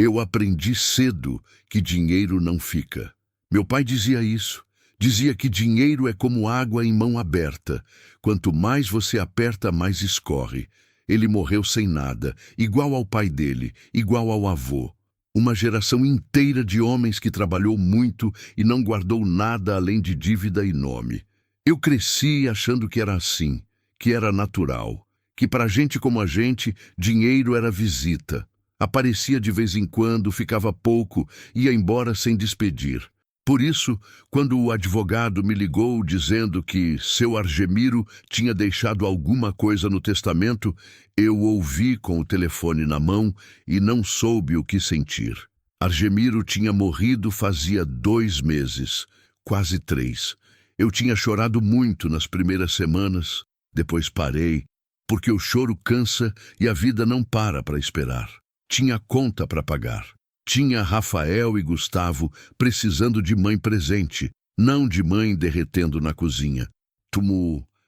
Eu aprendi cedo que dinheiro não fica. Meu pai dizia isso. Dizia que dinheiro é como água em mão aberta. Quanto mais você aperta, mais escorre. Ele morreu sem nada, igual ao pai dele, igual ao avô. Uma geração inteira de homens que trabalhou muito e não guardou nada além de dívida e nome. Eu cresci achando que era assim, que era natural, que para gente como a gente, dinheiro era visita. Aparecia de vez em quando, ficava pouco, ia embora sem despedir. Por isso, quando o advogado me ligou dizendo que seu Argemiro tinha deixado alguma coisa no testamento, eu ouvi com o telefone na mão e não soube o que sentir. Argemiro tinha morrido fazia 2 meses, quase 3. Eu tinha chorado muito nas primeiras semanas, depois parei, porque o choro cansa e a vida não para esperar. Tinha conta para pagar. Tinha Rafael e Gustavo precisando de mãe presente, não de mãe derretendo na cozinha.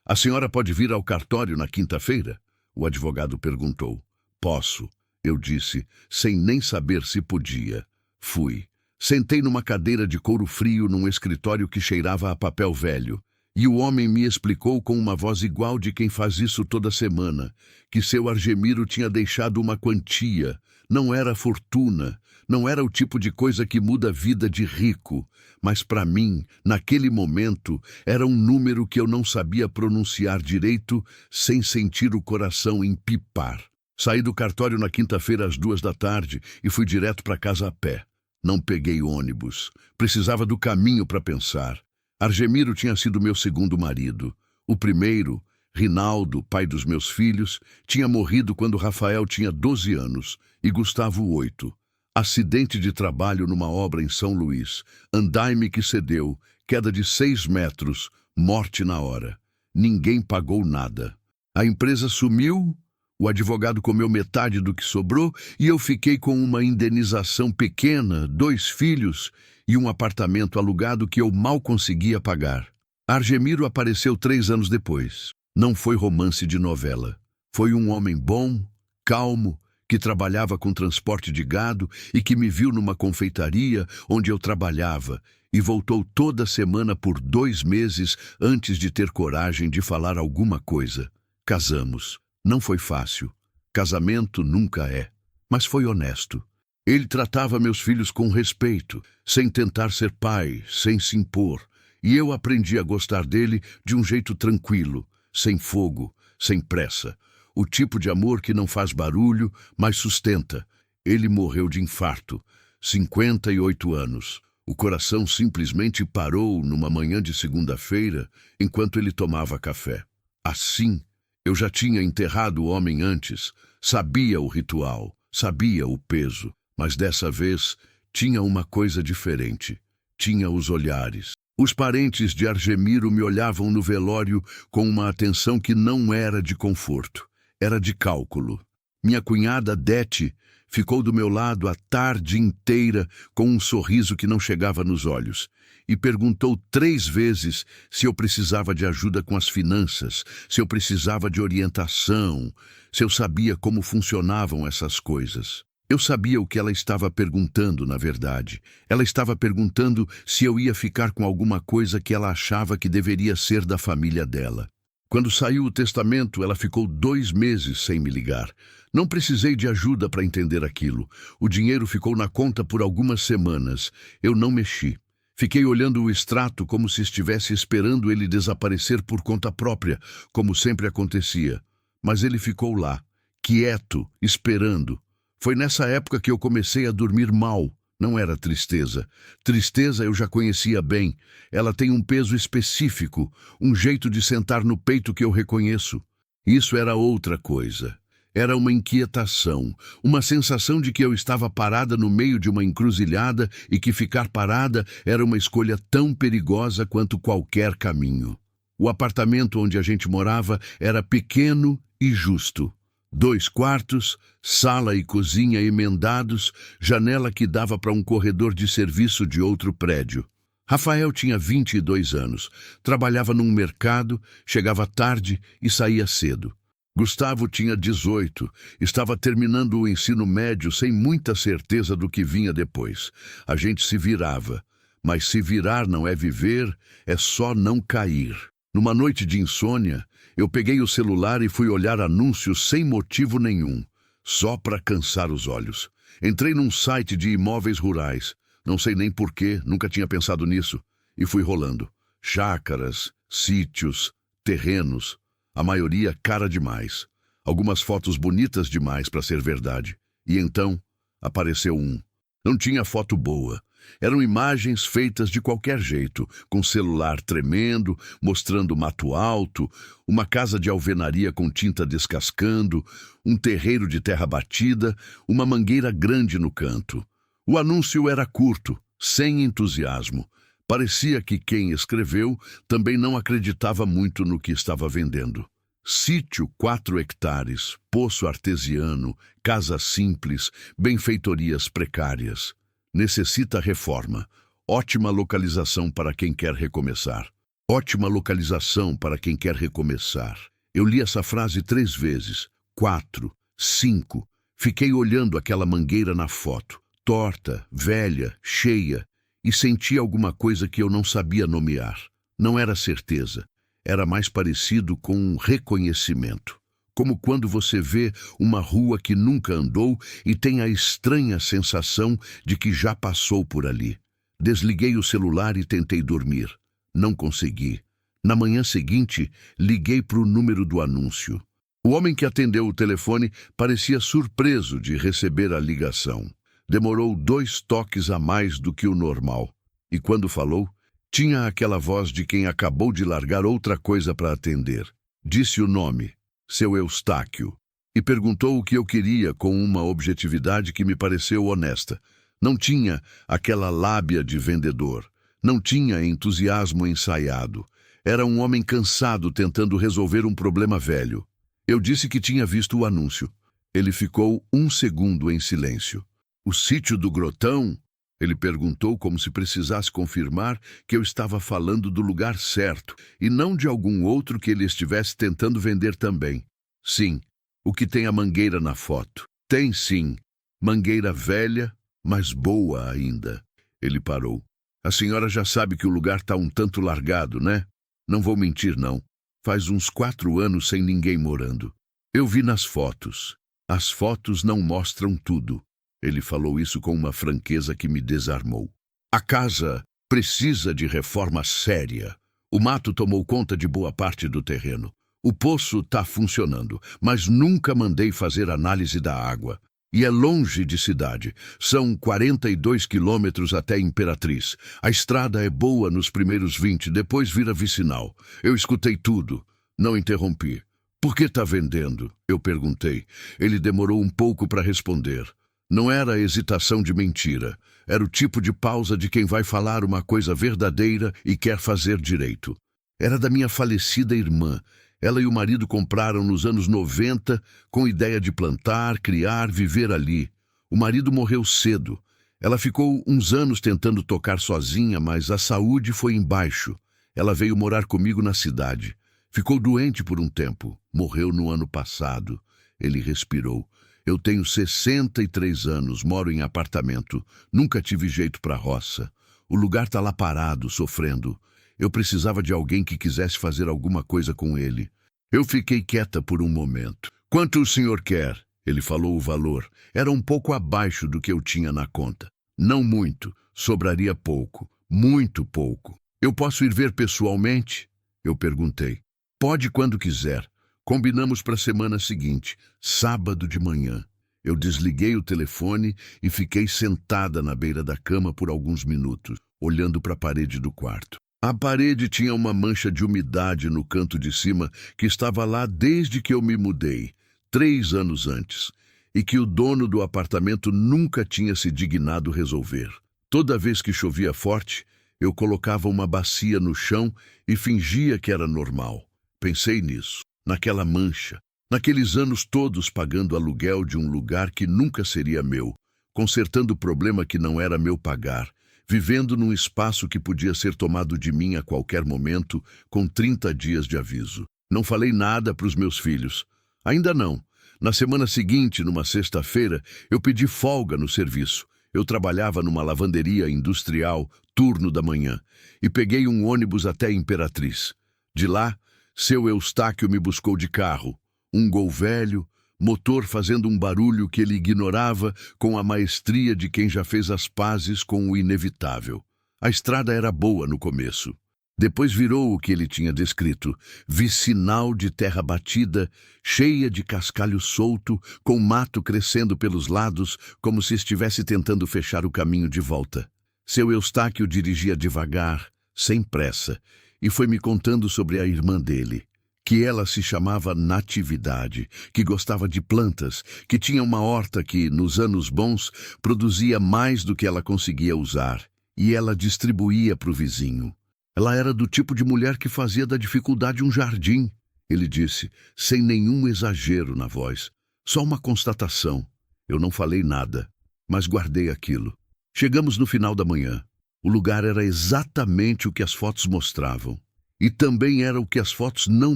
A senhora pode vir ao cartório na quinta-feira? O advogado perguntou. Posso, eu disse, sem nem saber se podia. Fui. Sentei numa cadeira de couro frio num escritório que cheirava a papel velho. E o homem me explicou com uma voz igual de quem faz isso toda semana, que seu Argemiro tinha deixado uma quantia. Não era fortuna, não era o tipo de coisa que muda a vida de rico, mas para mim, naquele momento, era um número que eu não sabia pronunciar direito sem sentir o coração empipar. Saí do cartório na quinta-feira às 2 da tarde e fui direto para casa a pé. Não peguei ônibus. Precisava do caminho para pensar. Argemiro tinha sido meu segundo marido. O primeiro, Rinaldo, pai dos meus filhos, tinha morrido quando Rafael tinha 12 anos e Gustavo 8. Acidente de trabalho numa obra em São Luís. Andaime que cedeu, queda de 6 metros, morte na hora. Ninguém pagou nada. A empresa sumiu, o advogado comeu metade do que sobrou e eu fiquei com uma indenização pequena, 2 filhos e um apartamento alugado que eu mal conseguia pagar. Argemiro apareceu 3 anos depois. Não foi romance de novela. Foi um homem bom, calmo, que trabalhava com transporte de gado e que me viu numa confeitaria onde eu trabalhava e voltou toda semana por 2 meses antes de ter coragem de falar alguma coisa. Casamos. Não foi fácil. Casamento nunca é. Mas foi honesto. Ele tratava meus filhos com respeito, sem tentar ser pai, sem se impor. E eu aprendi a gostar dele de um jeito tranquilo, sem fogo, sem pressa. O tipo de amor que não faz barulho, mas sustenta. Ele morreu de infarto, 58 anos. O coração simplesmente parou numa manhã de segunda-feira, enquanto ele tomava café. Assim, eu já tinha enterrado o homem antes, sabia o ritual, sabia o peso, mas dessa vez tinha uma coisa diferente. Tinha os olhares. Os parentes de Argemiro me olhavam no velório com uma atenção que não era de conforto. Era de cálculo. Minha cunhada Dete ficou do meu lado a tarde inteira com um sorriso que não chegava nos olhos e perguntou 3 vezes se eu precisava de ajuda com as finanças, se eu precisava de orientação, se eu sabia como funcionavam essas coisas. Eu sabia o que ela estava perguntando, na verdade. Ela estava perguntando se eu ia ficar com alguma coisa que ela achava que deveria ser da família dela. Quando saiu o testamento, ela ficou 2 meses sem me ligar. Não precisei de ajuda para entender aquilo. O dinheiro ficou na conta por algumas semanas. Eu não mexi. Fiquei olhando o extrato como se estivesse esperando ele desaparecer por conta própria, como sempre acontecia. Mas ele ficou lá, quieto, esperando. Foi nessa época que eu comecei a dormir mal. Não era tristeza. Tristeza eu já conhecia bem. Ela tem um peso específico, um jeito de sentar no peito que eu reconheço. Isso era outra coisa. Era uma inquietação, uma sensação de que eu estava parada no meio de uma encruzilhada e que ficar parada era uma escolha tão perigosa quanto qualquer caminho. O apartamento onde a gente morava era pequeno e justo. 2 quartos, sala e cozinha emendados, janela que dava para um corredor de serviço de outro prédio. Rafael tinha 22 anos, trabalhava num mercado, chegava tarde e saía cedo. Gustavo tinha 18, estava terminando o ensino médio sem muita certeza do que vinha depois. A gente se virava, mas se virar não é viver, é só não cair. Numa noite de insônia, eu peguei o celular e fui olhar anúncios sem motivo nenhum, só para cansar os olhos. Entrei num site de imóveis rurais, não sei nem porquê, nunca tinha pensado nisso, e fui rolando. Chácaras, sítios, terrenos, a maioria cara demais. Algumas fotos bonitas demais para ser verdade. E então, apareceu um. Não tinha foto boa. Eram imagens feitas de qualquer jeito, com celular tremendo, mostrando mato alto, uma casa de alvenaria com tinta descascando, um terreiro de terra batida, uma mangueira grande no canto. O anúncio era curto, sem entusiasmo. Parecia que quem escreveu também não acreditava muito no que estava vendendo. Sítio 4 hectares, poço artesiano, casa simples, benfeitorias precárias. Necessita reforma. Ótima localização para quem quer recomeçar. Ótima localização para quem quer recomeçar. Eu li essa frase 3 vezes, 4, 5. Fiquei olhando aquela mangueira na foto, torta, velha, cheia, e senti alguma coisa que eu não sabia nomear. Não era certeza. Era mais parecido com um reconhecimento. Como quando você vê uma rua que nunca andou e tem a estranha sensação de que já passou por ali. Desliguei o celular e tentei dormir. Não consegui. Na manhã seguinte, liguei para o número do anúncio. O homem que atendeu o telefone parecia surpreso de receber a ligação. Demorou 2 toques a mais do que o normal. E quando falou, tinha aquela voz de quem acabou de largar outra coisa para atender. Disse o nome, seu Eustáquio, e perguntou o que eu queria com uma objetividade que me pareceu honesta. Não tinha aquela lábia de vendedor. Não tinha entusiasmo ensaiado. Era um homem cansado tentando resolver um problema velho. Eu disse que tinha visto o anúncio. Ele ficou 1 segundo em silêncio. O sítio do Grotão? Ele perguntou como se precisasse confirmar que eu estava falando do lugar certo e não de algum outro que ele estivesse tentando vender também. Sim, o que tem a mangueira na foto. Tem sim. Mangueira velha, mas boa ainda. Ele parou. A senhora já sabe que o lugar está um tanto largado, né? Não vou mentir, não. Faz uns 4 anos sem ninguém morando. Eu vi nas fotos. As fotos não mostram tudo. Ele falou isso com uma franqueza que me desarmou. A casa precisa de reforma séria. O mato tomou conta de boa parte do terreno. O poço está funcionando, mas nunca mandei fazer análise da água. E é longe de cidade. São 42 quilômetros até Imperatriz. A estrada é boa nos primeiros 20, depois vira vicinal. Eu escutei tudo. Não interrompi. Por que está vendendo? Eu perguntei. Ele demorou um pouco para responder. Não era hesitação de mentira. Era o tipo de pausa de quem vai falar uma coisa verdadeira e quer fazer direito. Era da minha falecida irmã. Ela e o marido compraram nos anos 90 com ideia de plantar, criar, viver ali. O marido morreu cedo. Ela ficou uns anos tentando tocar sozinha, mas a saúde foi embaixo. Ela veio morar comigo na cidade. Ficou doente por um tempo. Morreu no ano passado. Ele respirou. Eu tenho 63 anos, moro em apartamento. Nunca tive jeito para roça. O lugar está lá parado, sofrendo. Eu precisava de alguém que quisesse fazer alguma coisa com ele. Eu fiquei quieta por um momento. Quanto o senhor quer? Ele falou o valor. Era um pouco abaixo do que eu tinha na conta. Não muito. Sobraria pouco. Muito pouco. Eu posso ir ver pessoalmente? Eu perguntei. Pode quando quiser. Combinamos para a semana seguinte, sábado de manhã. Eu desliguei o telefone e fiquei sentada na beira da cama por alguns minutos, olhando para a parede do quarto. A parede tinha uma mancha de umidade no canto de cima que estava lá desde que eu me mudei, 3 anos antes, e que o dono do apartamento nunca tinha se dignado resolver. Toda vez que chovia forte, eu colocava uma bacia no chão e fingia que era normal. Pensei nisso. Naquela mancha, naqueles anos todos pagando aluguel de um lugar que nunca seria meu, consertando o problema que não era meu pagar, vivendo num espaço que podia ser tomado de mim a qualquer momento, com 30 dias de aviso. Não falei nada para os meus filhos. Ainda não. Na semana seguinte, numa sexta-feira, eu pedi folga no serviço. Eu trabalhava numa lavanderia industrial, turno da manhã, e peguei um ônibus até Imperatriz. De lá, seu Eustáquio me buscou de carro. Um Gol velho, motor fazendo um barulho que ele ignorava com a maestria de quem já fez as pazes com o inevitável. A estrada era boa no começo. Depois virou o que ele tinha descrito, vicinal de terra batida, cheia de cascalho solto, com mato crescendo pelos lados, como se estivesse tentando fechar o caminho de volta. Seu Eustáquio dirigia devagar, sem pressa, e foi me contando sobre a irmã dele, que ela se chamava Natividade, que gostava de plantas, que tinha uma horta que, nos anos bons, produzia mais do que ela conseguia usar, e ela distribuía para o vizinho. Ela era do tipo de mulher que fazia da dificuldade um jardim, ele disse, sem nenhum exagero na voz. Só uma constatação. Eu não falei nada, mas guardei aquilo. Chegamos no final da manhã. O lugar era exatamente o que as fotos mostravam. E também era o que as fotos não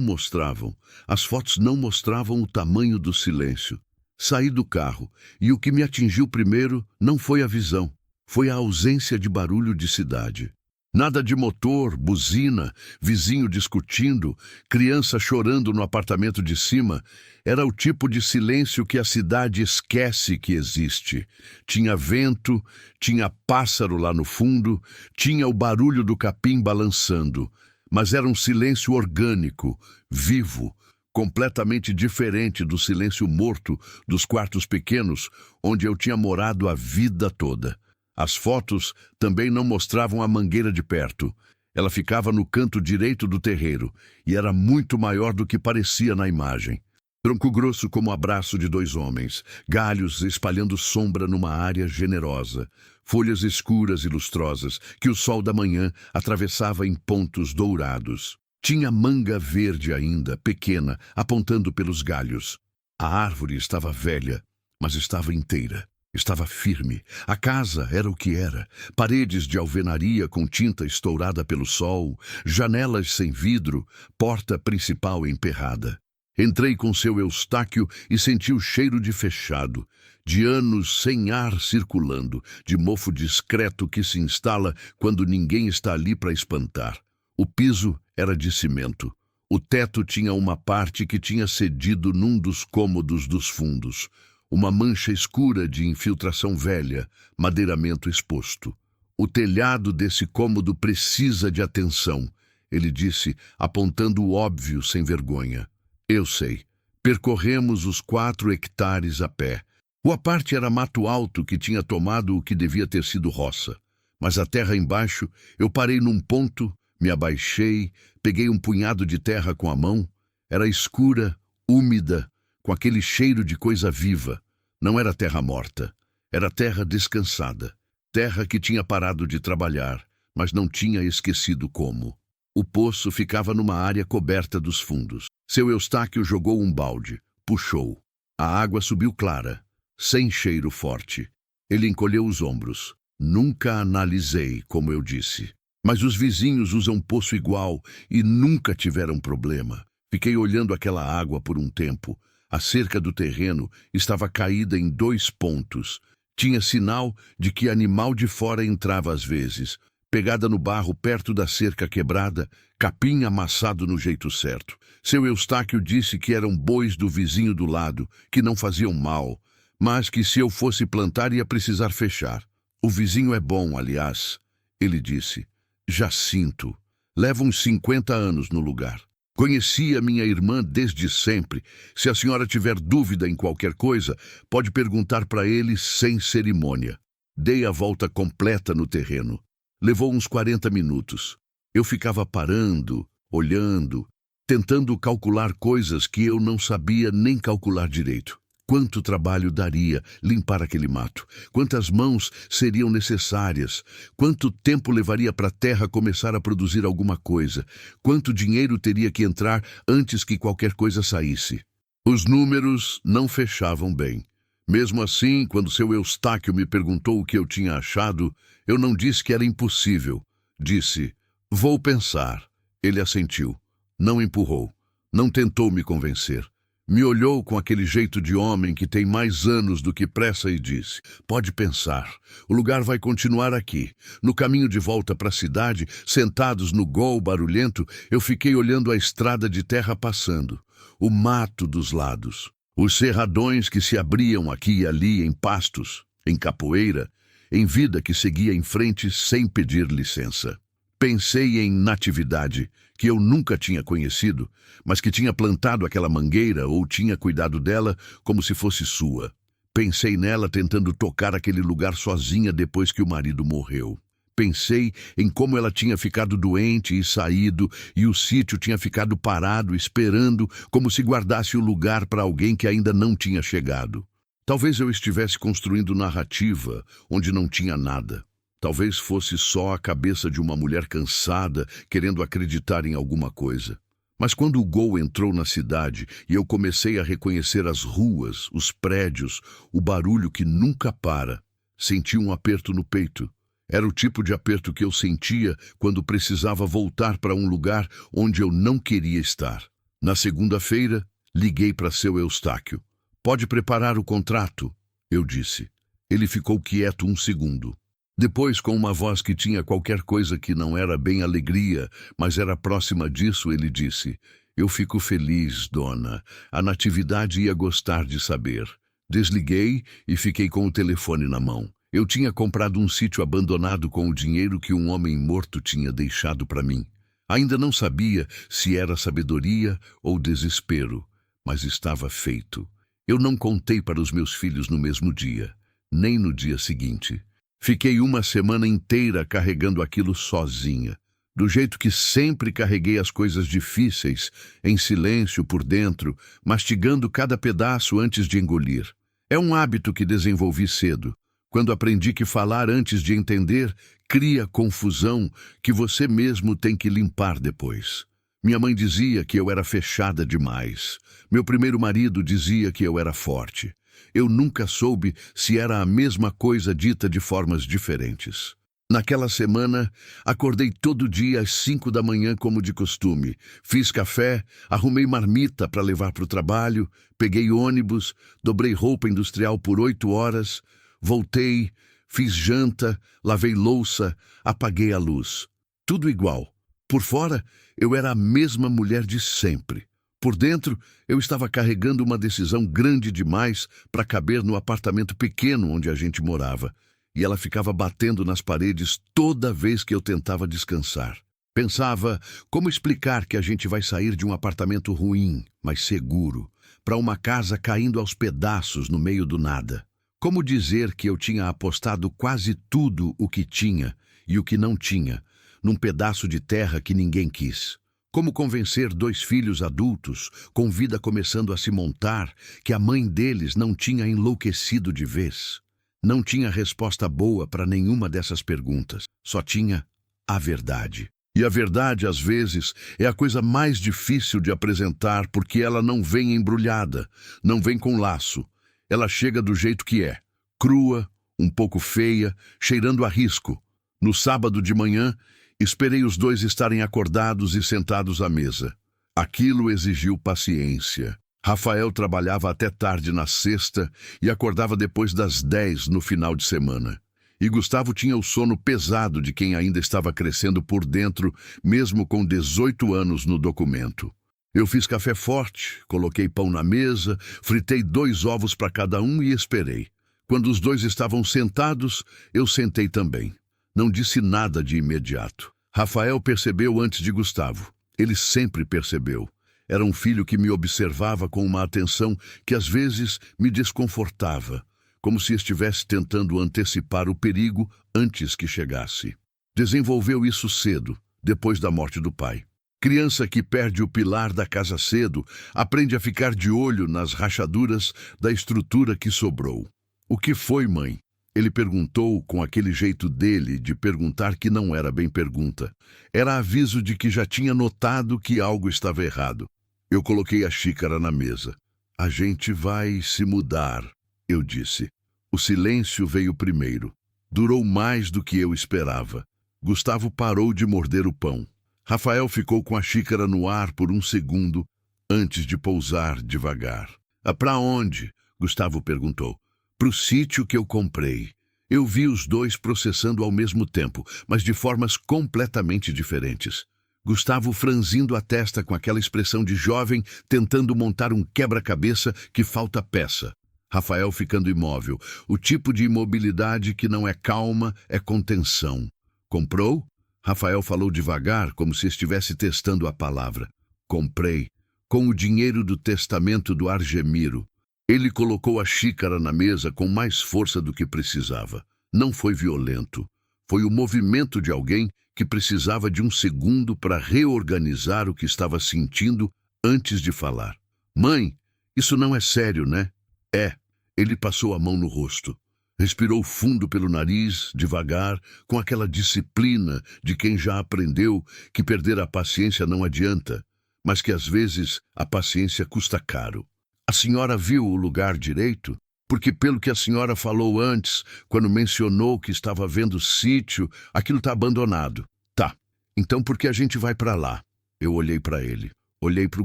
mostravam. As fotos não mostravam o tamanho do silêncio. Saí do carro, e o que me atingiu primeiro não foi a visão. Foi a ausência de barulho de cidade. Nada de motor, buzina, vizinho discutindo, criança chorando no apartamento de cima. Era o tipo de silêncio que a cidade esquece que existe. Tinha vento, tinha pássaro lá no fundo, tinha o barulho do capim balançando. Mas era um silêncio orgânico, vivo, completamente diferente do silêncio morto dos quartos pequenos, onde eu tinha morado a vida toda. As fotos também não mostravam a mangueira de perto. Ela ficava no canto direito do terreiro e era muito maior do que parecia na imagem. Tronco grosso como o abraço de dois homens, galhos espalhando sombra numa área generosa, folhas escuras e lustrosas que o sol da manhã atravessava em pontos dourados. Tinha manga verde ainda, pequena, apontando pelos galhos. A árvore estava velha, mas estava inteira. Estava firme. A casa era o que era. Paredes de alvenaria com tinta estourada pelo sol, janelas sem vidro, porta principal emperrada. Entrei com seu Eustáquio e senti o cheiro de fechado, de anos sem ar circulando, de mofo discreto que se instala quando ninguém está ali para espantar. O piso era de cimento. O teto tinha uma parte que tinha cedido num dos cômodos dos fundos. Uma mancha escura de infiltração velha, madeiramento exposto. O telhado desse cômodo precisa de atenção, ele disse, apontando o óbvio sem vergonha. Eu sei. Percorremos os 4 hectares a pé. Uma parte era mato alto que tinha tomado o que devia ter sido roça. Mas a terra embaixo, eu parei num ponto, me abaixei, peguei um punhado de terra com a mão. Era escura, úmida, com aquele cheiro de coisa viva. Não era terra morta, era terra descansada, terra que tinha parado de trabalhar, mas não tinha esquecido como. O poço ficava numa área coberta dos fundos. Seu Eustáquio jogou um balde, puxou. A água subiu clara, sem cheiro forte. Ele encolheu os ombros. Nunca analisei, como eu disse. Mas os vizinhos usam poço igual e nunca tiveram problema. Fiquei olhando aquela água por um tempo. A cerca do terreno estava caída em 2 pontos. Tinha sinal de que animal de fora entrava às vezes. Pegada no barro perto da cerca quebrada, capim amassado no jeito certo. Seu Eustáquio disse que eram bois do vizinho do lado, que não faziam mal, mas que se eu fosse plantar ia precisar fechar. O vizinho é bom, aliás, ele disse. Já sinto. Leva uns 50 anos no lugar. Conhecia minha irmã desde sempre. Se a senhora tiver dúvida em qualquer coisa, pode perguntar para ele sem cerimônia. Dei a volta completa no terreno. Levou uns 40 minutos. Eu ficava parando, olhando, tentando calcular coisas que eu não sabia nem calcular direito. Quanto trabalho daria limpar aquele mato? Quantas mãos seriam necessárias? Quanto tempo levaria para a terra começar a produzir alguma coisa? Quanto dinheiro teria que entrar antes que qualquer coisa saísse? Os números não fechavam bem. Mesmo assim, quando seu Eustáquio me perguntou o que eu tinha achado, eu não disse que era impossível. Disse, vou pensar. Ele assentiu. Não empurrou. Não tentou me convencer. Me olhou com aquele jeito de homem que tem mais anos do que pressa e disse: "Pode pensar, o lugar vai continuar aqui." No caminho de volta para a cidade, sentados no gol barulhento, eu fiquei olhando a estrada de terra passando, o mato dos lados, os cerradões que se abriam aqui e ali em pastos, em capoeira, em vida que seguia em frente sem pedir licença. Pensei em Natividade, que eu nunca tinha conhecido, mas que tinha plantado aquela mangueira ou tinha cuidado dela como se fosse sua. Pensei nela tentando tocar aquele lugar sozinha depois que o marido morreu. Pensei em como ela tinha ficado doente e saído, e o sítio tinha ficado parado, esperando, como se guardasse o lugar para alguém que ainda não tinha chegado. Talvez eu estivesse construindo narrativa onde não tinha nada. Talvez fosse só a cabeça de uma mulher cansada, querendo acreditar em alguma coisa. Mas quando o Gol entrou na cidade e eu comecei a reconhecer as ruas, os prédios, o barulho que nunca para, senti um aperto no peito. Era o tipo de aperto que eu sentia quando precisava voltar para um lugar onde eu não queria estar. Na segunda-feira, liguei para seu Eustáquio. "Pode preparar o contrato?" eu disse. Ele ficou quieto um segundo. Depois, com uma voz que tinha qualquer coisa que não era bem alegria, mas era próxima disso, ele disse: "Eu fico feliz, dona. A Natividade ia gostar de saber." Desliguei e fiquei com o telefone na mão. Eu tinha comprado um sítio abandonado com o dinheiro que um homem morto tinha deixado para mim. Ainda não sabia se era sabedoria ou desespero, mas estava feito. Eu não contei para os meus filhos no mesmo dia, nem no dia seguinte. Fiquei uma semana inteira carregando aquilo sozinha, do jeito que sempre carreguei as coisas difíceis, em silêncio por dentro, mastigando cada pedaço antes de engolir. É um hábito que desenvolvi cedo, quando aprendi que falar antes de entender cria confusão que você mesmo tem que limpar depois. Minha mãe dizia que eu era fechada demais. Meu primeiro marido dizia que eu era forte. Eu nunca soube se era a mesma coisa dita de formas diferentes. Naquela semana, acordei todo dia às 5 da manhã como de costume. Fiz café, arrumei marmita para levar para o trabalho, peguei ônibus, dobrei roupa industrial por 8 horas, voltei, fiz janta, lavei louça, apaguei a luz. Tudo igual. Por fora, eu era a mesma mulher de sempre. Por dentro, eu estava carregando uma decisão grande demais para caber no apartamento pequeno onde a gente morava, e ela ficava batendo nas paredes toda vez que eu tentava descansar. Pensava como explicar que a gente vai sair de um apartamento ruim, mas seguro, para uma casa caindo aos pedaços no meio do nada. Como dizer que eu tinha apostado quase tudo o que tinha e o que não tinha, num pedaço de terra que ninguém quis. Como convencer 2 filhos adultos, com vida começando a se montar, que a mãe deles não tinha enlouquecido de vez? Não tinha resposta boa para nenhuma dessas perguntas. Só tinha a verdade. E a verdade, às vezes, é a coisa mais difícil de apresentar porque ela não vem embrulhada, não vem com laço. Ela chega do jeito que é, crua, um pouco feia, cheirando a risco. No sábado de manhã, esperei os 2 estarem acordados e sentados à mesa. Aquilo exigiu paciência. Rafael trabalhava até tarde na sexta e acordava depois das 10 no final de semana. E Gustavo tinha o sono pesado de quem ainda estava crescendo por dentro, mesmo com 18 anos no documento. Eu fiz café forte, coloquei pão na mesa, fritei 2 ovos para cada um e esperei. Quando os 2 estavam sentados, eu sentei também. Não disse nada de imediato. Rafael percebeu antes de Gustavo. Ele sempre percebeu. Era um filho que me observava com uma atenção que às vezes me desconfortava, como se estivesse tentando antecipar o perigo antes que chegasse. Desenvolveu isso cedo, depois da morte do pai. Criança que perde o pilar da casa cedo aprende a ficar de olho nas rachaduras da estrutura que sobrou. "O que foi, mãe?" Ele perguntou com aquele jeito dele de perguntar que não era bem pergunta. Era aviso de que já tinha notado que algo estava errado. Eu coloquei a xícara na mesa. "A gente vai se mudar", eu disse. O silêncio veio primeiro. Durou mais do que eu esperava. Gustavo parou de morder o pão. Rafael ficou com a xícara no ar por um segundo, antes de pousar devagar. Pra onde? Gustavo perguntou. Pro sítio que eu comprei. Eu vi os dois processando ao mesmo tempo, mas de formas completamente diferentes. Gustavo franzindo a testa com aquela expressão de jovem tentando montar um quebra-cabeça que falta peça. Rafael ficando imóvel. O tipo de imobilidade que não é calma, é contenção. Comprou? Rafael falou devagar, como se estivesse testando a palavra. Comprei. Com o dinheiro do testamento do Argemiro. Ele colocou a xícara na mesa com mais força do que precisava. Não foi violento. Foi o movimento de alguém que precisava de um segundo para reorganizar o que estava sentindo antes de falar. Mãe, isso não é sério, né? É. Ele passou a mão no rosto. Respirou fundo pelo nariz, devagar, com aquela disciplina de quem já aprendeu que perder a paciência não adianta, mas que às vezes a paciência custa caro. A senhora viu o lugar direito? Porque pelo que a senhora falou antes, quando mencionou que estava vendo o sítio, aquilo está abandonado. Tá, então por que a gente vai para lá? Eu olhei para ele. Olhei para o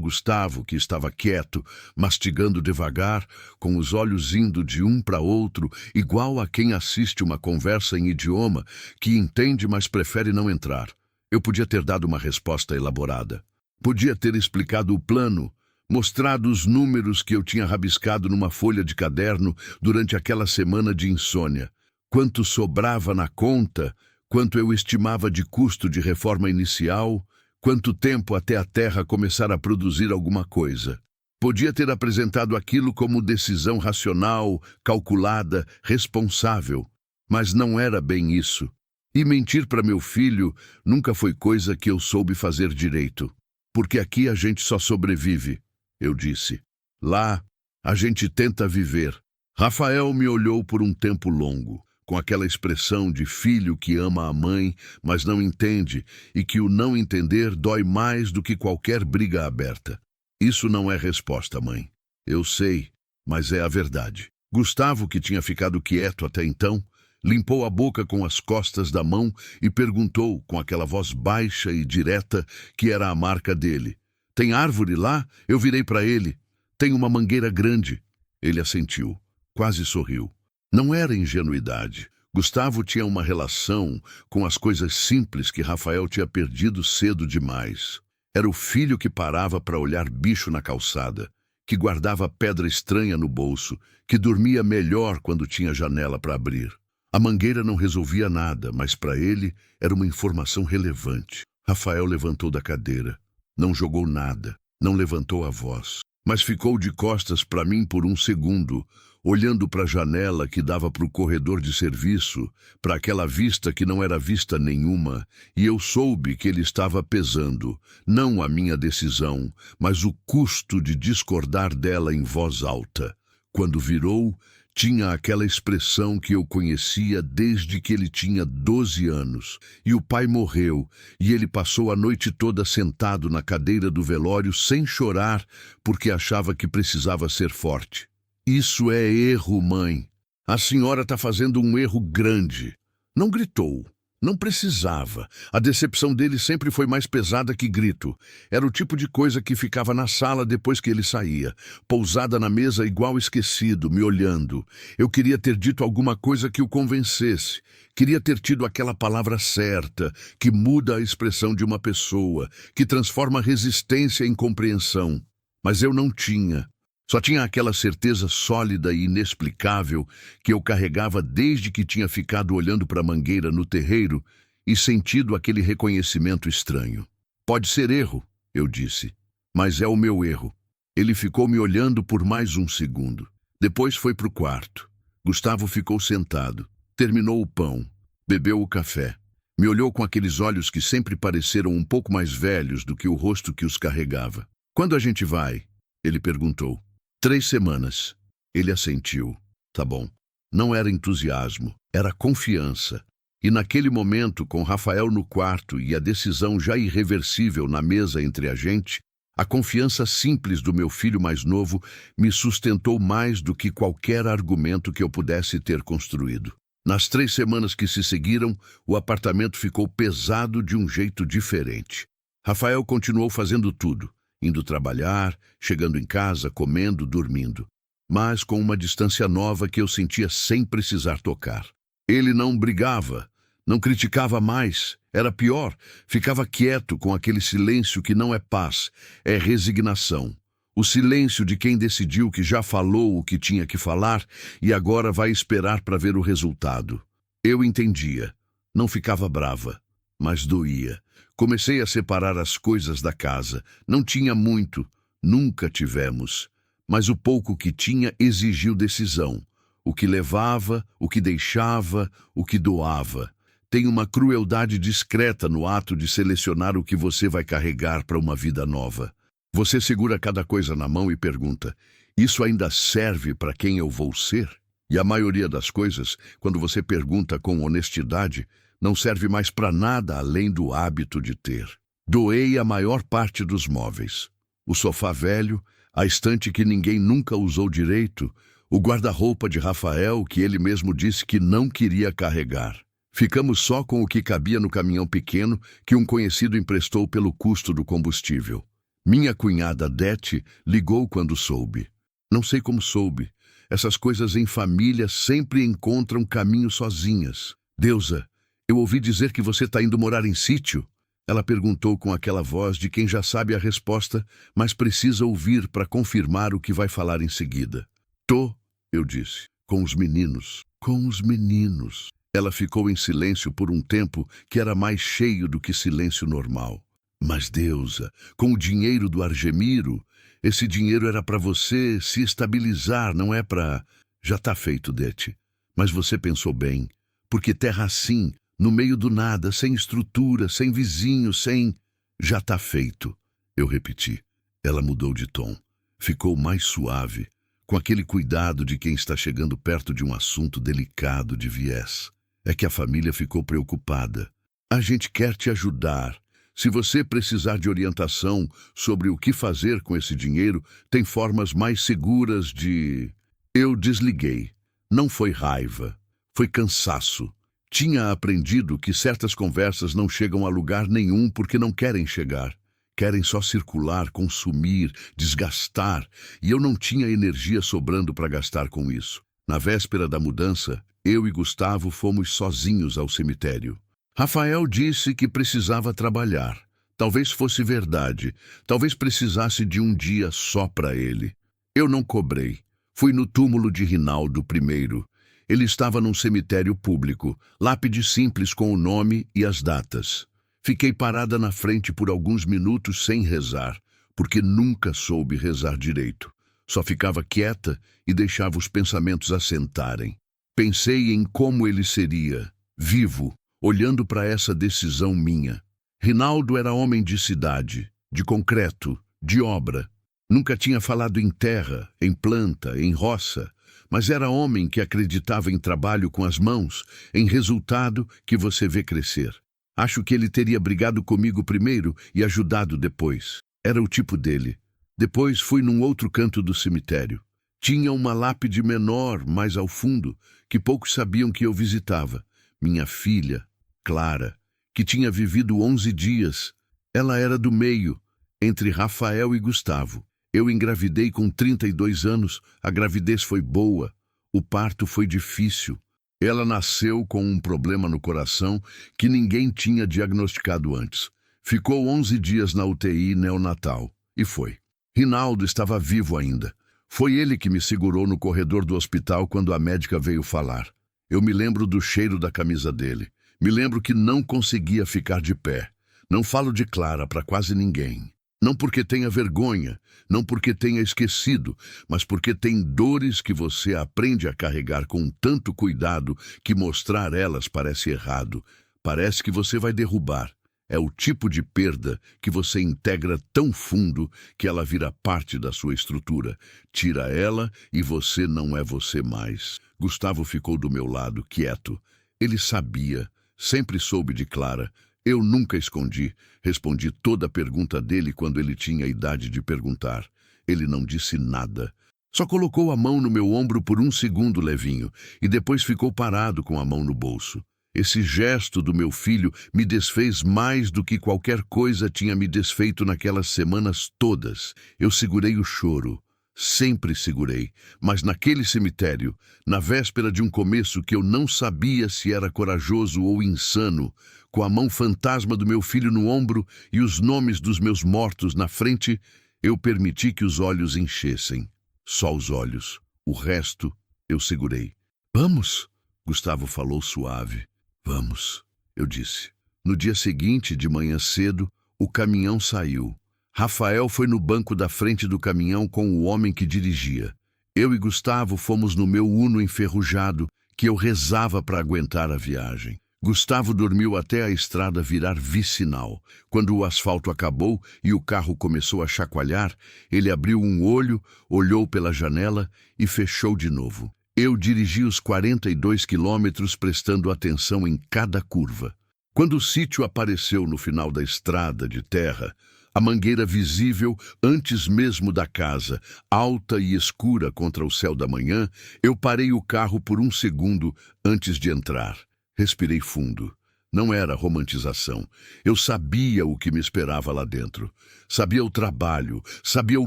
Gustavo, que estava quieto, mastigando devagar, com os olhos indo de um para outro, igual a quem assiste uma conversa em idioma que entende, mas prefere não entrar. Eu podia ter dado uma resposta elaborada. Podia ter explicado o plano, mostrado os números que eu tinha rabiscado numa folha de caderno durante aquela semana de insônia. Quanto sobrava na conta, quanto eu estimava de custo de reforma inicial, quanto tempo até a Terra começar a produzir alguma coisa. Podia ter apresentado aquilo como decisão racional, calculada, responsável, mas não era bem isso. E mentir para meu filho nunca foi coisa que eu soube fazer direito. Porque aqui a gente só sobrevive, eu disse. Lá, a gente tenta viver. Rafael me olhou por um tempo longo, com aquela expressão de filho que ama a mãe, mas não entende, e que o não entender dói mais do que qualquer briga aberta. Isso não é resposta, mãe. Eu sei, mas é a verdade. Gustavo, que tinha ficado quieto até então, limpou a boca com as costas da mão e perguntou, com aquela voz baixa e direta, que era a marca dele. Tem árvore lá? Eu virei para ele. Tem uma mangueira grande. Ele assentiu, quase sorriu. Não era ingenuidade. Gustavo tinha uma relação com as coisas simples que Rafael tinha perdido cedo demais. Era o filho que parava para olhar bicho na calçada, que guardava pedra estranha no bolso, que dormia melhor quando tinha janela para abrir. A mangueira não resolvia nada, mas para ele era uma informação relevante. Rafael levantou da cadeira. Não jogou nada, não levantou a voz, mas ficou de costas para mim por um segundo, olhando para a janela que dava para o corredor de serviço, para aquela vista que não era vista nenhuma, e eu soube que ele estava pesando, não a minha decisão, mas o custo de discordar dela em voz alta. Quando virou, tinha aquela expressão que eu conhecia desde que ele tinha 12 anos, e o pai morreu, e ele passou a noite toda sentado na cadeira do velório sem chorar, porque achava que precisava ser forte. Isso é erro, mãe. A senhora está fazendo um erro grande. Não gritou. Não precisava. A decepção dele sempre foi mais pesada que grito. Era o tipo de coisa que ficava na sala depois que ele saía, pousada na mesa igual esquecido, me olhando. Eu queria ter dito alguma coisa que o convencesse. Queria ter tido aquela palavra certa, que muda a expressão de uma pessoa, que transforma resistência em compreensão. Mas eu não tinha. Só tinha aquela certeza sólida e inexplicável que eu carregava desde que tinha ficado olhando para a mangueira no terreiro e sentido aquele reconhecimento estranho. Pode ser erro, eu disse, mas é o meu erro. Ele ficou me olhando por mais um segundo. Depois foi para o quarto. Gustavo ficou sentado, terminou o pão, bebeu o café. Me olhou com aqueles olhos que sempre pareceram um pouco mais velhos do que o rosto que os carregava. Quando a gente vai? Ele perguntou. 3 semanas. Ele assentiu. Tá bom. Não era entusiasmo, era confiança. E naquele momento, com Rafael no quarto e a decisão já irreversível na mesa entre a gente, a confiança simples do meu filho mais novo me sustentou mais do que qualquer argumento que eu pudesse ter construído. Nas 3 semanas que se seguiram, o apartamento ficou pesado de um jeito diferente. Rafael continuou fazendo tudo. indo trabalhar, chegando em casa, comendo, dormindo. Mas com uma distância nova que eu sentia sem precisar tocar. Ele não brigava, não criticava mais, era pior, ficava quieto com aquele silêncio que não é paz, é resignação. O silêncio de quem decidiu que já falou o que tinha que falar e agora vai esperar para ver o resultado. Eu entendia, não ficava brava, mas doía. Comecei a separar as coisas da casa, não tinha muito, nunca tivemos. Mas o pouco que tinha exigiu decisão. O que levava, o que deixava, o que doava. Tem uma crueldade discreta no ato de selecionar o que você vai carregar para uma vida nova. Você segura cada coisa na mão e pergunta: isso ainda serve para quem eu vou ser? E a maioria das coisas, quando você pergunta com honestidade, não serve mais para nada além do hábito de ter. Doei a maior parte dos móveis. O sofá velho, a estante que ninguém nunca usou direito, o guarda-roupa de Rafael que ele mesmo disse que não queria carregar. Ficamos só com o que cabia no caminhão pequeno que um conhecido emprestou pelo custo do combustível. Minha cunhada Dete ligou quando soube. Não sei como soube. Essas coisas em família sempre encontram caminho sozinhas. Deusa, eu ouvi dizer que você está indo morar em sítio? Ela perguntou com aquela voz de quem já sabe a resposta, mas precisa ouvir para confirmar o que vai falar em seguida. Tô, eu disse, com os meninos. Com os meninos. Ela ficou em silêncio por um tempo que era mais cheio do que silêncio normal. Mas, Deusa, com o dinheiro do Argemiro, esse dinheiro era para você se estabilizar, não é para... Já tá feito, Dete. Mas você pensou bem, porque terra assim, no meio do nada, sem estrutura, sem vizinho, sem... Já tá feito, eu repeti. Ela mudou de tom. Ficou mais suave, com aquele cuidado de quem está chegando perto de um assunto delicado de viés. É que a família ficou preocupada. A gente quer te ajudar. Se você precisar de orientação sobre o que fazer com esse dinheiro, tem formas mais seguras de... Eu desliguei. Não foi raiva, foi cansaço. Tinha aprendido que certas conversas não chegam a lugar nenhum porque não querem chegar. Querem só circular, consumir, desgastar, e eu não tinha energia sobrando para gastar com isso. Na véspera da mudança, eu e Gustavo fomos sozinhos ao cemitério. Rafael disse que precisava trabalhar. Talvez fosse verdade, talvez precisasse de um dia só para ele. Eu não cobrei. Fui no túmulo de Rinaldo primeiro. Ele estava num cemitério público, lápide simples com o nome e as datas. Fiquei parada na frente por alguns minutos sem rezar, porque nunca soube rezar direito. Só ficava quieta e deixava os pensamentos assentarem. Pensei em como ele seria, vivo, olhando para essa decisão minha. Rinaldo era homem de cidade, de concreto, de obra. Nunca tinha falado em terra, em planta, em roça, mas era homem que acreditava em trabalho com as mãos, em resultado que você vê crescer. Acho que ele teria brigado comigo primeiro e ajudado depois. Era o tipo dele. Depois fui num outro canto do cemitério. Tinha uma lápide menor, mais ao fundo, que poucos sabiam que eu visitava. Minha filha, Clara, que tinha vivido 11 dias. Ela era do meio, entre Rafael e Gustavo. Eu engravidei com 32 anos, a gravidez foi boa, o parto foi difícil. Ela nasceu com um problema no coração que ninguém tinha diagnosticado antes. Ficou 11 dias na UTI neonatal, e foi. Rinaldo estava vivo ainda. Foi ele que me segurou no corredor do hospital quando a médica veio falar. Eu me lembro do cheiro da camisa dele. Me lembro que não conseguia ficar de pé. Não falo de Clara para quase ninguém. Não porque tenha vergonha, não porque tenha esquecido, mas porque tem dores que você aprende a carregar com tanto cuidado que mostrar elas parece errado. Parece que você vai derrubar. É o tipo de perda que você integra tão fundo que ela vira parte da sua estrutura. Tira ela e você não é você mais. Gustavo ficou do meu lado, quieto. Ele sabia, sempre soube de Clara. Eu nunca escondi. Respondi toda a pergunta dele quando ele tinha a idade de perguntar. Ele não disse nada. Só colocou a mão no meu ombro por um segundo levinho e depois ficou parado com a mão no bolso. Esse gesto do meu filho me desfez mais do que qualquer coisa tinha me desfeito naquelas semanas todas. Eu segurei o choro. Sempre segurei, mas naquele cemitério, na véspera de um começo que eu não sabia se era corajoso ou insano, com a mão fantasma do meu filho no ombro e os nomes dos meus mortos na frente, eu permiti que os olhos enchessem. Só os olhos. O resto eu segurei. Vamos, Gustavo falou suave. Vamos, eu disse. No dia seguinte, de manhã cedo, o caminhão saiu. Rafael foi no banco da frente do caminhão com o homem que dirigia. Eu e Gustavo fomos no meu Uno enferrujado, que eu rezava para aguentar a viagem. Gustavo dormiu até a estrada virar vicinal. Quando o asfalto acabou e o carro começou a chacoalhar, ele abriu um olho, olhou pela janela e fechou de novo. Eu dirigi os 42 quilômetros prestando atenção em cada curva. Quando o sítio apareceu no final da estrada de terra, a mangueira visível antes mesmo da casa, alta e escura contra o céu da manhã, eu parei o carro por um segundo antes de entrar. Respirei fundo. Não era romantização. Eu sabia o que me esperava lá dentro. Sabia o trabalho, sabia o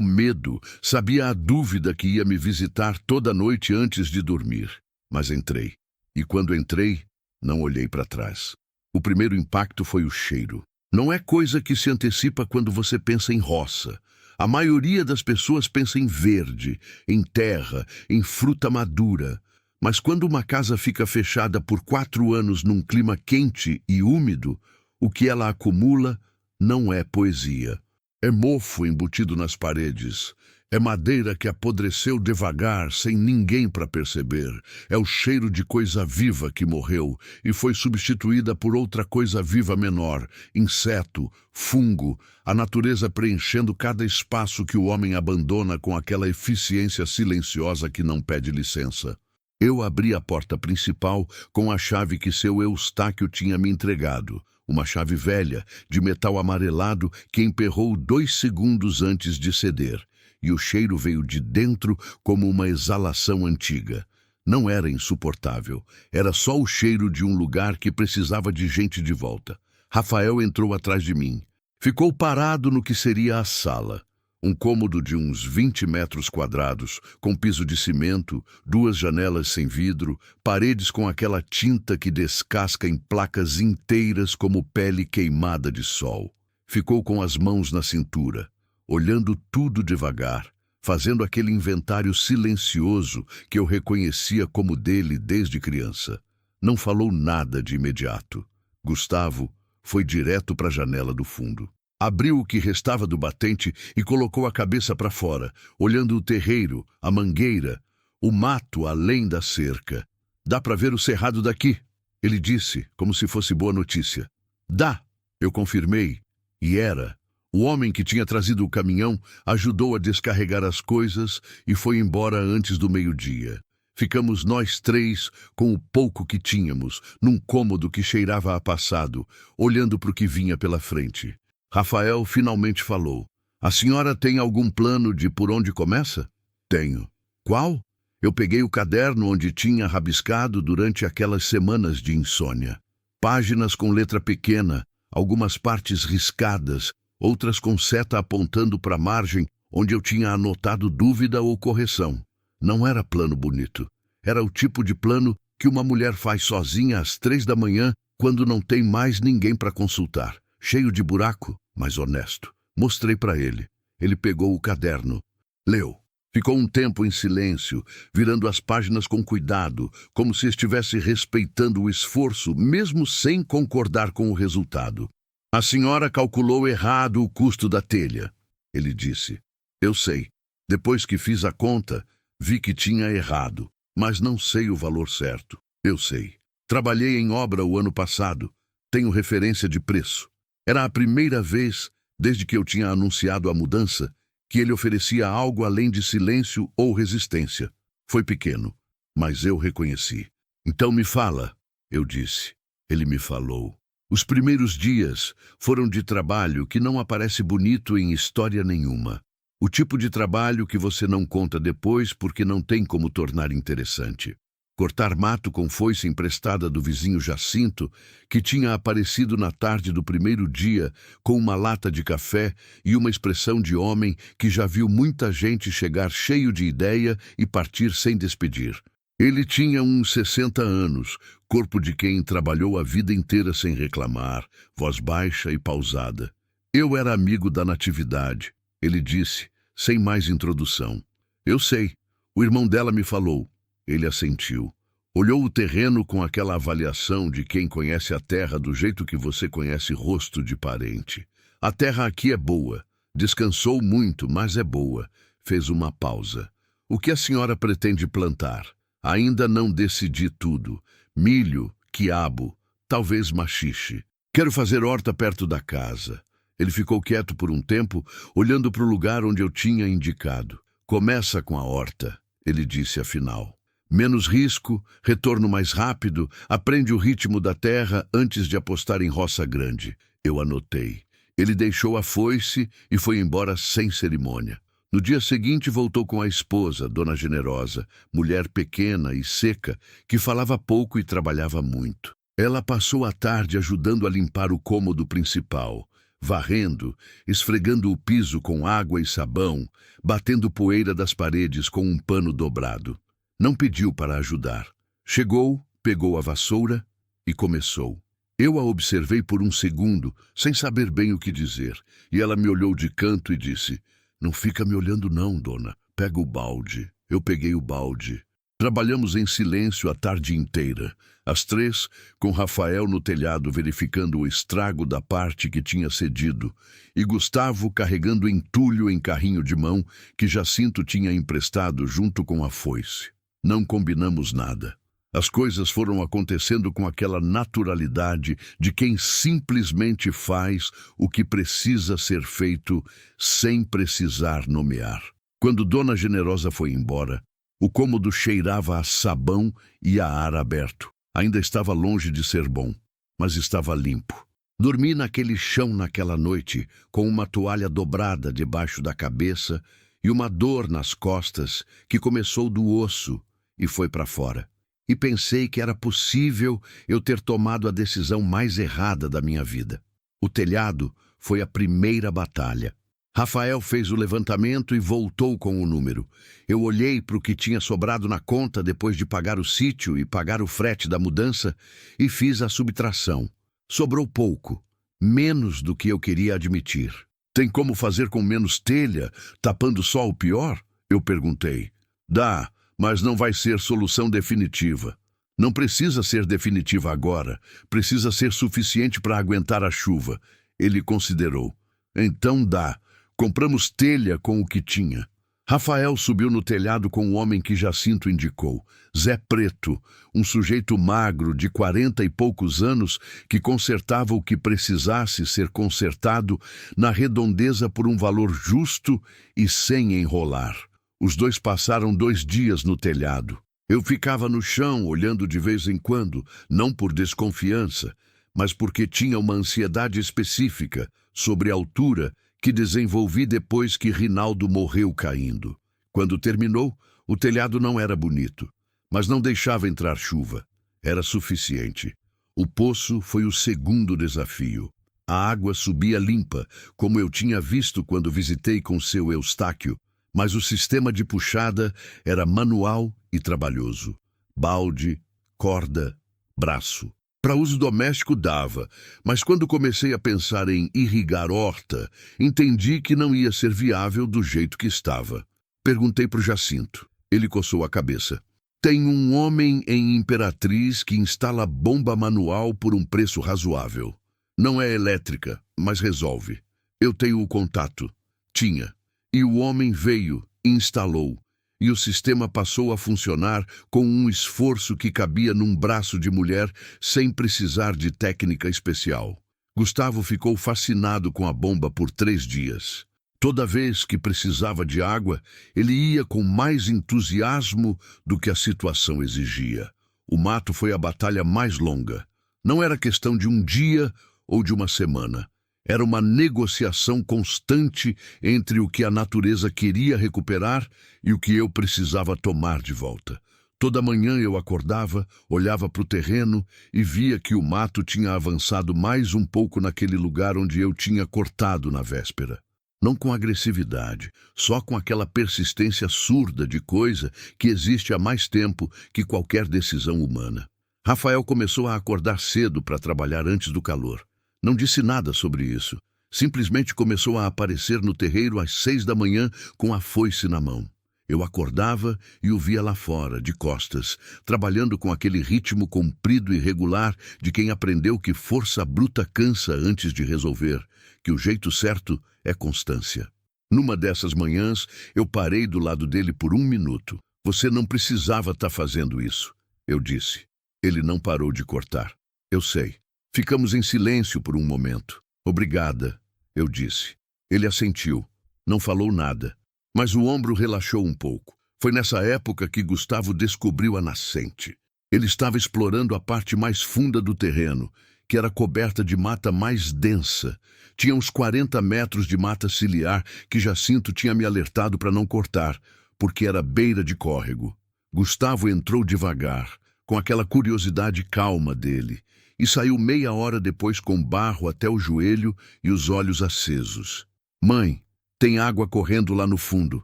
medo, sabia a dúvida que ia me visitar toda noite antes de dormir. Mas entrei. E quando entrei, não olhei para trás. O primeiro impacto foi o cheiro. Não é coisa que se antecipa quando você pensa em roça. A maioria das pessoas pensa em verde, em terra, em fruta madura. Mas quando uma casa fica fechada por 4 anos num clima quente e úmido, o que ela acumula não é poesia. É mofo embutido nas paredes. É madeira que apodreceu devagar, sem ninguém para perceber. É o cheiro de coisa viva que morreu e foi substituída por outra coisa viva menor, inseto, fungo, a natureza preenchendo cada espaço que o homem abandona com aquela eficiência silenciosa que não pede licença. Eu abri a porta principal com a chave que seu Eustáquio tinha me entregado. Uma chave velha, de metal amarelado, que emperrou 2 segundos antes de ceder. E o cheiro veio de dentro como uma exalação antiga. Não era insuportável, era só o cheiro de um lugar que precisava de gente de volta. Rafael entrou atrás de mim. Ficou parado no que seria a sala. Um cômodo de uns 20 metros quadrados, com piso de cimento, 2 janelas sem vidro, paredes com aquela tinta que descasca em placas inteiras como pele queimada de sol. Ficou com as mãos na cintura, olhando tudo devagar, fazendo aquele inventário silencioso que eu reconhecia como dele desde criança. Não falou nada de imediato. Gustavo foi direto para a janela do fundo. Abriu o que restava do batente e colocou a cabeça para fora, olhando o terreiro, a mangueira, o mato além da cerca. Dá para ver o cerrado daqui, ele disse, como se fosse boa notícia. Dá, eu confirmei. E era. O homem que tinha trazido o caminhão ajudou a descarregar as coisas e foi embora antes do meio-dia. Ficamos nós 3 com o pouco que tínhamos, num cômodo que cheirava a passado, olhando para o que vinha pela frente. Rafael finalmente falou. A senhora tem algum plano de por onde começa? Tenho. Qual? Eu peguei o caderno onde tinha rabiscado durante aquelas semanas de insônia. Páginas com letra pequena, algumas partes riscadas, outras com seta apontando para a margem onde eu tinha anotado dúvida ou correção. Não era plano bonito. Era o tipo de plano que uma mulher faz sozinha às 3 da manhã quando não tem mais ninguém para consultar. Cheio de buraco, mas honesto. Mostrei para ele. Ele pegou o caderno. Leu. Ficou um tempo em silêncio, virando as páginas com cuidado, como se estivesse respeitando o esforço, mesmo sem concordar com o resultado. A senhora calculou errado o custo da telha, ele disse. Eu sei. Depois que fiz a conta, vi que tinha errado, mas não sei o valor certo. Eu sei. Trabalhei em obra o ano passado. Tenho referência de preço. Era a primeira vez, desde que eu tinha anunciado a mudança, que ele oferecia algo além de silêncio ou resistência. Foi pequeno, mas eu reconheci. Então me fala, eu disse. Ele me falou. Os primeiros dias foram de trabalho que não aparece bonito em história nenhuma. O tipo de trabalho que você não conta depois porque não tem como tornar interessante. cortar mato com foice emprestada do vizinho Jacinto, que tinha aparecido na tarde do primeiro dia com uma lata de café e uma expressão de homem que já viu muita gente chegar cheio de ideia e partir sem despedir. Ele tinha uns 60 anos, corpo de quem trabalhou a vida inteira sem reclamar, voz baixa e pausada. Eu era amigo da Natividade, ele disse, sem mais introdução. Eu sei, o irmão dela me falou. Ele assentiu. Olhou o terreno com aquela avaliação de quem conhece a terra do jeito que você conhece rosto de parente. A terra aqui é boa. Descansou muito, mas é boa. Fez uma pausa. O que a senhora pretende plantar? Ainda não decidi tudo. Milho, quiabo, talvez machixe. Quero fazer horta perto da casa. Ele ficou quieto por um tempo, olhando para o lugar onde eu tinha indicado. Começa com a horta, ele disse afinal. Menos risco, retorno mais rápido, aprende o ritmo da terra antes de apostar em roça grande. Eu anotei. Ele deixou a foice e foi embora sem cerimônia. No dia seguinte voltou com a esposa, Dona Generosa, mulher pequena e seca, que falava pouco e trabalhava muito. Ela passou a tarde ajudando a limpar o cômodo principal, varrendo, esfregando o piso com água e sabão, batendo poeira das paredes com um pano dobrado. Não pediu para ajudar. Chegou, pegou a vassoura e começou. Eu a observei por um segundo, sem saber bem o que dizer, e ela me olhou de canto e disse: "Não fica me olhando não, dona. Pega o balde." Eu peguei o balde. Trabalhamos em silêncio a tarde inteira. Às 3, com Rafael no telhado verificando o estrago da parte que tinha cedido, e Gustavo carregando entulho em carrinho de mão que Jacinto tinha emprestado junto com a foice. Não combinamos nada. As coisas foram acontecendo com aquela naturalidade de quem simplesmente faz o que precisa ser feito sem precisar nomear. Quando Dona Generosa foi embora, o cômodo cheirava a sabão e a ar aberto. Ainda estava longe de ser bom, mas estava limpo. Dormi naquele chão naquela noite, com uma toalha dobrada debaixo da cabeça e uma dor nas costas que começou do osso e foi para fora. E pensei que era possível eu ter tomado a decisão mais errada da minha vida. O telhado foi a primeira batalha. Rafael fez o levantamento e voltou com o número. Eu olhei para o que tinha sobrado na conta depois de pagar o sítio e pagar o frete da mudança e fiz a subtração. Sobrou pouco, menos do que eu queria admitir. Tem como fazer com menos telha, tapando só o pior? Eu perguntei. Dá, mas não vai ser solução definitiva. Não precisa ser definitiva agora, precisa ser suficiente para aguentar a chuva. Ele considerou. Então dá. Compramos telha com o que tinha. Rafael subiu no telhado com o homem que Jacinto indicou, Zé Preto, um sujeito magro de 40 e poucos anos que consertava o que precisasse ser consertado na redondeza por um valor justo e sem enrolar. Os dois passaram 2 dias no telhado. Eu ficava no chão olhando de vez em quando, não por desconfiança, mas porque tinha uma ansiedade específica sobre a altura que desenvolvi depois que Rinaldo morreu caindo. Quando terminou, o telhado não era bonito, mas não deixava entrar chuva. Era suficiente. O poço foi o segundo desafio. A água subia limpa, como eu tinha visto quando visitei com seu Eustáquio, mas o sistema de puxada era manual e trabalhoso. Balde, corda, braço. Para uso doméstico dava, mas quando comecei a pensar em irrigar horta, entendi que não ia ser viável do jeito que estava. Perguntei para o Jacinto. Ele coçou a cabeça. Tem um homem em Imperatriz que instala bomba manual por um preço razoável. Não é elétrica, mas resolve. Eu tenho o contato. Tinha. E o homem veio, instalou. E o sistema passou a funcionar com um esforço que cabia num braço de mulher sem precisar de técnica especial. Gustavo ficou fascinado com a bomba por 3 dias. Toda vez que precisava de água, ele ia com mais entusiasmo do que a situação exigia. O mato foi a batalha mais longa. Não era questão de um dia ou de uma semana. Era uma negociação constante entre o que a natureza queria recuperar e o que eu precisava tomar de volta. Toda manhã eu acordava, olhava para o terreno e via que o mato tinha avançado mais um pouco naquele lugar onde eu tinha cortado na véspera. Não com agressividade, só com aquela persistência surda de coisa que existe há mais tempo que qualquer decisão humana. Rafael começou a acordar cedo para trabalhar antes do calor. Não disse nada sobre isso. Simplesmente começou a aparecer no terreiro às 6 da manhã com a foice na mão. Eu acordava e o via lá fora, de costas, trabalhando com aquele ritmo comprido e regular de quem aprendeu que força bruta cansa antes de resolver, que o jeito certo é constância. Numa dessas manhãs, eu parei do lado dele por 1 minuto. Você não precisava estar fazendo isso, eu disse. Ele não parou de cortar. Eu sei. Ficamos em silêncio por um momento. Obrigada, eu disse. Ele assentiu. Não falou nada. Mas o ombro relaxou um pouco. Foi nessa época que Gustavo descobriu a nascente. Ele estava explorando a parte mais funda do terreno, que era coberta de mata mais densa. Tinha uns 40 metros de mata ciliar que Jacinto tinha me alertado para não cortar, porque era beira de córrego. Gustavo entrou devagar, com aquela curiosidade calma dele, e saiu meia hora depois com barro até o joelho e os olhos acesos. Mãe, tem água correndo lá no fundo.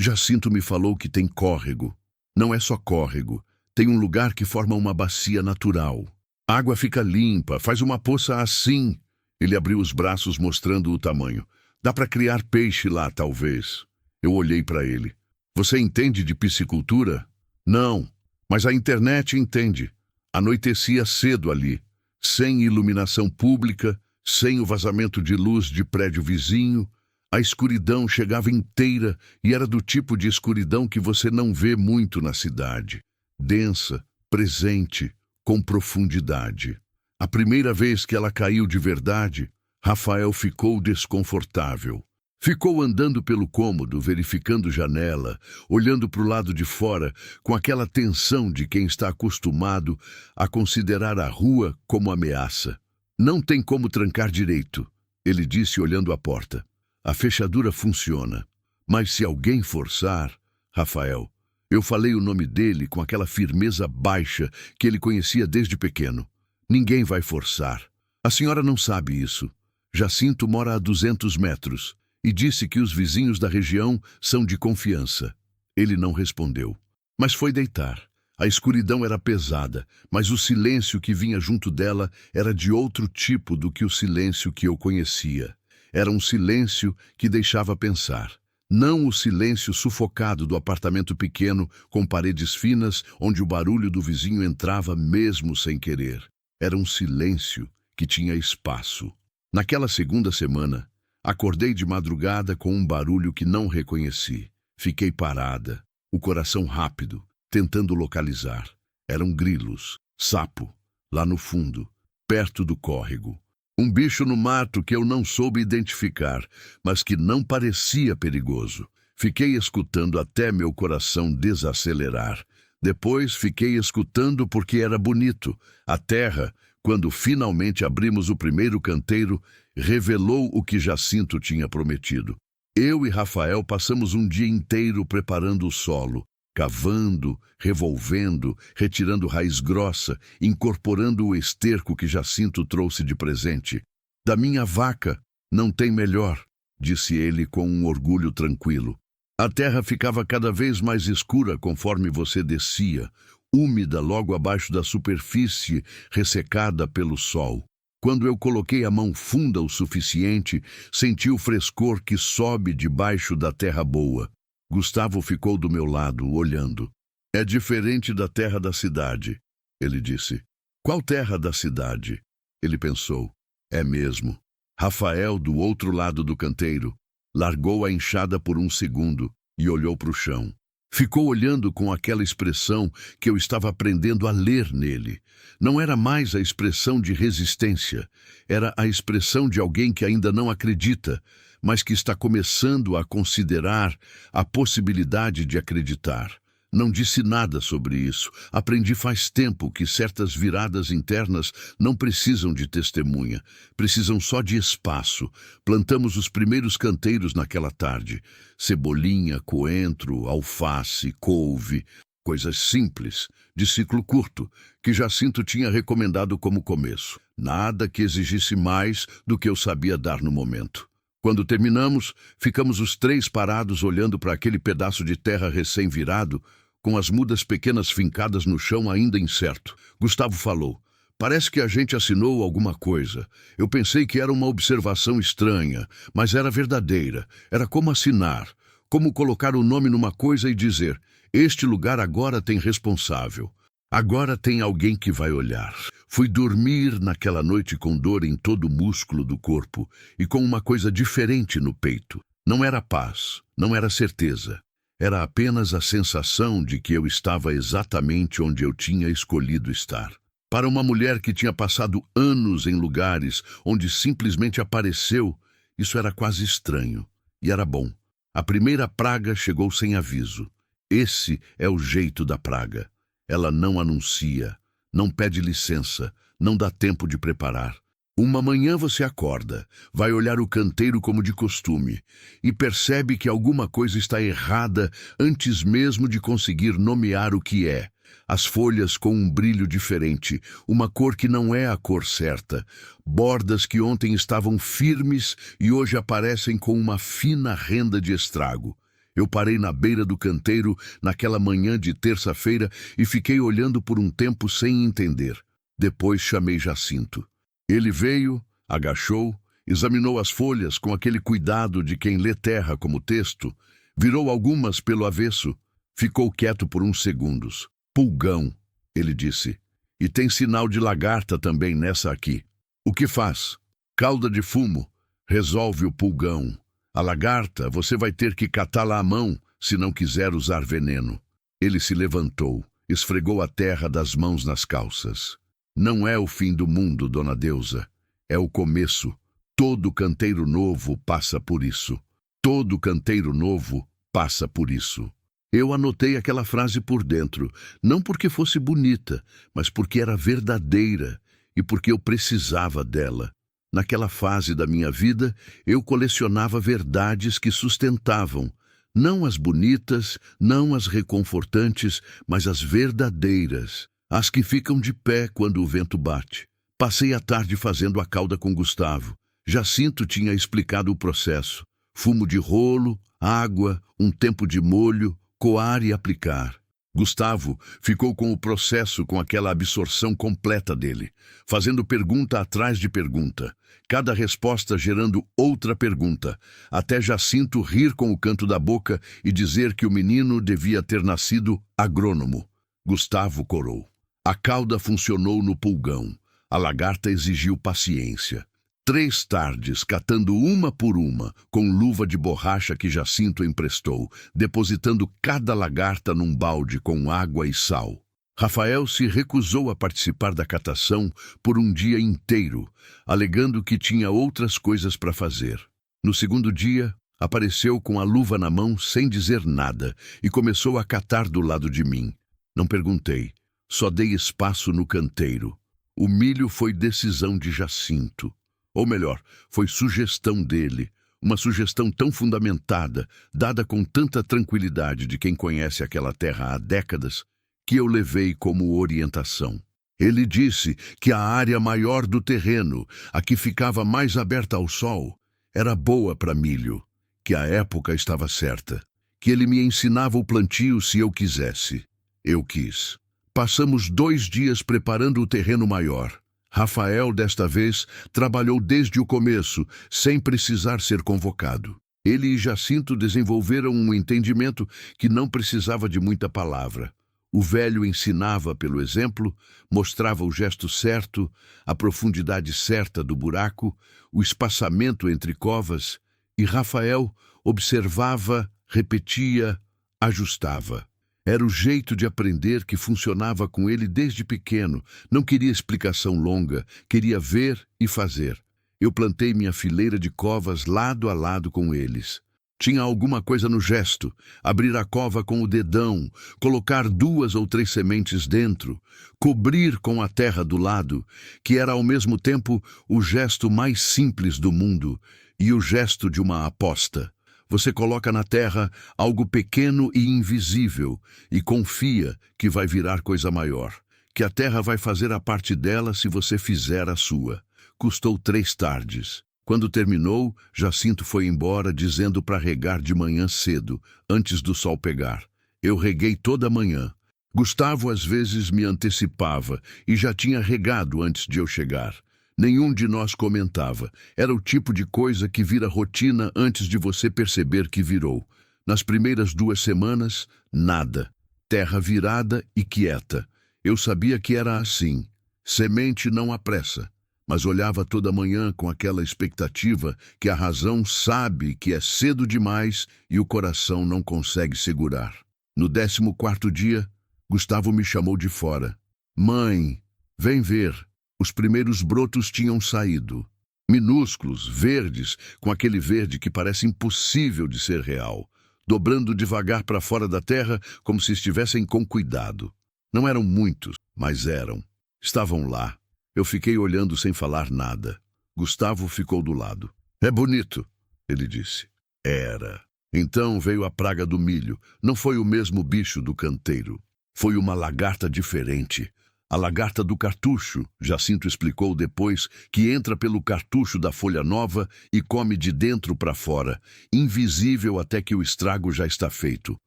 Jacinto me falou que tem córrego. Não é só córrego. Tem um lugar que forma uma bacia natural. A água fica limpa, faz uma poça assim. Ele abriu os braços mostrando o tamanho. Dá para criar peixe lá, talvez. Eu olhei para ele. Você entende de piscicultura? Não, mas a internet entende. Anoitecia cedo ali, sem iluminação pública, sem o vazamento de luz de prédio vizinho. A escuridão chegava inteira e era do tipo de escuridão que você não vê muito na cidade. Densa, presente, com profundidade. A primeira vez que ela caiu de verdade, Rafael ficou desconfortável. Ficou andando pelo cômodo, verificando janela, olhando para o lado de fora, com aquela tensão de quem está acostumado a considerar a rua como ameaça. Não tem como trancar direito, ele disse olhando a porta. A fechadura funciona, mas se alguém forçar... Rafael, eu falei o nome dele com aquela firmeza baixa que ele conhecia desde pequeno. Ninguém vai forçar. A senhora não sabe isso. Jacinto mora a 200 metros e disse que os vizinhos da região são de confiança. Ele não respondeu, mas foi deitar. A escuridão era pesada, mas o silêncio que vinha junto dela era de outro tipo do que o silêncio que eu conhecia. Era um silêncio que deixava pensar. Não o silêncio sufocado do apartamento pequeno com paredes finas onde o barulho do vizinho entrava mesmo sem querer. Era um silêncio que tinha espaço. Naquela segunda semana, acordei de madrugada com um barulho que não reconheci. Fiquei parada, o coração rápido, tentando localizar. Eram grilos, sapo, lá no fundo, perto do córrego. Um bicho no mato que eu não soube identificar, mas que não parecia perigoso. Fiquei escutando até meu coração desacelerar. Depois fiquei escutando porque era bonito. A terra, quando finalmente abrimos o primeiro canteiro, revelou o que Jacinto tinha prometido. Eu e Rafael passamos um dia inteiro preparando o solo, cavando, revolvendo, retirando raiz grossa, incorporando o esterco que Jacinto trouxe de presente. Da minha vaca, não tem melhor, disse ele com um orgulho tranquilo. A terra ficava cada vez mais escura conforme você descia, úmida logo abaixo da superfície, ressecada pelo sol. Quando eu coloquei a mão funda o suficiente, senti o frescor que sobe debaixo da terra boa. Gustavo ficou do meu lado, olhando. É diferente da terra da cidade, ele disse. Qual terra da cidade? Ele pensou. É mesmo. Rafael, do outro lado do canteiro, largou a enxada por um segundo e olhou para o chão. Ficou olhando com aquela expressão que eu estava aprendendo a ler nele. Não era mais a expressão de resistência, era a expressão de alguém que ainda não acredita, mas que está começando a considerar a possibilidade de acreditar. Não disse nada sobre isso. Aprendi faz tempo que certas viradas internas não precisam de testemunha, precisam só de espaço. Plantamos os primeiros canteiros naquela tarde. Cebolinha, coentro, alface, couve. Coisas simples, de ciclo curto, que Jacinto tinha recomendado como começo. Nada que exigisse mais do que eu sabia dar no momento. Quando terminamos, ficamos os três parados olhando para aquele pedaço de terra recém-virado, com as mudas pequenas fincadas no chão ainda incerto. Gustavo falou: "Parece que a gente assinou alguma coisa. Eu pensei que era uma observação estranha, mas era verdadeira. Era como assinar, como colocar o nome numa coisa e dizer: este lugar agora tem responsável. Agora tem alguém que vai olhar." Fui dormir naquela noite com dor em todo o músculo do corpo e com uma coisa diferente no peito. Não era paz, não era certeza. Era apenas a sensação de que eu estava exatamente onde eu tinha escolhido estar. Para uma mulher que tinha passado anos em lugares onde simplesmente apareceu, isso era quase estranho. E era bom. A primeira praga chegou sem aviso. Esse é o jeito da praga. Ela não anuncia, não pede licença, não dá tempo de preparar. Uma manhã você acorda, vai olhar o canteiro como de costume e percebe que alguma coisa está errada antes mesmo de conseguir nomear o que é. As folhas com um brilho diferente, uma cor que não é a cor certa, bordas que ontem estavam firmes e hoje aparecem com uma fina renda de estrago. Eu parei na beira do canteiro naquela manhã de terça-feira e fiquei olhando por um tempo sem entender. Depois chamei Jacinto. Ele veio, agachou, examinou as folhas com aquele cuidado de quem lê terra como texto, virou algumas pelo avesso, ficou quieto por uns segundos. "Pulgão", ele disse. "E tem sinal de lagarta também nessa aqui." "O que faz?" "Cauda de fumo. Resolve o pulgão. A lagarta, você vai ter que catá-la à mão, se não quiser usar veneno." Ele se levantou, esfregou a terra das mãos nas calças. "Não é o fim do mundo, dona Deusa. É o começo. Todo canteiro novo passa por isso. Todo canteiro novo passa por isso." Eu anotei aquela frase por dentro, não porque fosse bonita, mas porque era verdadeira e porque eu precisava dela. Naquela fase da minha vida, eu colecionava verdades que sustentavam, não as bonitas, não as reconfortantes, mas as verdadeiras, as que ficam de pé quando o vento bate. Passei a tarde fazendo a cauda com Gustavo. Jacinto tinha explicado o processo. Fumo de rolo, água, um tempo de molho, coar e aplicar. Gustavo ficou com o processo com aquela absorção completa dele, fazendo pergunta atrás de pergunta, cada resposta gerando outra pergunta, até Jacinto rir com o canto da boca e dizer que o menino devia ter nascido agrônomo. Gustavo corou. A cauda funcionou no pulgão. A lagarta exigiu paciência. 3 tardes catando uma por uma, com luva de borracha que Jacinto emprestou, depositando cada lagarta num balde com água e sal. Rafael se recusou a participar da catação por um dia inteiro, alegando que tinha outras coisas para fazer. No segundo dia, apareceu com a luva na mão sem dizer nada e começou a catar do lado de mim. Não perguntei, só dei espaço no canteiro. O milho foi decisão de Jacinto. Ou melhor, foi sugestão dele, uma sugestão tão fundamentada, dada com tanta tranquilidade de quem conhece aquela terra há décadas, que eu levei como orientação. Ele disse que a área maior do terreno, a que ficava mais aberta ao sol, era boa para milho, que a época estava certa, que ele me ensinava o plantio se eu quisesse. Eu quis. Passamos 2 dias preparando o terreno maior. Rafael, desta vez, trabalhou desde o começo, sem precisar ser convocado. Ele e Jacinto desenvolveram um entendimento que não precisava de muita palavra. O velho ensinava pelo exemplo, mostrava o gesto certo, a profundidade certa do buraco, o espaçamento entre covas, e Rafael observava, repetia, ajustava. Era o jeito de aprender que funcionava com ele desde pequeno. Não queria explicação longa, queria ver e fazer. Eu plantei minha fileira de covas lado a lado com eles. Tinha alguma coisa no gesto, abrir a cova com o dedão, colocar 2 ou 3 sementes dentro, cobrir com a terra do lado, que era ao mesmo tempo o gesto mais simples do mundo e o gesto de uma aposta. Você coloca na terra algo pequeno e invisível e confia que vai virar coisa maior, que a terra vai fazer a parte dela se você fizer a sua. Custou 3 tardes. Quando terminou, Jacinto foi embora dizendo para regar de manhã cedo, antes do sol pegar. Eu reguei toda manhã. Gustavo às vezes me antecipava e já tinha regado antes de eu chegar. Nenhum de nós comentava. Era o tipo de coisa que vira rotina antes de você perceber que virou. Nas primeiras 2 semanas, nada. Terra virada e quieta. Eu sabia que era assim. Semente não apressa. Mas olhava toda manhã com aquela expectativa que a razão sabe que é cedo demais e o coração não consegue segurar. No 14º dia, Gustavo me chamou de fora. Mãe, vem ver. Os primeiros brotos tinham saído. Minúsculos, verdes, com aquele verde que parece impossível de ser real, dobrando devagar para fora da terra como se estivessem com cuidado. Não eram muitos, mas eram. Estavam lá. Eu fiquei olhando sem falar nada. Gustavo ficou do lado. É bonito, ele disse. Era. Então veio a praga do milho. Não foi o mesmo bicho do canteiro. Foi uma lagarta diferente. A lagarta do cartucho, Jacinto explicou depois, que entra pelo cartucho da folha nova e come de dentro para fora, invisível até que o estrago já está feito.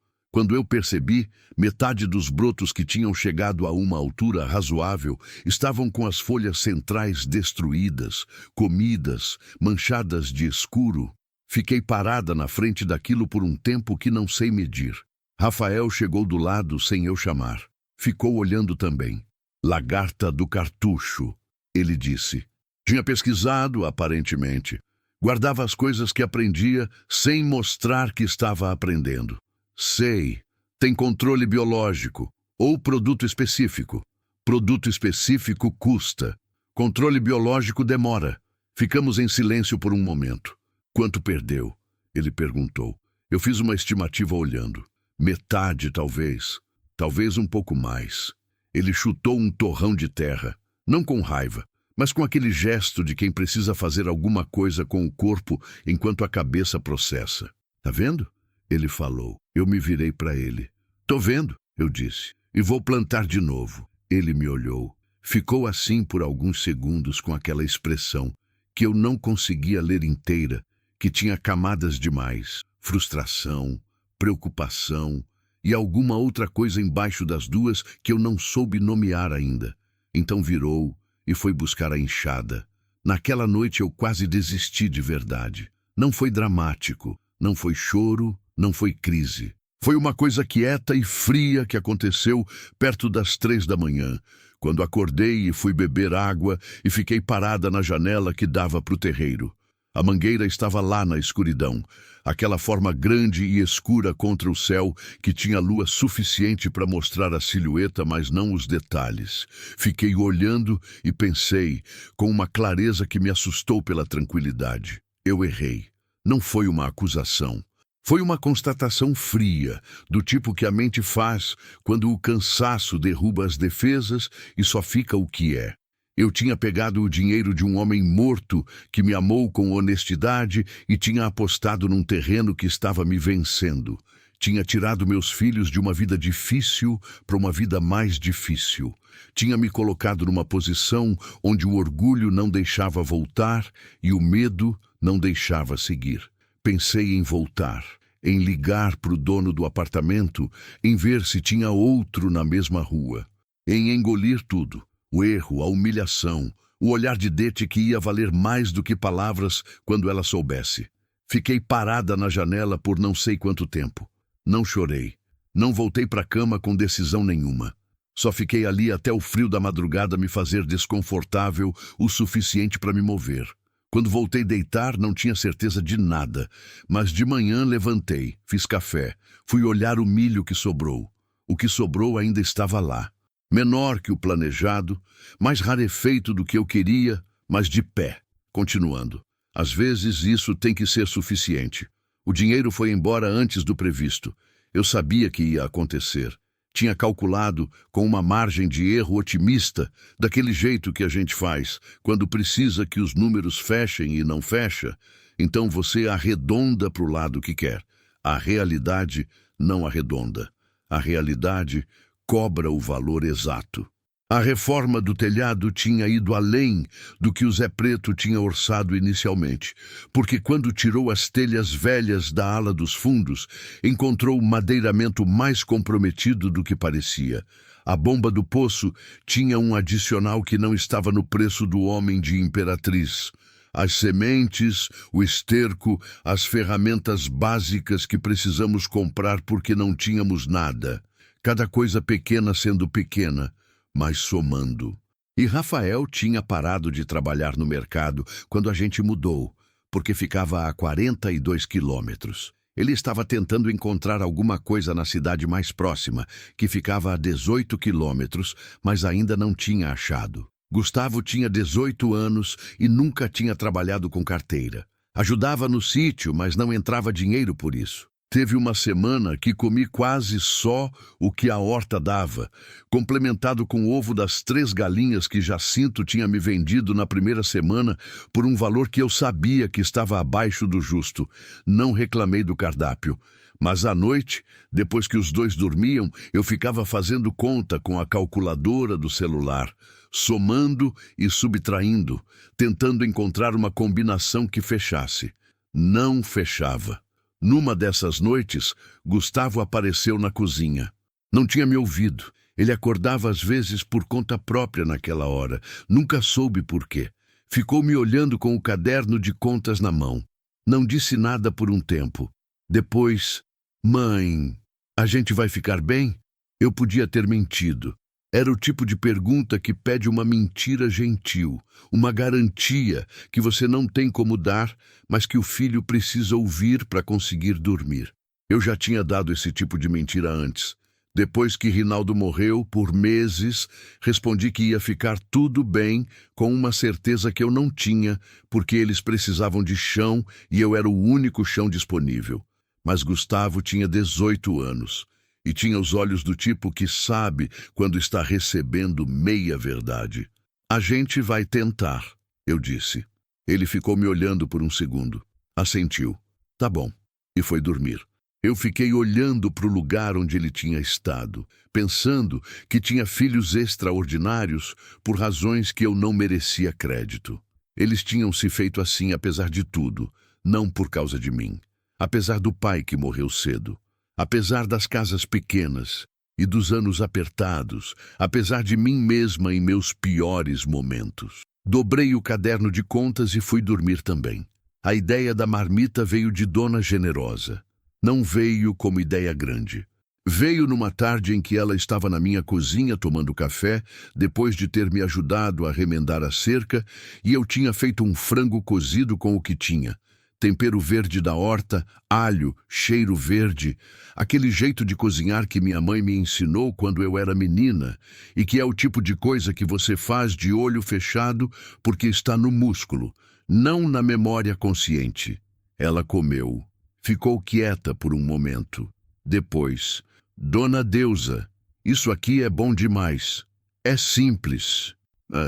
Quando eu percebi, metade dos brotos que tinham chegado a uma altura razoável estavam com as folhas centrais destruídas, comidas, manchadas de escuro. Fiquei parada na frente daquilo por um tempo que não sei medir. Rafael chegou do lado sem eu chamar. Ficou olhando também. Lagarta do cartucho, ele disse. Tinha pesquisado, aparentemente. Guardava as coisas que aprendia sem mostrar que estava aprendendo. Sei. Tem controle biológico. Ou produto específico. Produto específico custa. Controle biológico demora. Ficamos em silêncio por um momento. Quanto perdeu? Ele perguntou. Eu fiz uma estimativa olhando. Metade, talvez. Talvez um pouco mais. Ele chutou um torrão de terra, não com raiva, mas com aquele gesto de quem precisa fazer alguma coisa com o corpo enquanto a cabeça processa. Tá vendo? Ele falou. Eu me virei para ele. Tô vendo, eu disse, e vou plantar de novo. Ele me olhou. Ficou assim por alguns segundos com aquela expressão que eu não conseguia ler inteira, que tinha camadas demais, frustração, preocupação, e alguma outra coisa embaixo das duas que eu não soube nomear ainda. Então virou e foi buscar a enxada. Naquela noite eu quase desisti de verdade. Não foi dramático, não foi choro, não foi crise. Foi uma coisa quieta e fria que aconteceu perto das 3 da manhã, quando acordei e fui beber água e fiquei parada na janela que dava para o terreiro. A mangueira estava lá na escuridão, aquela forma grande e escura contra o céu que tinha lua suficiente para mostrar a silhueta, mas não os detalhes. Fiquei olhando e pensei, com uma clareza que me assustou pela tranquilidade. Eu errei. Não foi uma acusação. Foi uma constatação fria, do tipo que a mente faz quando o cansaço derruba as defesas e só fica o que é. Eu tinha pegado o dinheiro de um homem morto que me amou com honestidade e tinha apostado num terreno que estava me vencendo. Tinha tirado meus filhos de uma vida difícil para uma vida mais difícil. Tinha me colocado numa posição onde o orgulho não deixava voltar e o medo não deixava seguir. Pensei em voltar, em ligar para o dono do apartamento, em ver se tinha outro na mesma rua, em engolir tudo. O erro, a humilhação, o olhar de Dete que ia valer mais do que palavras quando ela soubesse. Fiquei parada na janela por não sei quanto tempo. Não chorei. Não voltei para a cama com decisão nenhuma. Só fiquei ali até o frio da madrugada me fazer desconfortável o suficiente para me mover. Quando voltei deitar, não tinha certeza de nada, mas de manhã levantei, fiz café, fui olhar o milho que sobrou. O que sobrou ainda estava lá. Menor que o planejado, mais rarefeito do que eu queria, mas de pé, continuando. Às vezes isso tem que ser suficiente. O dinheiro foi embora antes do previsto. Eu sabia que ia acontecer. Tinha calculado com uma margem de erro otimista, daquele jeito que a gente faz, quando precisa que os números fechem e não fecha, então você arredonda para o lado que quer. A realidade não arredonda. A realidade cobra o valor exato. A reforma do telhado tinha ido além do que o Zé Preto tinha orçado inicialmente, porque quando tirou as telhas velhas da ala dos fundos, encontrou o madeiramento mais comprometido do que parecia. A bomba do poço tinha um adicional que não estava no preço do homem de Imperatriz. As sementes, o esterco, as ferramentas básicas que precisamos comprar porque não tínhamos nada. Cada coisa pequena sendo pequena, mas somando. E Rafael tinha parado de trabalhar no mercado quando a gente mudou, porque ficava a 42 quilômetros. Ele estava tentando encontrar alguma coisa na cidade mais próxima, que ficava a 18 quilômetros, mas ainda não tinha achado. Gustavo tinha 18 anos e nunca tinha trabalhado com carteira. Ajudava no sítio, mas não entrava dinheiro por isso. Teve uma semana que comi quase só o que a horta dava, complementado com o ovo das 3 galinhas que Jacinto tinha me vendido na primeira semana por um valor que eu sabia que estava abaixo do justo. Não reclamei do cardápio. Mas à noite, depois que os dois dormiam, eu ficava fazendo conta com a calculadora do celular, somando e subtraindo, tentando encontrar uma combinação que fechasse. Não fechava. Numa dessas noites, Gustavo apareceu na cozinha. Não tinha me ouvido. Ele acordava às vezes por conta própria naquela hora. Nunca soube por quê. Ficou me olhando com o caderno de contas na mão. Não disse nada por um tempo. Depois, mãe, a gente vai ficar bem? Eu podia ter mentido. Era o tipo de pergunta que pede uma mentira gentil, uma garantia que você não tem como dar, mas que o filho precisa ouvir para conseguir dormir. Eu já tinha dado esse tipo de mentira antes. Depois que Rinaldo morreu, por meses, respondi que ia ficar tudo bem, com uma certeza que eu não tinha, porque eles precisavam de chão e eu era o único chão disponível. Mas Gustavo tinha 18 anos. E tinha os olhos do tipo que sabe quando está recebendo meia verdade. A gente vai tentar, eu disse. Ele ficou me olhando por um segundo. Assentiu. Tá bom. E foi dormir. Eu fiquei olhando para o lugar onde ele tinha estado, pensando que tinha filhos extraordinários por razões que eu não merecia crédito. Eles tinham se feito assim apesar de tudo, não por causa de mim. Apesar do pai que morreu cedo. Apesar das casas pequenas e dos anos apertados, apesar de mim mesma em meus piores momentos. Dobrei o caderno de contas e fui dormir também. A ideia da marmita veio de Dona Generosa. Não veio como ideia grande. Veio numa tarde em que ela estava na minha cozinha tomando café, depois de ter me ajudado a remendar a cerca, e eu tinha feito um frango cozido com o que tinha. Tempero verde da horta, alho, cheiro verde, aquele jeito de cozinhar que minha mãe me ensinou quando eu era menina e que é o tipo de coisa que você faz de olho fechado porque está no músculo, não na memória consciente. Ela comeu. Ficou quieta por um momento. Depois, Dona Deusa, isso aqui é bom demais. É simples.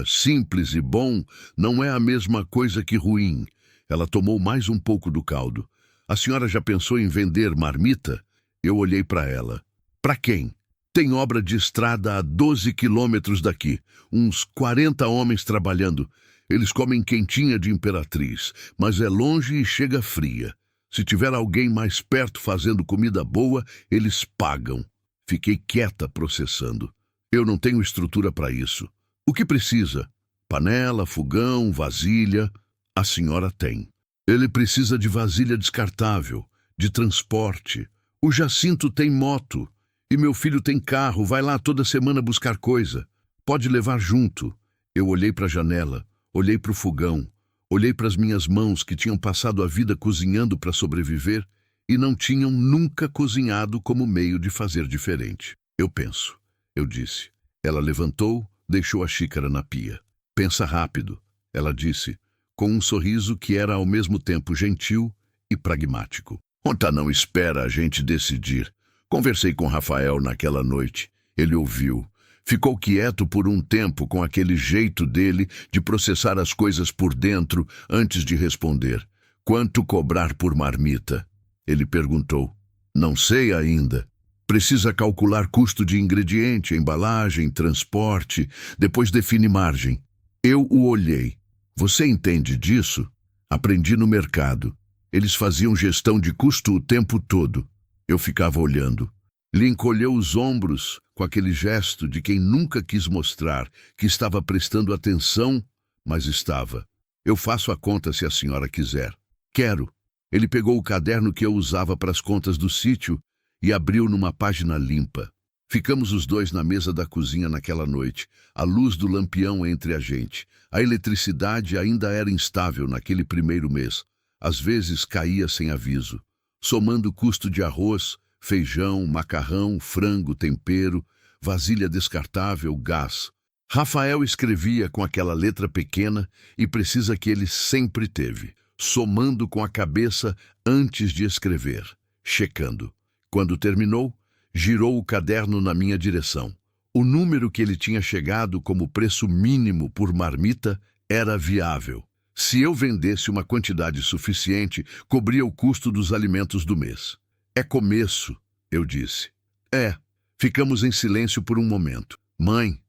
Simples e bom não é a mesma coisa que ruim. Ela tomou mais um pouco do caldo. A senhora já pensou em vender marmita? Eu olhei para ela. Para quem? Tem obra de estrada a 12 quilômetros daqui. Uns 40 homens trabalhando. Eles comem quentinha de Imperatriz, mas é longe e chega fria. Se tiver alguém mais perto fazendo comida boa, eles pagam. Fiquei quieta processando. Eu não tenho estrutura para isso. O que precisa? Panela, fogão, vasilha... A senhora tem. Ele precisa de vasilha descartável, de transporte. O Jacinto tem moto. E meu filho tem carro, vai lá toda semana buscar coisa. Pode levar junto. Eu olhei para a janela, olhei para o fogão, olhei para as minhas mãos que tinham passado a vida cozinhando para sobreviver e não tinham nunca cozinhado como meio de fazer diferente. Eu penso, eu disse. Ela levantou, deixou a xícara na pia. Pensa rápido, ela disse, com um sorriso que era ao mesmo tempo gentil e pragmático. Onta não espera a gente decidir. Conversei com Rafael naquela noite Ele ouviu. Ficou quieto por um tempo com aquele jeito dele de processar as coisas por dentro antes de responder. Quanto cobrar por marmita? Ele perguntou. Não sei ainda. Precisa calcular custo de ingrediente, embalagem, transporte, depois define margem. Eu o olhei. Você entende disso? Aprendi no mercado. Eles faziam gestão de custo o tempo todo. Eu ficava olhando. Ele encolheu os ombros com aquele gesto de quem nunca quis mostrar que estava prestando atenção, mas estava. Eu faço a conta se a senhora quiser. Quero. Ele pegou o caderno que eu usava para as contas do sítio e abriu numa página limpa. Ficamos os dois na mesa da cozinha naquela noite, a luz do lampião entre a gente. A eletricidade ainda era instável naquele primeiro mês. Às vezes caía sem aviso. Somando o custo de arroz, feijão, macarrão, frango, tempero, vasilha descartável, gás. Rafael escrevia com aquela letra pequena e precisa que ele sempre teve, somando com a cabeça antes de escrever, checando. Quando terminou, girou o caderno na minha direção. O número que ele tinha chegado como preço mínimo por marmita era viável. Se eu vendesse uma quantidade suficiente, cobria o custo dos alimentos do mês. É começo, eu disse. É. Ficamos em silêncio por um momento. Mãe,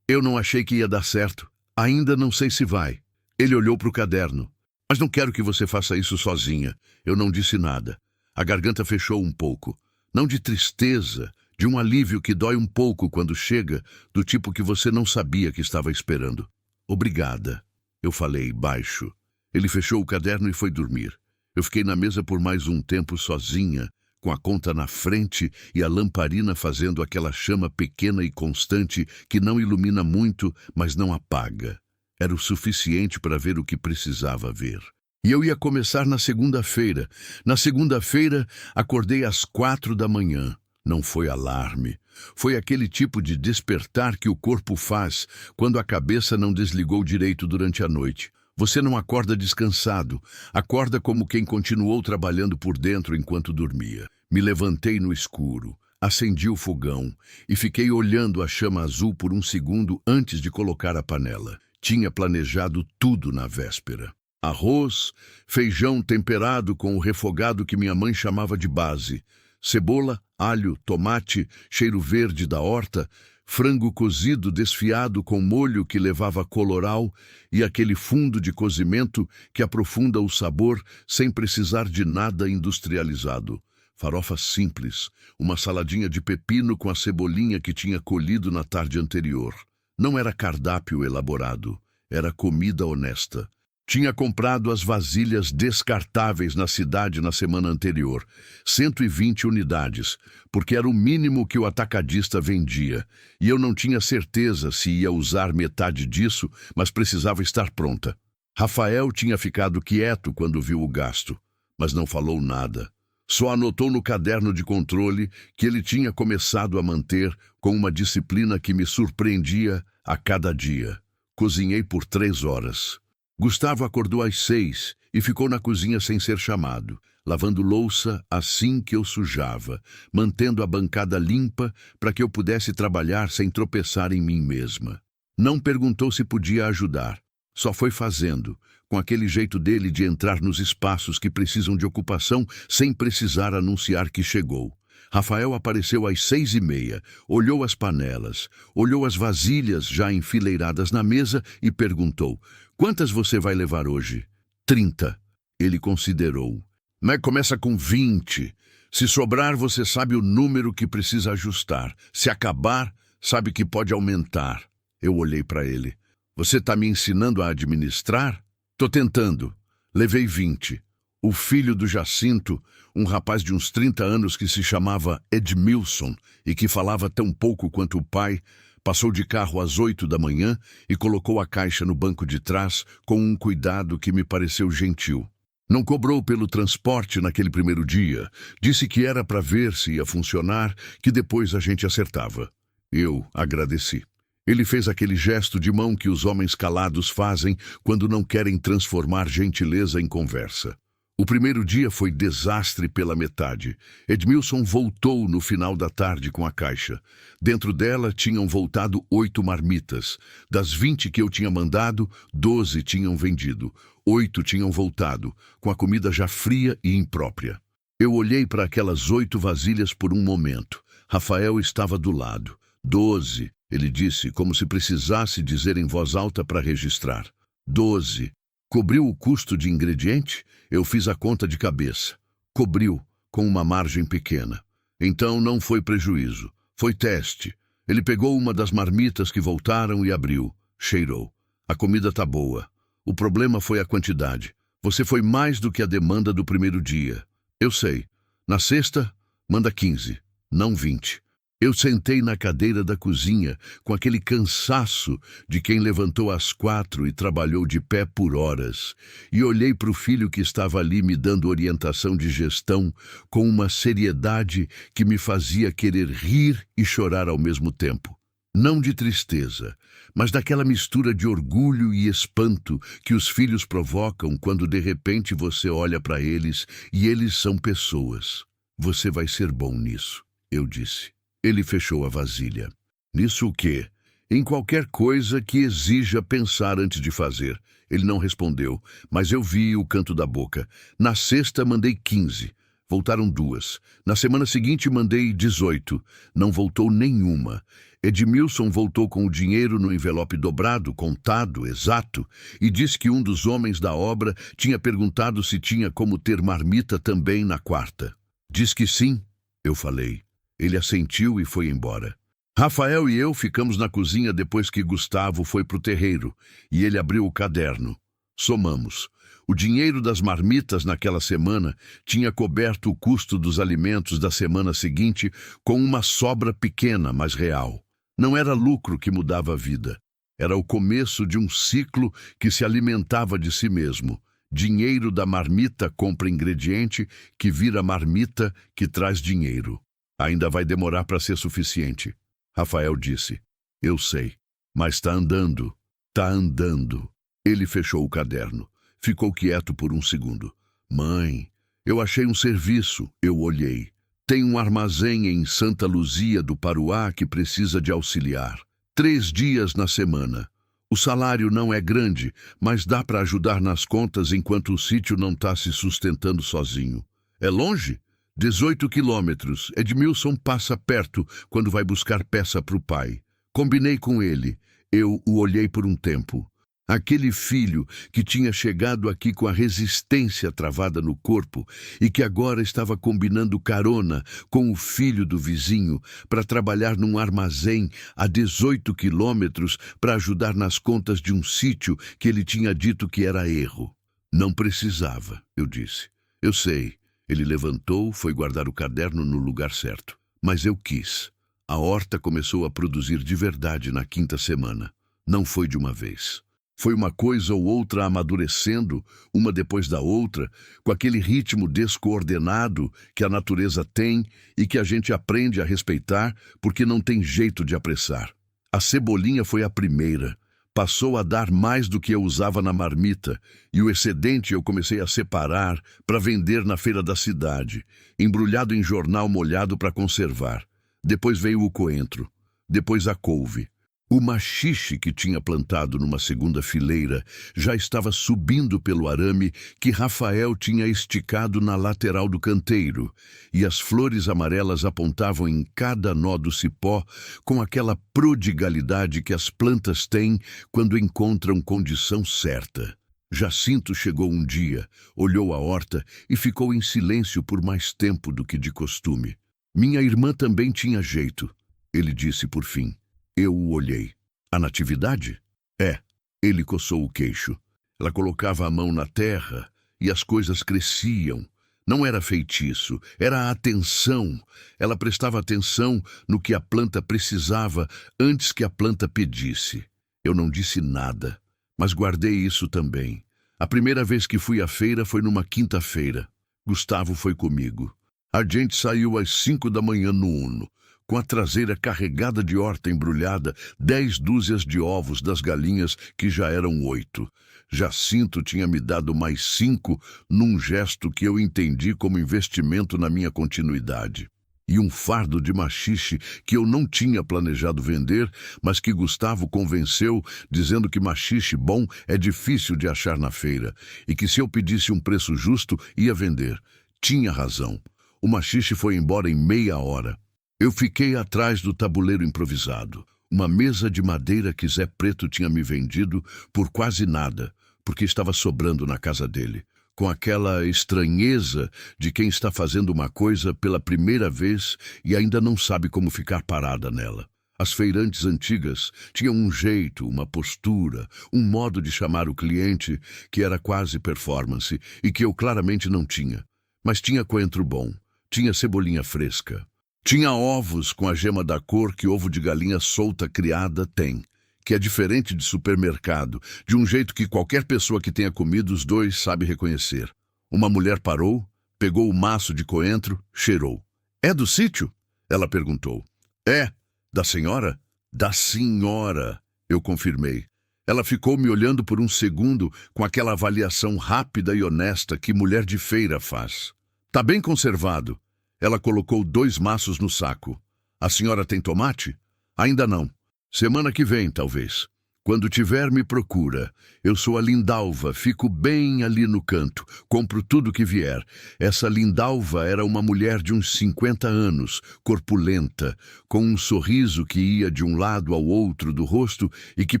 eu não achei que ia dar certo. Ainda não sei se vai. Ele olhou para o caderno. Mas não quero que você faça isso sozinha. Eu não disse nada. A garganta fechou um pouco. Não de tristeza, de um alívio que dói um pouco quando chega, do tipo que você não sabia que estava esperando. Obrigada, eu falei baixo. Ele fechou o caderno e foi dormir. Eu fiquei na mesa por mais um tempo sozinha, com a conta na frente e a lamparina fazendo aquela chama pequena e constante que não ilumina muito, mas não apaga. Era o suficiente para ver o que precisava ver. E eu ia começar na segunda-feira. Na segunda-feira, acordei às 4 da manhã. Não foi alarme. Foi aquele tipo de despertar que o corpo faz quando a cabeça não desligou direito durante a noite. Você não acorda descansado, acorda como quem continuou trabalhando por dentro enquanto dormia. Me levantei no escuro, acendi o fogão e fiquei olhando a chama azul por um segundo antes de colocar a panela. Tinha planejado tudo na véspera. Arroz, feijão temperado com o refogado que minha mãe chamava de base, cebola, alho, tomate, cheiro verde da horta, frango cozido desfiado com molho que levava coloral e aquele fundo de cozimento que aprofunda o sabor sem precisar de nada industrializado. Farofa simples, uma saladinha de pepino com a cebolinha que tinha colhido na tarde anterior. Não era cardápio elaborado, era comida honesta. Tinha comprado as vasilhas descartáveis na cidade na semana anterior, 120 unidades, porque era o mínimo que o atacadista vendia, e eu não tinha certeza se ia usar metade disso, mas precisava estar pronta. Rafael tinha ficado quieto quando viu o gasto, mas não falou nada. Só anotou no caderno de controle que ele tinha começado a manter com uma disciplina que me surpreendia a cada dia. Cozinhei por 3 horas. Gustavo acordou às 6 e ficou na cozinha sem ser chamado, lavando louça assim que eu sujava, mantendo a bancada limpa para que eu pudesse trabalhar sem tropeçar em mim mesma. Não perguntou se podia ajudar, só foi fazendo, com aquele jeito dele de entrar nos espaços que precisam de ocupação sem precisar anunciar que chegou. Rafael apareceu às 6:30, olhou as panelas, olhou as vasilhas já enfileiradas na mesa e perguntou: "Quantas você vai levar hoje?" 30. Ele considerou. Mas começa com 20. Se sobrar, você sabe o número que precisa ajustar. Se acabar, sabe que pode aumentar. Eu olhei para ele. Você está me ensinando a administrar? Tô tentando. Levei 20. O filho do Jacinto, um rapaz de uns 30 anos que se chamava Edmilson e que falava tão pouco quanto o pai, passou de carro às 8 da manhã e colocou a caixa no banco de trás com um cuidado que me pareceu gentil. Não cobrou pelo transporte naquele primeiro dia. Disse que era para ver se ia funcionar, que depois a gente acertava. Eu agradeci. Ele fez aquele gesto de mão que os homens calados fazem quando não querem transformar gentileza em conversa. O primeiro dia foi desastre pela metade. Edmilson voltou no final da tarde com a caixa. Dentro dela tinham voltado 8 marmitas. Das 20 que eu tinha mandado, 12 tinham vendido. 8 tinham voltado, com a comida já fria e imprópria. Eu olhei para aquelas 8 vasilhas por um momento. Rafael estava do lado. 12, ele disse, como se precisasse dizer em voz alta para registrar. 12. Cobriu o custo de ingrediente? Eu fiz a conta de cabeça. Cobriu, com uma margem pequena. Então não foi prejuízo. Foi teste. Ele pegou uma das marmitas que voltaram e abriu. Cheirou. A comida tá boa. O problema foi a quantidade. Você foi mais do que a demanda do primeiro dia. Eu sei. Na sexta, manda 15, não 20. Eu sentei na cadeira da cozinha, com aquele cansaço de quem levantou às 4 e trabalhou de pé por horas, e olhei para o filho que estava ali me dando orientação de gestão com uma seriedade que me fazia querer rir e chorar ao mesmo tempo. Não de tristeza, mas daquela mistura de orgulho e espanto que os filhos provocam quando de repente você olha para eles e eles são pessoas. Você vai ser bom nisso, eu disse. Ele fechou a vasilha. Nisso o quê? Em qualquer coisa que exija pensar antes de fazer. Ele não respondeu, mas eu vi o canto da boca. Na sexta mandei 15. Voltaram 2. Na semana seguinte mandei 18. Não voltou nenhuma. Edmilson voltou com o dinheiro no envelope dobrado, contado, exato, e disse que um dos homens da obra tinha perguntado se tinha como ter marmita também na quarta. Diz que sim, eu falei. Ele assentiu e foi embora. Rafael e eu ficamos na cozinha depois que Gustavo foi pro terreiro, e ele abriu o caderno. Somamos. O dinheiro das marmitas naquela semana tinha coberto o custo dos alimentos da semana seguinte com uma sobra pequena, mas real. Não era lucro que mudava a vida. Era o começo de um ciclo que se alimentava de si mesmo. Dinheiro da marmita compra ingrediente que vira marmita que traz dinheiro. Ainda vai demorar para ser suficiente. Rafael disse. Eu sei, mas está andando. Está andando. Ele fechou o caderno. Ficou quieto por um segundo. Mãe, eu achei um serviço. Eu olhei. Tem um armazém em Santa Luzia do Paruá que precisa de auxiliar. 3 dias na semana. O salário não é grande, mas dá para ajudar nas contas enquanto o sítio não está se sustentando sozinho. É longe? 18 quilômetros. Edmilson passa perto quando vai buscar peça para o pai. Combinei com ele. Eu o olhei por um tempo. Aquele filho que tinha chegado aqui com a resistência travada no corpo e que agora estava combinando carona com o filho do vizinho para trabalhar num armazém a 18 quilômetros para ajudar nas contas de um sítio que ele tinha dito que era erro. Não precisava, eu disse. Eu sei. Ele levantou, foi guardar o caderno no lugar certo. Mas eu quis. A horta começou a produzir de verdade na 5ª semana. Não foi de uma vez. Foi uma coisa ou outra amadurecendo, uma depois da outra, com aquele ritmo descoordenado que a natureza tem e que a gente aprende a respeitar porque não tem jeito de apressar. A cebolinha foi a primeira. Passou a dar mais do que eu usava na marmita, e o excedente eu comecei a separar para vender na feira da cidade, embrulhado em jornal molhado para conservar. Depois veio o coentro, depois a couve. O maxixe que tinha plantado numa segunda fileira já estava subindo pelo arame que Rafael tinha esticado na lateral do canteiro, e as flores amarelas apontavam em cada nó do cipó com aquela prodigalidade que as plantas têm quando encontram condição certa. Jacinto chegou um dia, olhou a horta e ficou em silêncio por mais tempo do que de costume. Minha irmã também tinha jeito, ele disse por fim. Eu o olhei. A Natividade? É. Ele coçou o queixo. Ela colocava a mão na terra e as coisas cresciam. Não era feitiço, era a atenção. Ela prestava atenção no que a planta precisava antes que a planta pedisse. Eu não disse nada, mas guardei isso também. A primeira vez que fui à feira foi numa quinta-feira. Gustavo foi comigo. A gente saiu às 5 da manhã no Uno. com a traseira carregada de horta embrulhada, 10 dúzias de ovos das galinhas, que já eram 8. Jacinto tinha me dado mais 5 num gesto que eu entendi como investimento na minha continuidade. E um fardo de maxixe que eu não tinha planejado vender, mas que Gustavo convenceu, dizendo que maxixe bom é difícil de achar na feira, e que se eu pedisse um preço justo, ia vender. Tinha razão. O maxixe foi embora em meia hora. Eu fiquei atrás do tabuleiro improvisado, uma mesa de madeira que Zé Preto tinha me vendido por quase nada, porque estava sobrando na casa dele, com aquela estranheza de quem está fazendo uma coisa pela primeira vez e ainda não sabe como ficar parada nela. As feirantes antigas tinham um jeito, uma postura, um modo de chamar o cliente que era quase performance e que eu claramente não tinha. Mas tinha coentro bom, tinha cebolinha fresca, tinha ovos com a gema da cor que ovo de galinha solta criada tem, que é diferente de supermercado, de um jeito que qualquer pessoa que tenha comido os dois sabe reconhecer. Uma mulher parou, pegou o maço de coentro, cheirou. "É do sítio?" ela perguntou. "É. Da senhora?" "Da senhora", eu confirmei. Ela ficou me olhando por um segundo com aquela avaliação rápida e honesta que mulher de feira faz. "Tá bem conservado." Ela colocou 2 maços no saco. "A senhora tem tomate?" "Ainda não. Semana que vem, talvez. Quando tiver, me procura. Eu sou a Lindalva, fico bem ali no canto. Compro tudo que vier." Essa Lindalva era uma mulher de uns 50 anos, corpulenta, com um sorriso que ia de um lado ao outro do rosto e que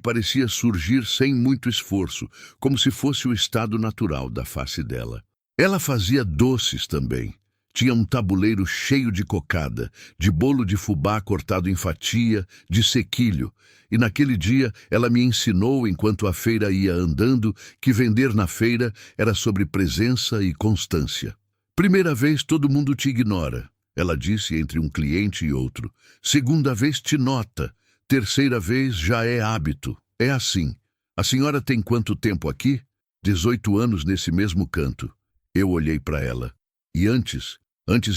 parecia surgir sem muito esforço, como se fosse o estado natural da face dela. Ela fazia doces também. Tinha um tabuleiro cheio de cocada, de bolo de fubá cortado em fatia, de sequilho, e naquele dia ela me ensinou, enquanto a feira ia andando, que vender na feira era sobre presença e constância. "Primeira vez todo mundo te ignora", ela disse entre um cliente e outro. "Segunda vez te nota. Terceira vez já é hábito. É assim. A senhora tem quanto tempo aqui?" 18 anos nesse mesmo canto. Eu olhei para ela. "E antes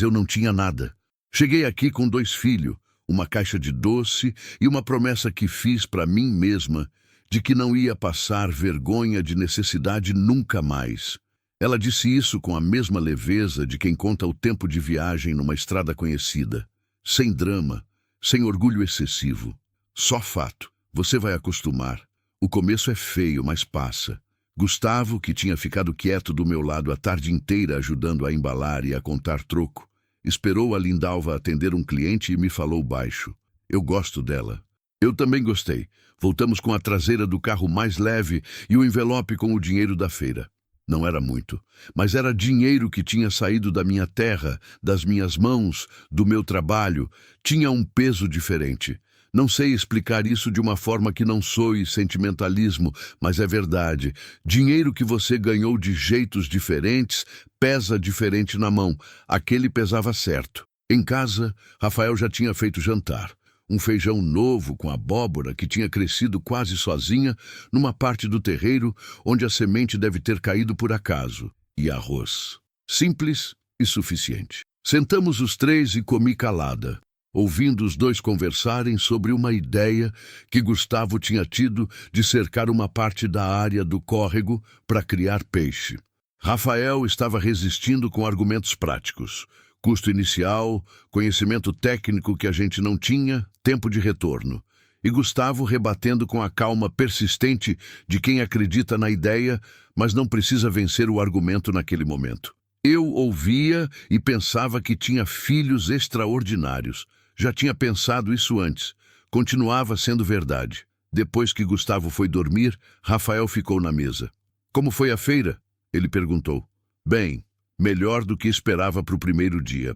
eu não tinha nada. Cheguei aqui com 2 filhos, uma caixa de doce e uma promessa que fiz para mim mesma de que não ia passar vergonha de necessidade nunca mais." Ela disse isso com a mesma leveza de quem conta o tempo de viagem numa estrada conhecida. Sem drama, sem orgulho excessivo. Só fato. Você vai acostumar. O começo é feio, mas passa. Gustavo, que tinha ficado quieto do meu lado a tarde inteira ajudando a embalar e a contar troco, esperou a Lindalva atender um cliente e me falou baixo. "Eu gosto dela." Eu também gostei. Voltamos com a traseira do carro mais leve e o envelope com o dinheiro da feira. Não era muito, mas era dinheiro que tinha saído da minha terra, das minhas mãos, do meu trabalho. Tinha um peso diferente. Não sei explicar isso de uma forma que não soe sentimentalismo, mas é verdade. Dinheiro que você ganhou de jeitos diferentes pesa diferente na mão. Aquele pesava certo. Em casa, Rafael já tinha feito jantar. Um feijão novo com abóbora que tinha crescido quase sozinha numa parte do terreiro onde a semente deve ter caído por acaso. E arroz. Simples e suficiente. Sentamos os 3 e comi calada, ouvindo os 2 conversarem sobre uma ideia que Gustavo tinha tido de cercar uma parte da área do córrego para criar peixe. Rafael estava resistindo com argumentos práticos. Custo inicial, conhecimento técnico que a gente não tinha, tempo de retorno. E Gustavo rebatendo com a calma persistente de quem acredita na ideia, mas não precisa vencer o argumento naquele momento. Eu ouvia e pensava que tinha filhos extraordinários. Já tinha pensado isso antes. Continuava sendo verdade. Depois que Gustavo foi dormir, Rafael ficou na mesa. "Como foi a feira?" ele perguntou. "Bem, melhor do que esperava para o primeiro dia."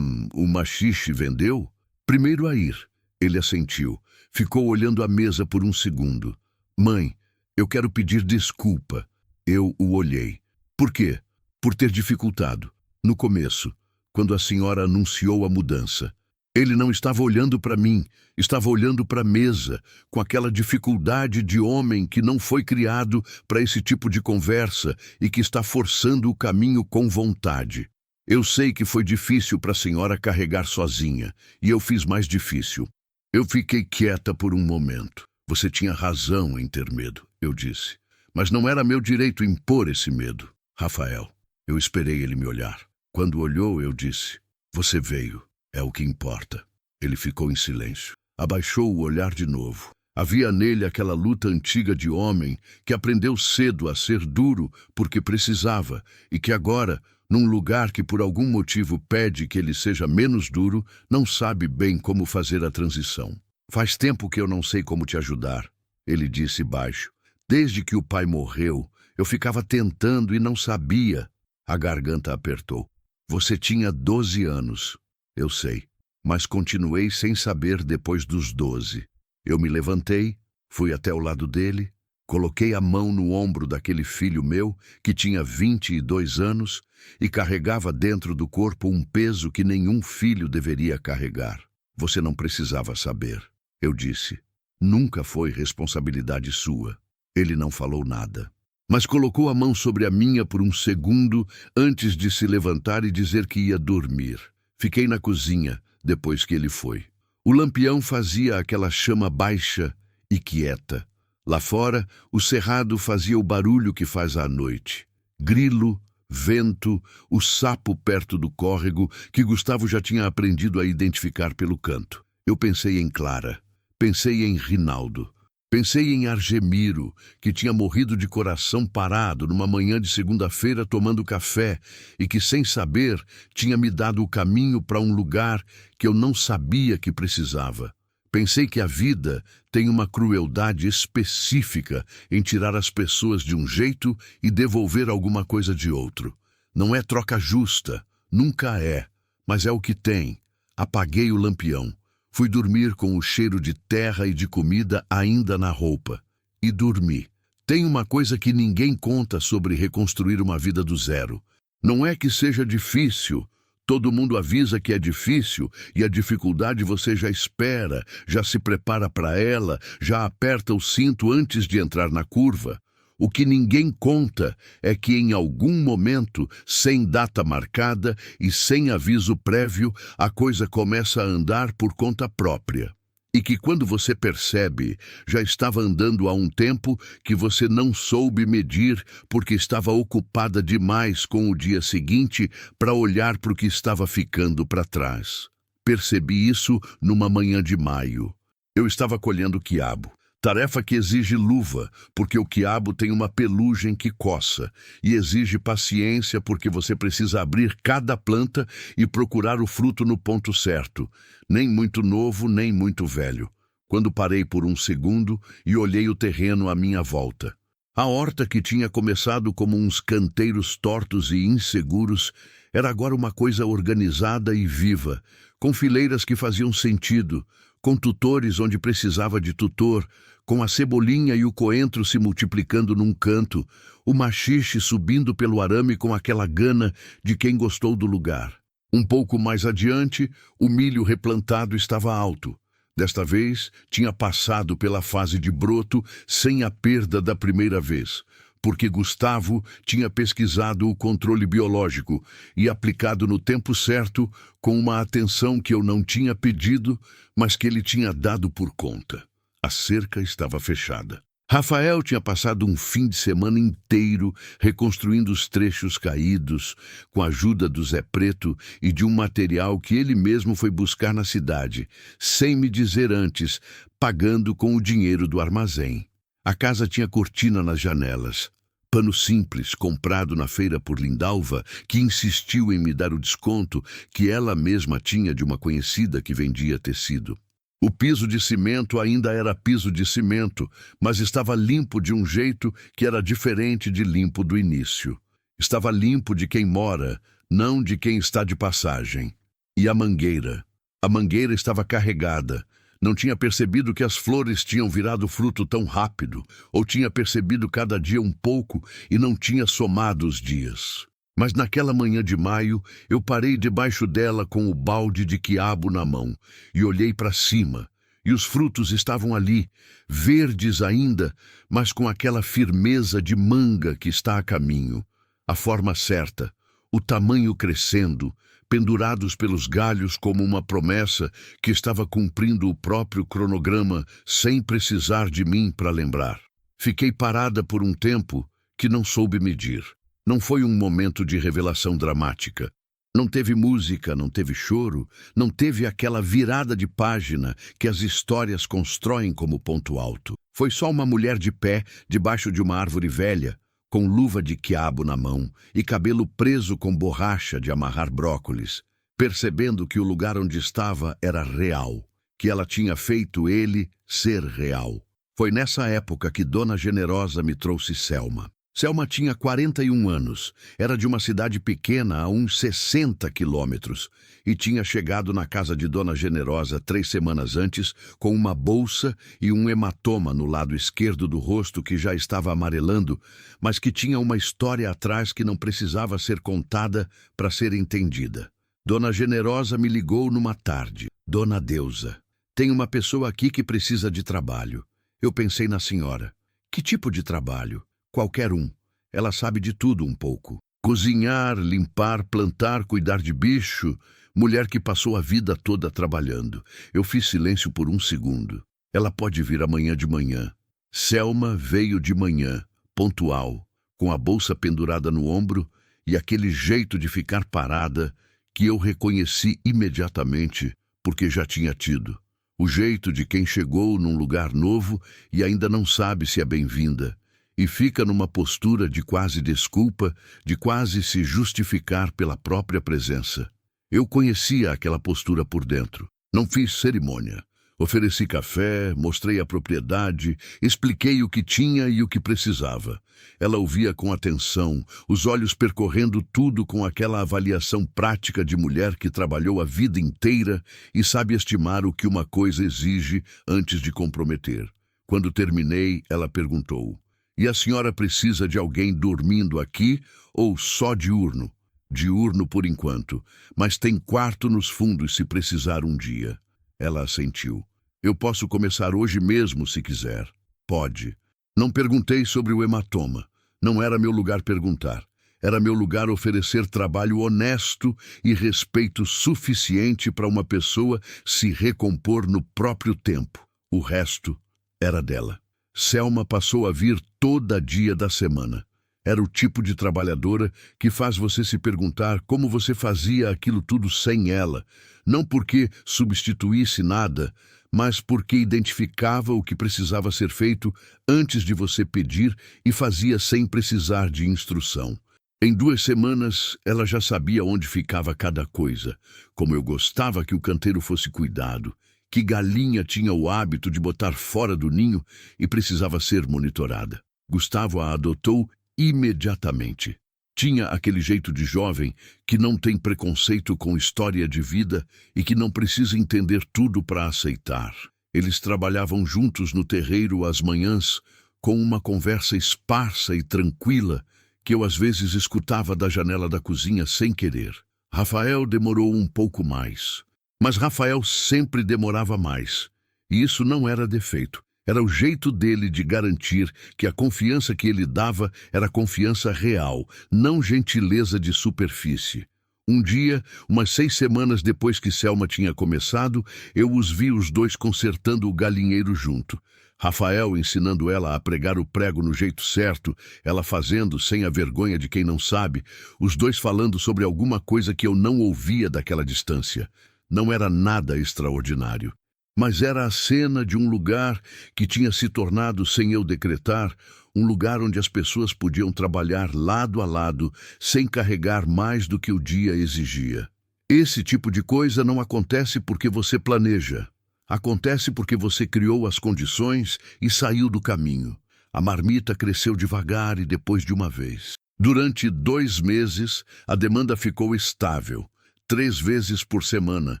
O maxixe vendeu?" "Primeiro a ir." Ele assentiu. Ficou olhando a mesa por um segundo. "Mãe, eu quero pedir desculpa." Eu o olhei. "Por quê?" "Por ter dificultado. No começo, quando a senhora anunciou a mudança. Ele não estava olhando para mim, estava olhando para a mesa, com aquela dificuldade de homem que não foi criado para esse tipo de conversa e que está forçando o caminho com vontade." Eu sei que foi difícil para a senhora carregar sozinha, e eu fiz mais difícil. Eu fiquei quieta por um momento. Você tinha razão em ter medo, eu disse. Mas não era meu direito impor esse medo. Rafael, eu esperei ele me olhar. Quando olhou, eu disse, você veio, é o que importa. Ele ficou em silêncio. Abaixou o olhar de novo. Havia nele aquela luta antiga de homem que aprendeu cedo a ser duro porque precisava e que agora, num lugar que por algum motivo pede que ele seja menos duro, não sabe bem como fazer a transição. Faz tempo que eu não sei como te ajudar, ele disse baixo. Desde que o pai morreu, eu ficava tentando e não sabia. A garganta apertou. Você tinha 12 anos, eu sei, mas continuei sem saber depois dos 12. Eu me levantei, fui até o lado dele, coloquei a mão no ombro daquele filho meu, que tinha 22 anos, e carregava dentro do corpo um peso que nenhum filho deveria carregar. Você não precisava saber, eu disse. Nunca foi responsabilidade sua. Ele não falou nada, mas colocou a mão sobre a minha por um segundo antes de se levantar e dizer que ia dormir. Fiquei na cozinha depois que ele foi. O lampião fazia aquela chama baixa e quieta. Lá fora, o cerrado fazia o barulho que faz à noite. Grilo, vento, o sapo perto do córrego, que Gustavo já tinha aprendido a identificar pelo canto. Eu pensei em Clara, pensei em Rinaldo, pensei em Argemiro, que tinha morrido de coração parado numa manhã de segunda-feira tomando café e que, sem saber, tinha me dado o caminho para um lugar que eu não sabia que precisava. Pensei que a vida tem uma crueldade específica em tirar as pessoas de um jeito e devolver alguma coisa de outro. Não é troca justa, nunca é, mas é o que tem. Apaguei o lampião. Fui dormir com o cheiro de terra e de comida ainda na roupa. E dormi. Tem uma coisa que ninguém conta sobre reconstruir uma vida do zero. Não é que seja difícil. Todo mundo avisa que é difícil e a dificuldade você já espera, já se prepara para ela, já aperta o cinto antes de entrar na curva. O que ninguém conta é que em algum momento, sem data marcada e sem aviso prévio, a coisa começa a andar por conta própria. E que quando você percebe, já estava andando há um tempo que você não soube medir porque estava ocupada demais com o dia seguinte para olhar para o que estava ficando para trás. Percebi isso numa manhã de maio. Eu estava colhendo quiabo. Tarefa que exige luva, porque o quiabo tem uma pelugem que coça, e exige paciência porque você precisa abrir cada planta e procurar o fruto no ponto certo, nem muito novo, nem muito velho. Quando parei por um segundo e olhei o terreno à minha volta. A horta que tinha começado como uns canteiros tortos e inseguros era agora uma coisa organizada e viva, com fileiras que faziam sentido, com tutores onde precisava de tutor, com a cebolinha e o coentro se multiplicando num canto, o maxixe subindo pelo arame com aquela gana de quem gostou do lugar. Um pouco mais adiante, o milho replantado estava alto. Desta vez, tinha passado pela fase de broto sem a perda da primeira vez, porque Gustavo tinha pesquisado o controle biológico e aplicado no tempo certo com uma atenção que eu não tinha pedido, mas que ele tinha dado por conta. A cerca estava fechada. Rafael tinha passado um fim de semana inteiro reconstruindo os trechos caídos, com a ajuda do Zé Preto e de um material que ele mesmo foi buscar na cidade, sem me dizer antes, pagando com o dinheiro do armazém. A casa tinha cortina nas janelas, pano simples comprado na feira por Lindalva, que insistiu em me dar o desconto que ela mesma tinha de uma conhecida que vendia tecido. O piso de cimento ainda era piso de cimento, mas estava limpo de um jeito que era diferente de limpo do início. Estava limpo de quem mora, não de quem está de passagem. E a mangueira? A mangueira estava carregada. Não tinha percebido que as flores tinham virado fruto tão rápido, ou tinha percebido cada dia um pouco e não tinha somado os dias. Mas naquela manhã de maio, eu parei debaixo dela com o balde de quiabo na mão e olhei para cima, e os frutos estavam ali, verdes ainda, mas com aquela firmeza de manga que está a caminho, a forma certa, o tamanho crescendo, pendurados pelos galhos como uma promessa que estava cumprindo o próprio cronograma sem precisar de mim para lembrar. Fiquei parada por um tempo que não soube medir. Não foi um momento de revelação dramática. Não teve música, não teve choro, não teve aquela virada de página que as histórias constroem como ponto alto. Foi só uma mulher de pé, debaixo de uma árvore velha, com luva de quiabo na mão e cabelo preso com borracha de amarrar brócolis, percebendo que o lugar onde estava era real, que ela tinha feito ele ser real. Foi nessa época que Dona Generosa me trouxe Selma. Selma tinha 41 anos, era de uma cidade pequena a uns 60 quilômetros e tinha chegado na casa de Dona Generosa 3 semanas antes com uma bolsa e um hematoma no lado esquerdo do rosto que já estava amarelando, mas que tinha uma história atrás que não precisava ser contada para ser entendida. Dona Generosa me ligou numa tarde. Dona Deusa, tem uma pessoa aqui que precisa de trabalho. Eu pensei na senhora. Que tipo de trabalho? Qualquer um. Ela sabe de tudo um pouco. Cozinhar, limpar, plantar, cuidar de bicho. Mulher que passou a vida toda trabalhando. Eu fiz silêncio por um segundo. Ela pode vir amanhã de manhã. Selma veio de manhã, pontual, com a bolsa pendurada no ombro e aquele jeito de ficar parada que eu reconheci imediatamente porque já tinha tido. O jeito de quem chegou num lugar novo e ainda não sabe se é bem-vinda. E fica numa postura de quase desculpa, de quase se justificar pela própria presença. Eu conhecia aquela postura por dentro. Não fiz cerimônia. Ofereci café, mostrei a propriedade, expliquei o que tinha e o que precisava. Ela ouvia com atenção, os olhos percorrendo tudo com aquela avaliação prática de mulher que trabalhou a vida inteira e sabe estimar o que uma coisa exige antes de comprometer. Quando terminei, ela perguntou: "E a senhora precisa de alguém dormindo aqui ou só diurno?" "Diurno por enquanto, mas tem quarto nos fundos se precisar um dia." Ela assentiu. "Eu posso começar hoje mesmo se quiser." "Pode." Não perguntei sobre o hematoma. Não era meu lugar perguntar. Era meu lugar oferecer trabalho honesto e respeito suficiente para uma pessoa se recompor no próprio tempo. O resto era dela. Selma passou a vir todo dia da semana. Era o tipo de trabalhadora que faz você se perguntar como você fazia aquilo tudo sem ela, não porque substituísse nada, mas porque identificava o que precisava ser feito antes de você pedir e fazia sem precisar de instrução. Em 2 semanas, ela já sabia onde ficava cada coisa, como eu gostava que o canteiro fosse cuidado, que galinha tinha o hábito de botar fora do ninho e precisava ser monitorada. Gustavo a adotou imediatamente. Tinha aquele jeito de jovem que não tem preconceito com história de vida e que não precisa entender tudo para aceitar. Eles trabalhavam juntos no terreiro às manhãs, com uma conversa esparsa e tranquila que eu às vezes escutava da janela da cozinha sem querer. Rafael demorou um pouco mais. Mas Rafael sempre demorava mais, e isso não era defeito. Era o jeito dele de garantir que a confiança que ele dava era confiança real, não gentileza de superfície. Um dia, umas 6 semanas depois que Selma tinha começado, eu os vi os dois consertando o galinheiro junto. Rafael ensinando ela a pregar o prego no jeito certo, ela fazendo sem a vergonha de quem não sabe, os dois falando sobre alguma coisa que eu não ouvia daquela distância. Não era nada extraordinário, mas era a cena de um lugar que tinha se tornado, sem eu decretar, um lugar onde as pessoas podiam trabalhar lado a lado, sem carregar mais do que o dia exigia. Esse tipo de coisa não acontece porque você planeja. Acontece porque você criou as condições e saiu do caminho. A marmita cresceu devagar e depois de uma vez. Durante 2 meses, a demanda ficou estável. 3 vezes por semana,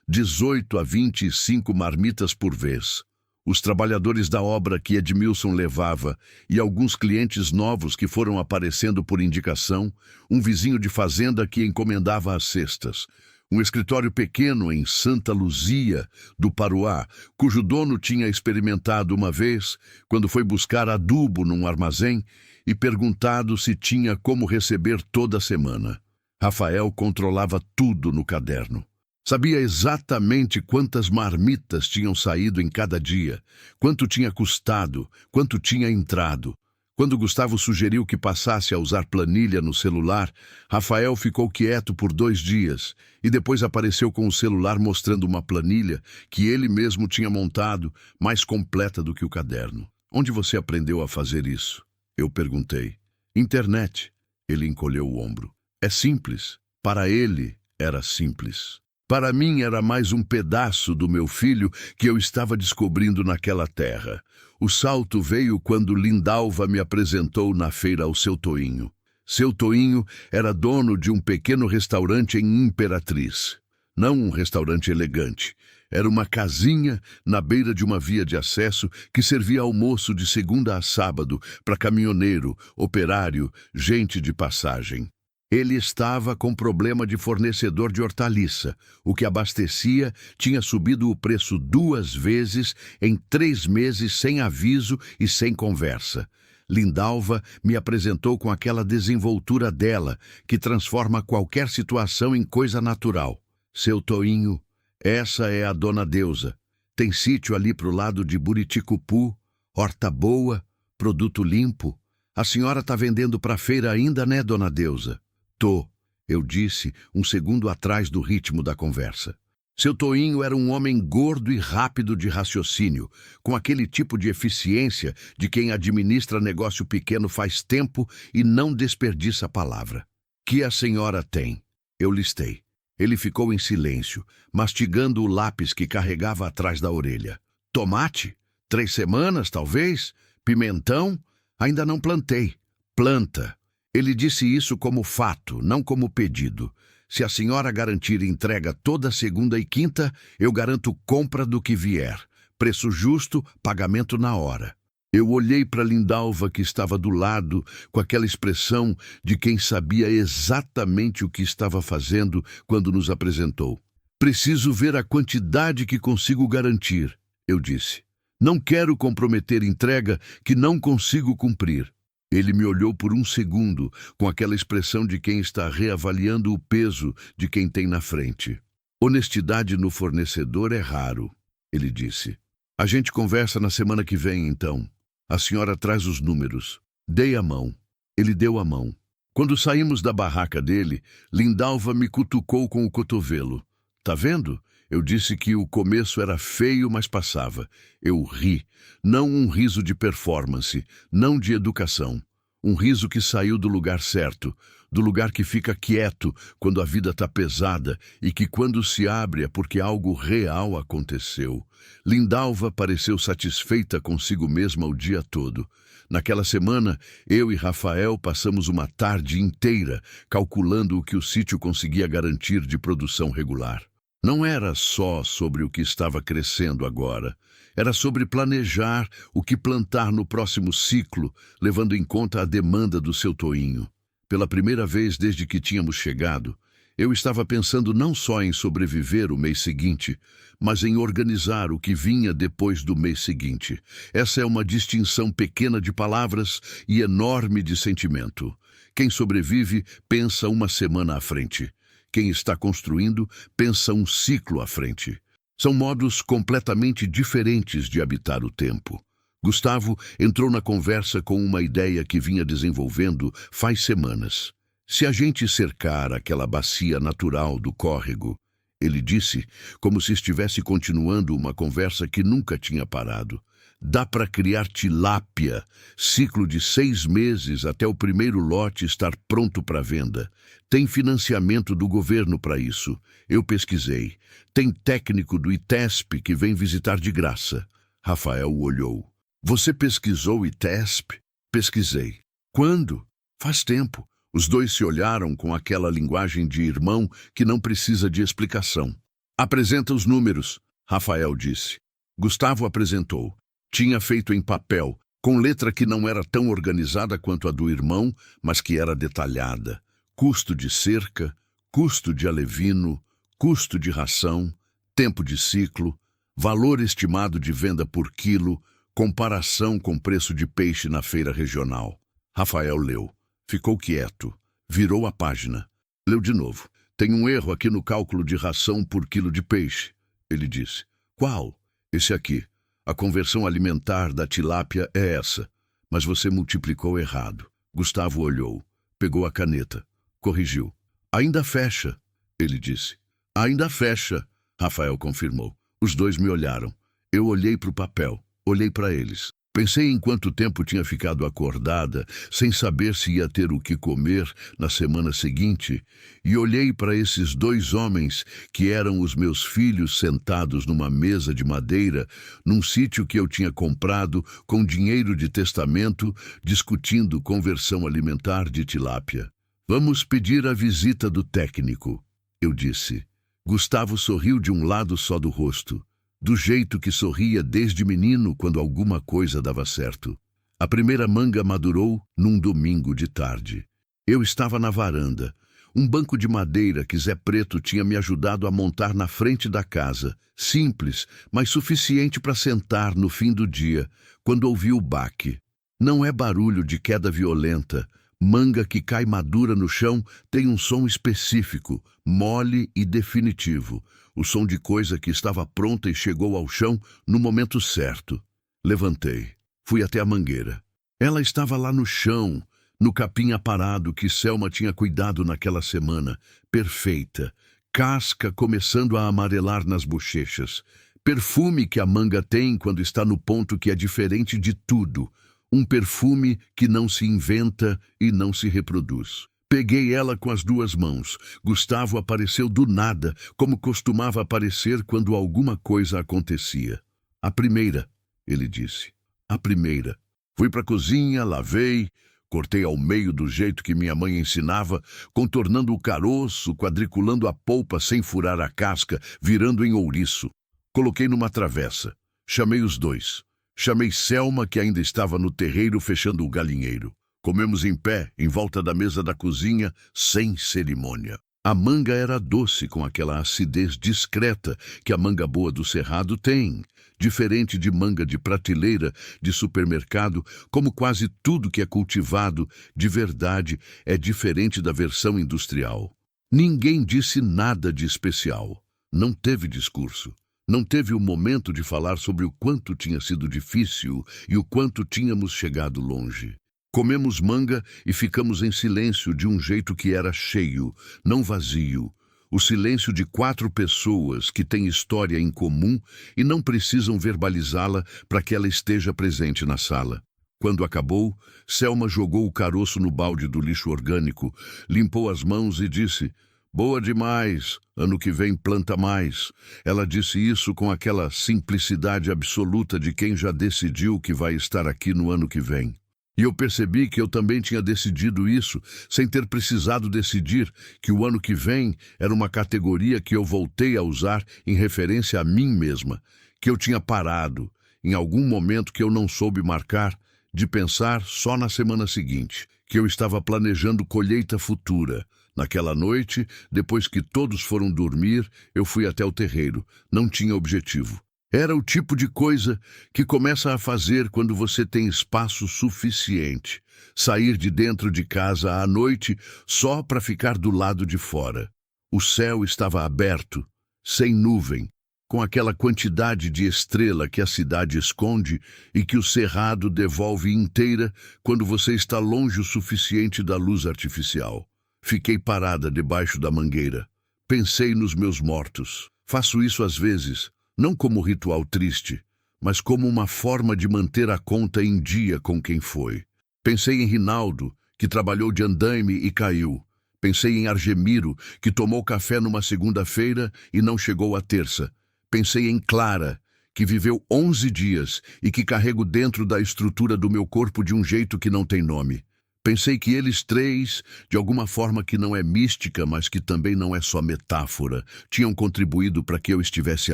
18 a 25 marmitas por vez. Os trabalhadores da obra que Edmilson levava e alguns clientes novos que foram aparecendo por indicação, um vizinho de fazenda que encomendava as cestas, um escritório pequeno em Santa Luzia, do Paruá, cujo dono tinha experimentado uma vez, quando foi buscar adubo num armazém, e perguntado se tinha como receber toda semana. Rafael controlava tudo no caderno. Sabia exatamente quantas marmitas tinham saído em cada dia, quanto tinha custado, quanto tinha entrado. Quando Gustavo sugeriu que passasse a usar planilha no celular, Rafael ficou quieto por 2 dias e depois apareceu com o celular mostrando uma planilha que ele mesmo tinha montado, mais completa do que o caderno. Onde você aprendeu a fazer isso? Eu perguntei. Internet. Ele encolheu o ombro. É simples. Para ele, era simples. Para mim, era mais um pedaço do meu filho que eu estava descobrindo naquela terra. O salto veio quando Lindalva me apresentou na feira ao seu Toinho. Seu Toinho era dono de um pequeno restaurante em Imperatriz. Não um restaurante elegante. Era uma casinha na beira de uma via de acesso que servia almoço de segunda a sábado para caminhoneiro, operário, gente de passagem. Ele estava com problema de fornecedor de hortaliça. O que abastecia tinha subido o preço 2 vezes em 3 meses sem aviso e sem conversa. Lindalva me apresentou com aquela desenvoltura dela, que transforma qualquer situação em coisa natural. Seu Toinho, essa é a Dona Deusa. Tem sítio ali pro lado de Buriticupu, horta boa, produto limpo. A senhora tá vendendo pra feira ainda, né, Dona Deusa? Tô, eu disse, um segundo atrás do ritmo da conversa. Seu Toinho era um homem gordo e rápido de raciocínio, com aquele tipo de eficiência de quem administra negócio pequeno faz tempo e não desperdiça a palavra. Que a senhora tem? Eu listei. Ele ficou em silêncio, mastigando o lápis que carregava atrás da orelha. Tomate? 3 semanas, talvez? Pimentão? Ainda não plantei. Planta. Ele disse isso como fato, não como pedido. Se a senhora garantir entrega toda segunda e quinta, eu garanto compra do que vier. Preço justo, pagamento na hora. Eu olhei para Lindalva, que estava do lado, com aquela expressão de quem sabia exatamente o que estava fazendo quando nos apresentou. Preciso ver a quantidade que consigo garantir, eu disse. Não quero comprometer entrega que não consigo cumprir. Ele me olhou por um segundo, com aquela expressão de quem está reavaliando o peso de quem tem na frente. Honestidade no fornecedor é raro, ele disse. A gente conversa na semana que vem, então. A senhora traz os números. Dei a mão. Ele deu a mão. Quando saímos da barraca dele, Lindalva me cutucou com o cotovelo. Tá vendo? Eu disse que o começo era feio, mas passava. Eu ri. Não um riso de performance, não de educação. Um riso que saiu do lugar certo, do lugar que fica quieto quando a vida tá pesada e que quando se abre é porque algo real aconteceu. Lindalva pareceu satisfeita consigo mesma o dia todo. Naquela semana, eu e Rafael passamos uma tarde inteira calculando o que o sítio conseguia garantir de produção regular. Não era só sobre o que estava crescendo agora. Era sobre planejar o que plantar no próximo ciclo, levando em conta a demanda do seu Toinho. Pela primeira vez desde que tínhamos chegado, eu estava pensando não só em sobreviver o mês seguinte, mas em organizar o que vinha depois do mês seguinte. Essa é uma distinção pequena de palavras e enorme de sentimento. Quem sobrevive pensa uma semana à frente. Quem está construindo pensa um ciclo à frente. São modos completamente diferentes de habitar o tempo. Gustavo entrou na conversa com uma ideia que vinha desenvolvendo faz semanas. Se a gente cercar aquela bacia natural do córrego, ele disse, como se estivesse continuando uma conversa que nunca tinha parado, dá para criar tilápia, ciclo de 6 meses até o primeiro lote estar pronto para venda. Tem financiamento do governo para isso. Eu pesquisei. Tem técnico do ITESP que vem visitar de graça. Rafael olhou. Você pesquisou o ITESP? Pesquisei. Quando? Faz tempo. Os dois se olharam com aquela linguagem de irmão que não precisa de explicação. Apresenta os números, Rafael disse. Gustavo apresentou. Tinha feito em papel, com letra que não era tão organizada quanto a do irmão, mas que era detalhada. Custo de cerca, custo de alevino, custo de ração, tempo de ciclo, valor estimado de venda por quilo, comparação com preço de peixe na feira regional. Rafael leu. Ficou quieto. Virou a página. Leu de novo. Tem um erro aqui no cálculo de ração por quilo de peixe, ele disse. Qual? Esse aqui. A conversão alimentar da tilápia é essa, mas você multiplicou errado. Gustavo olhou, pegou a caneta, corrigiu. Ainda fecha, ele disse. Ainda fecha, Rafael confirmou. Os dois me olharam. Eu olhei para o papel, olhei para eles. Pensei em quanto tempo tinha ficado acordada, sem saber se ia ter o que comer na semana seguinte, e olhei para esses dois homens que eram os meus filhos sentados numa mesa de madeira, num sítio que eu tinha comprado com dinheiro de testamento, discutindo conversão alimentar de tilápia. Vamos pedir a visita do técnico, eu disse. Gustavo sorriu de um lado só do rosto, do jeito que sorria desde menino quando alguma coisa dava certo. A primeira manga madurou num domingo de tarde. Eu estava na varanda. Um banco de madeira que Zé Preto tinha me ajudado a montar na frente da casa, simples, mas suficiente para sentar no fim do dia, quando ouvi o baque. Não é barulho de queda violenta. Manga que cai madura no chão tem um som específico, mole e definitivo. O som de coisa que estava pronta e chegou ao chão no momento certo. Levantei. Fui até a mangueira. Ela estava lá no chão, no capim aparado que Selma tinha cuidado naquela semana. Perfeita. Casca começando a amarelar nas bochechas. Perfume que a manga tem quando está no ponto que é diferente de tudo. Um perfume que não se inventa e não se reproduz. Peguei ela com as duas mãos. Gustavo apareceu do nada, como costumava aparecer quando alguma coisa acontecia. A primeira, ele disse. A primeira. Fui para a cozinha, lavei, cortei ao meio do jeito que minha mãe ensinava, contornando o caroço, quadriculando a polpa sem furar a casca, virando em ouriço. Coloquei numa travessa. Chamei os dois. Chamei Selma, que ainda estava no terreiro fechando o galinheiro. Comemos em pé, em volta da mesa da cozinha, sem cerimônia. A manga era doce, com aquela acidez discreta que a manga boa do Cerrado tem. Diferente de manga de prateleira, de supermercado, como quase tudo que é cultivado, de verdade, é diferente da versão industrial. Ninguém disse nada de especial. Não teve discurso. Não teve o momento de falar sobre o quanto tinha sido difícil e o quanto tínhamos chegado longe. Comemos manga e ficamos em silêncio de um jeito que era cheio, não vazio. O silêncio de 4 pessoas que têm história em comum e não precisam verbalizá-la para que ela esteja presente na sala. Quando acabou, Selma jogou o caroço no balde do lixo orgânico, limpou as mãos e disse: "Boa demais, ano que vem planta mais." Ela disse isso com aquela simplicidade absoluta de quem já decidiu que vai estar aqui no ano que vem. E eu percebi que eu também tinha decidido isso, sem ter precisado decidir que o ano que vem era uma categoria que eu voltei a usar em referência a mim mesma, que eu tinha parado, em algum momento que eu não soube marcar, de pensar só na semana seguinte, que eu estava planejando colheita futura. Naquela noite, depois que todos foram dormir, eu fui até o terreiro. Não tinha objetivo. Era o tipo de coisa que começa a fazer quando você tem espaço suficiente. Sair de dentro de casa à noite só para ficar do lado de fora. O céu estava aberto, sem nuvem, com aquela quantidade de estrela que a cidade esconde e que o cerrado devolve inteira quando você está longe o suficiente da luz artificial. Fiquei parada debaixo da mangueira. Pensei nos meus mortos. Faço isso às vezes, não como ritual triste, mas como uma forma de manter a conta em dia com quem foi. Pensei em Rinaldo, que trabalhou de andaime e caiu. Pensei em Argemiro, que tomou café numa segunda-feira e não chegou à terça. Pensei em Clara, que viveu 11 dias e que carrego dentro da estrutura do meu corpo de um jeito que não tem nome. Pensei que eles três, de alguma forma que não é mística, mas que também não é só metáfora, tinham contribuído para que eu estivesse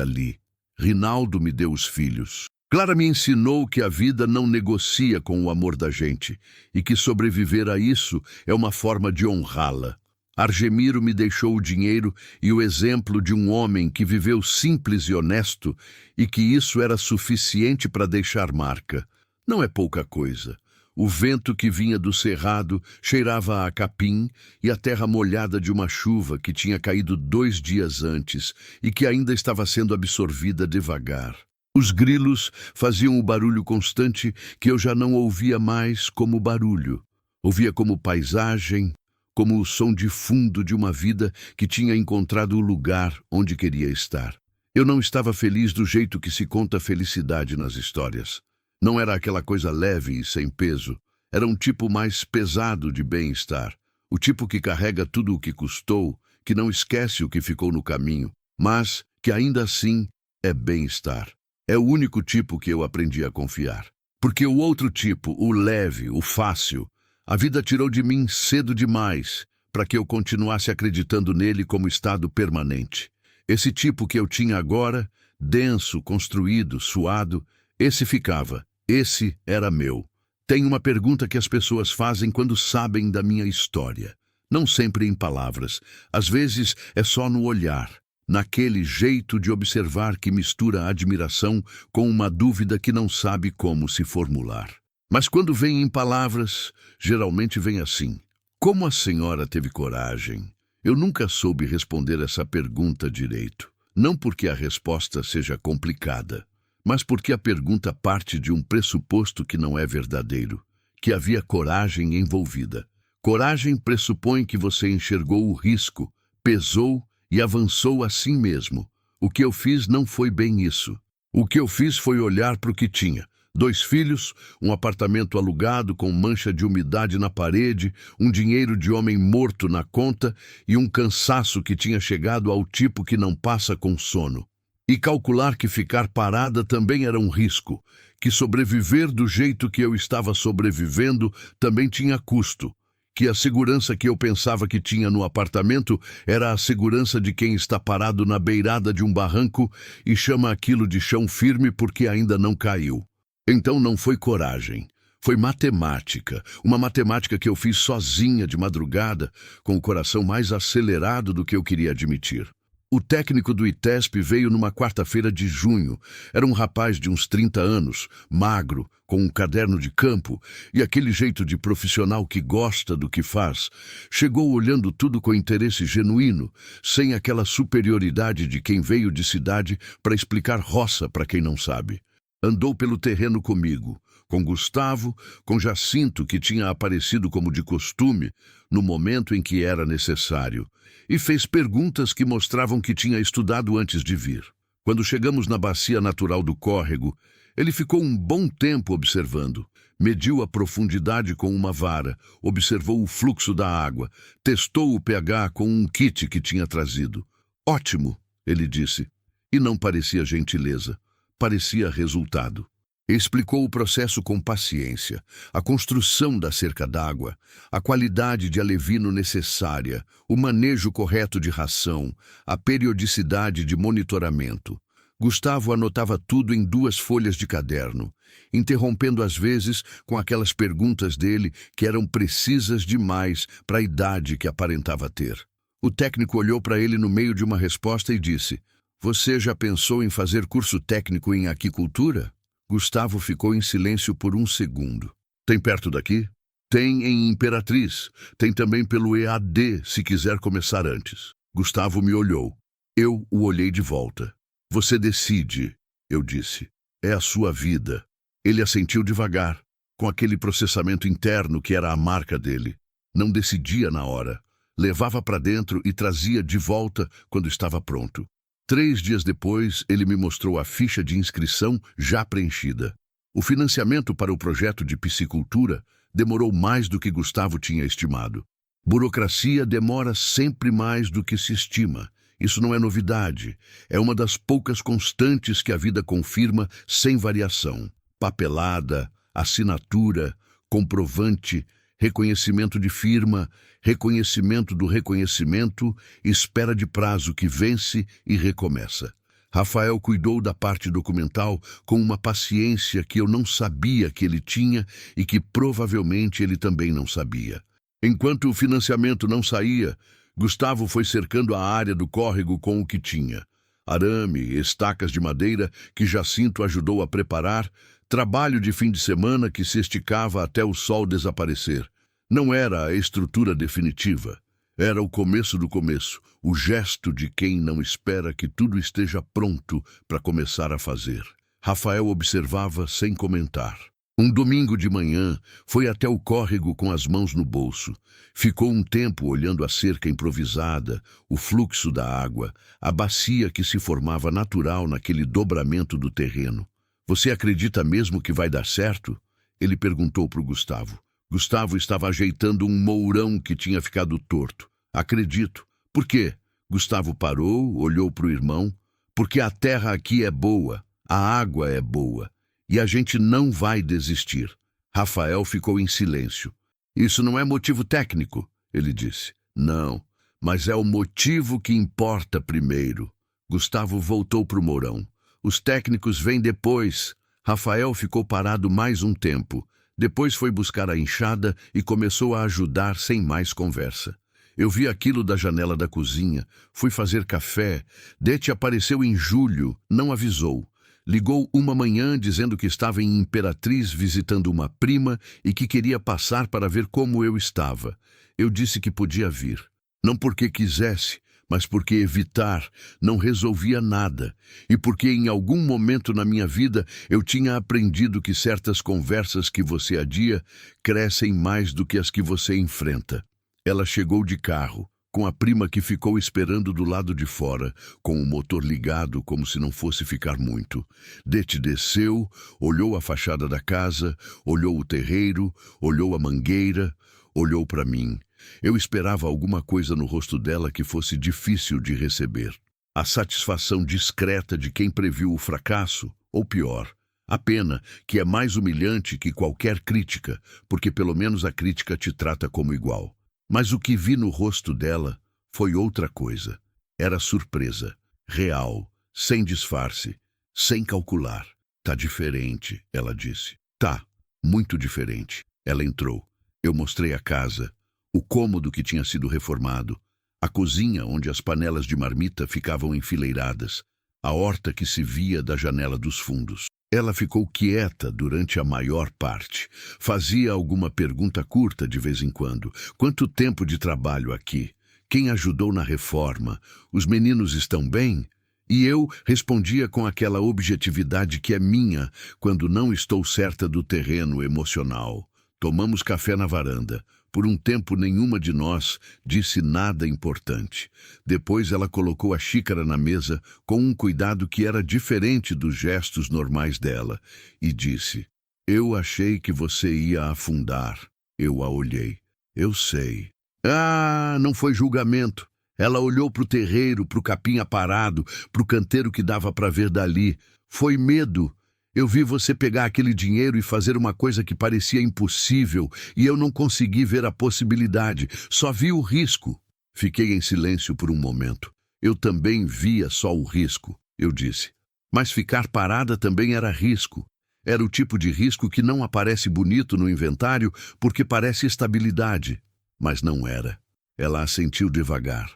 ali. Rinaldo me deu os filhos. Clara me ensinou que a vida não negocia com o amor da gente e que sobreviver a isso é uma forma de honrá-la. Argemiro me deixou o dinheiro e o exemplo de um homem que viveu simples e honesto e que isso era suficiente para deixar marca. Não é pouca coisa. O vento que vinha do cerrado cheirava a capim e a terra molhada de uma chuva que tinha caído 2 dias antes e que ainda estava sendo absorvida devagar. Os grilos faziam o barulho constante que eu já não ouvia mais como barulho. Ouvia como paisagem, como o som de fundo de uma vida que tinha encontrado o lugar onde queria estar. Eu não estava feliz do jeito que se conta a felicidade nas histórias. Não era aquela coisa leve e sem peso. Era um tipo mais pesado de bem-estar. O tipo que carrega tudo o que custou, que não esquece o que ficou no caminho, mas que ainda assim é bem-estar. É o único tipo que eu aprendi a confiar. Porque o outro tipo, o leve, o fácil, a vida tirou de mim cedo demais para que eu continuasse acreditando nele como estado permanente. Esse tipo que eu tinha agora, denso, construído, suado, esse ficava. Esse era meu. Tem uma pergunta que as pessoas fazem quando sabem da minha história. Não sempre em palavras. Às vezes é só no olhar. Naquele jeito de observar que mistura a admiração com uma dúvida que não sabe como se formular. Mas quando vem em palavras, geralmente vem assim: como a senhora teve coragem? Eu nunca soube responder essa pergunta direito. Não porque a resposta seja complicada, mas porque a pergunta parte de um pressuposto que não é verdadeiro, que havia coragem envolvida. Coragem pressupõe que você enxergou o risco, pesou e avançou assim mesmo. O que eu fiz não foi bem isso. O que eu fiz foi olhar para o que tinha. 2 filhos, um apartamento alugado com mancha de umidade na parede, um dinheiro de homem morto na conta e um cansaço que tinha chegado ao tipo que não passa com sono. E calcular que ficar parada também era um risco, que sobreviver do jeito que eu estava sobrevivendo também tinha custo, que a segurança que eu pensava que tinha no apartamento era a segurança de quem está parado na beirada de um barranco e chama aquilo de chão firme porque ainda não caiu. Então não foi coragem, foi matemática, uma matemática que eu fiz sozinha de madrugada, com o coração mais acelerado do que eu queria admitir. O técnico do ITESP veio numa quarta-feira de junho. Era um rapaz de uns 30 anos, magro, com um caderno de campo e aquele jeito de profissional que gosta do que faz. Chegou olhando tudo com interesse genuíno, sem aquela superioridade de quem veio de cidade para explicar roça para quem não sabe. Andou pelo terreno comigo, com Gustavo, com Jacinto, que tinha aparecido como de costume, no momento em que era necessário, e fez perguntas que mostravam que tinha estudado antes de vir. Quando chegamos na bacia natural do córrego, ele ficou um bom tempo observando. Mediu a profundidade com uma vara, observou o fluxo da água, testou o pH com um kit que tinha trazido. Ótimo, ele disse, e não parecia gentileza. Parecia resultado. Explicou o processo com paciência, a construção da cerca d'água, a qualidade de alevino necessária, o manejo correto de ração, a periodicidade de monitoramento. Gustavo anotava tudo em 2 folhas de caderno, interrompendo às vezes com aquelas perguntas dele que eram precisas demais para a idade que aparentava ter. O técnico olhou para ele no meio de uma resposta e disse: "Você já pensou em fazer curso técnico em aquicultura?" Gustavo ficou em silêncio por um segundo. "Tem perto daqui?" "Tem em Imperatriz. Tem também pelo EAD, se quiser começar antes." Gustavo me olhou. Eu o olhei de volta. "Você decide", eu disse. "É a sua vida." Ele assentiu devagar, com aquele processamento interno que era a marca dele. Não decidia na hora. Levava para dentro e trazia de volta quando estava pronto. 3 dias depois, ele me mostrou a ficha de inscrição já preenchida. O financiamento para o projeto de piscicultura demorou mais do que Gustavo tinha estimado. Burocracia demora sempre mais do que se estima. Isso não é novidade. É uma das poucas constantes que a vida confirma sem variação. Papelada, assinatura, comprovante, reconhecimento de firma, reconhecimento do reconhecimento, espera de prazo que vence e recomeça. Rafael cuidou da parte documental com uma paciência que eu não sabia que ele tinha e que provavelmente ele também não sabia. Enquanto o financiamento não saía, Gustavo foi cercando a área do córrego com o que tinha. Arame, estacas de madeira que Jacinto ajudou a preparar, Trabalho de fim de semana que se esticava até o sol desaparecer. Não era a estrutura definitiva. Era o começo do começo, o gesto de quem não espera que tudo esteja pronto para começar a fazer. Rafael observava sem comentar. Um domingo de manhã, foi até o córrego com as mãos no bolso. Ficou um tempo olhando a cerca improvisada, o fluxo da água, a bacia que se formava natural naquele dobramento do terreno. Você acredita mesmo que vai dar certo? Ele perguntou para o Gustavo. Gustavo estava ajeitando um mourão que tinha ficado torto. Acredito. Por quê? Gustavo parou, olhou para o irmão. Porque a terra aqui é boa, a água é boa, e a gente não vai desistir. Rafael ficou em silêncio. Isso não é motivo técnico, ele disse. Não, mas é o motivo que importa primeiro. Gustavo voltou para o mourão. Os técnicos vêm depois. Rafael ficou parado mais um tempo. Depois foi buscar a enxada e começou a ajudar sem mais conversa. Eu vi aquilo da janela da cozinha, fui fazer café. Dete apareceu em julho, não avisou. Ligou uma manhã dizendo que estava em Imperatriz visitando uma prima e que queria passar para ver como eu estava. Eu disse que podia vir. Não porque quisesse, mas porque evitar não resolvia nada, e porque em algum momento na minha vida eu tinha aprendido que certas conversas que você adia crescem mais do que as que você enfrenta. Ela chegou de carro, com a prima que ficou esperando do lado de fora, com o motor ligado como se não fosse ficar muito. Dete desceu, olhou a fachada da casa, olhou o terreiro, olhou a mangueira, olhou para mim. Eu esperava alguma coisa no rosto dela que fosse difícil de receber. A satisfação discreta de quem previu o fracasso, ou pior, a pena, que é mais humilhante que qualquer crítica, porque pelo menos a crítica te trata como igual. Mas o que vi no rosto dela foi outra coisa. Era surpresa, real, sem disfarce, sem calcular. Tá diferente, ela disse. Tá, muito diferente. Ela entrou. Eu mostrei a casa. O cômodo que tinha sido reformado, a cozinha onde as panelas de marmita ficavam enfileiradas, a horta que se via da janela dos fundos. Ela ficou quieta durante a maior parte. Fazia alguma pergunta curta de vez em quando. Quanto tempo de trabalho aqui? Quem ajudou na reforma? Os meninos estão bem? E eu respondia com aquela objetividade que é minha quando não estou certa do terreno emocional. Tomamos café na varanda. Por um tempo nenhuma de nós disse nada importante. Depois ela colocou a xícara na mesa com um cuidado que era diferente dos gestos normais dela e disse: Eu achei que você ia afundar. Eu a olhei. Eu sei. Ah, não foi julgamento. Ela olhou para o terreiro, para o capim aparado, para o canteiro que dava para ver dali. Foi medo. Eu vi você pegar aquele dinheiro e fazer uma coisa que parecia impossível, e eu não consegui ver a possibilidade, só vi o risco. Fiquei em silêncio por um momento. Eu também via só o risco, eu disse. Mas ficar parada também era risco. Era o tipo de risco que não aparece bonito no inventário porque parece estabilidade. Mas não era. Ela assentiu devagar.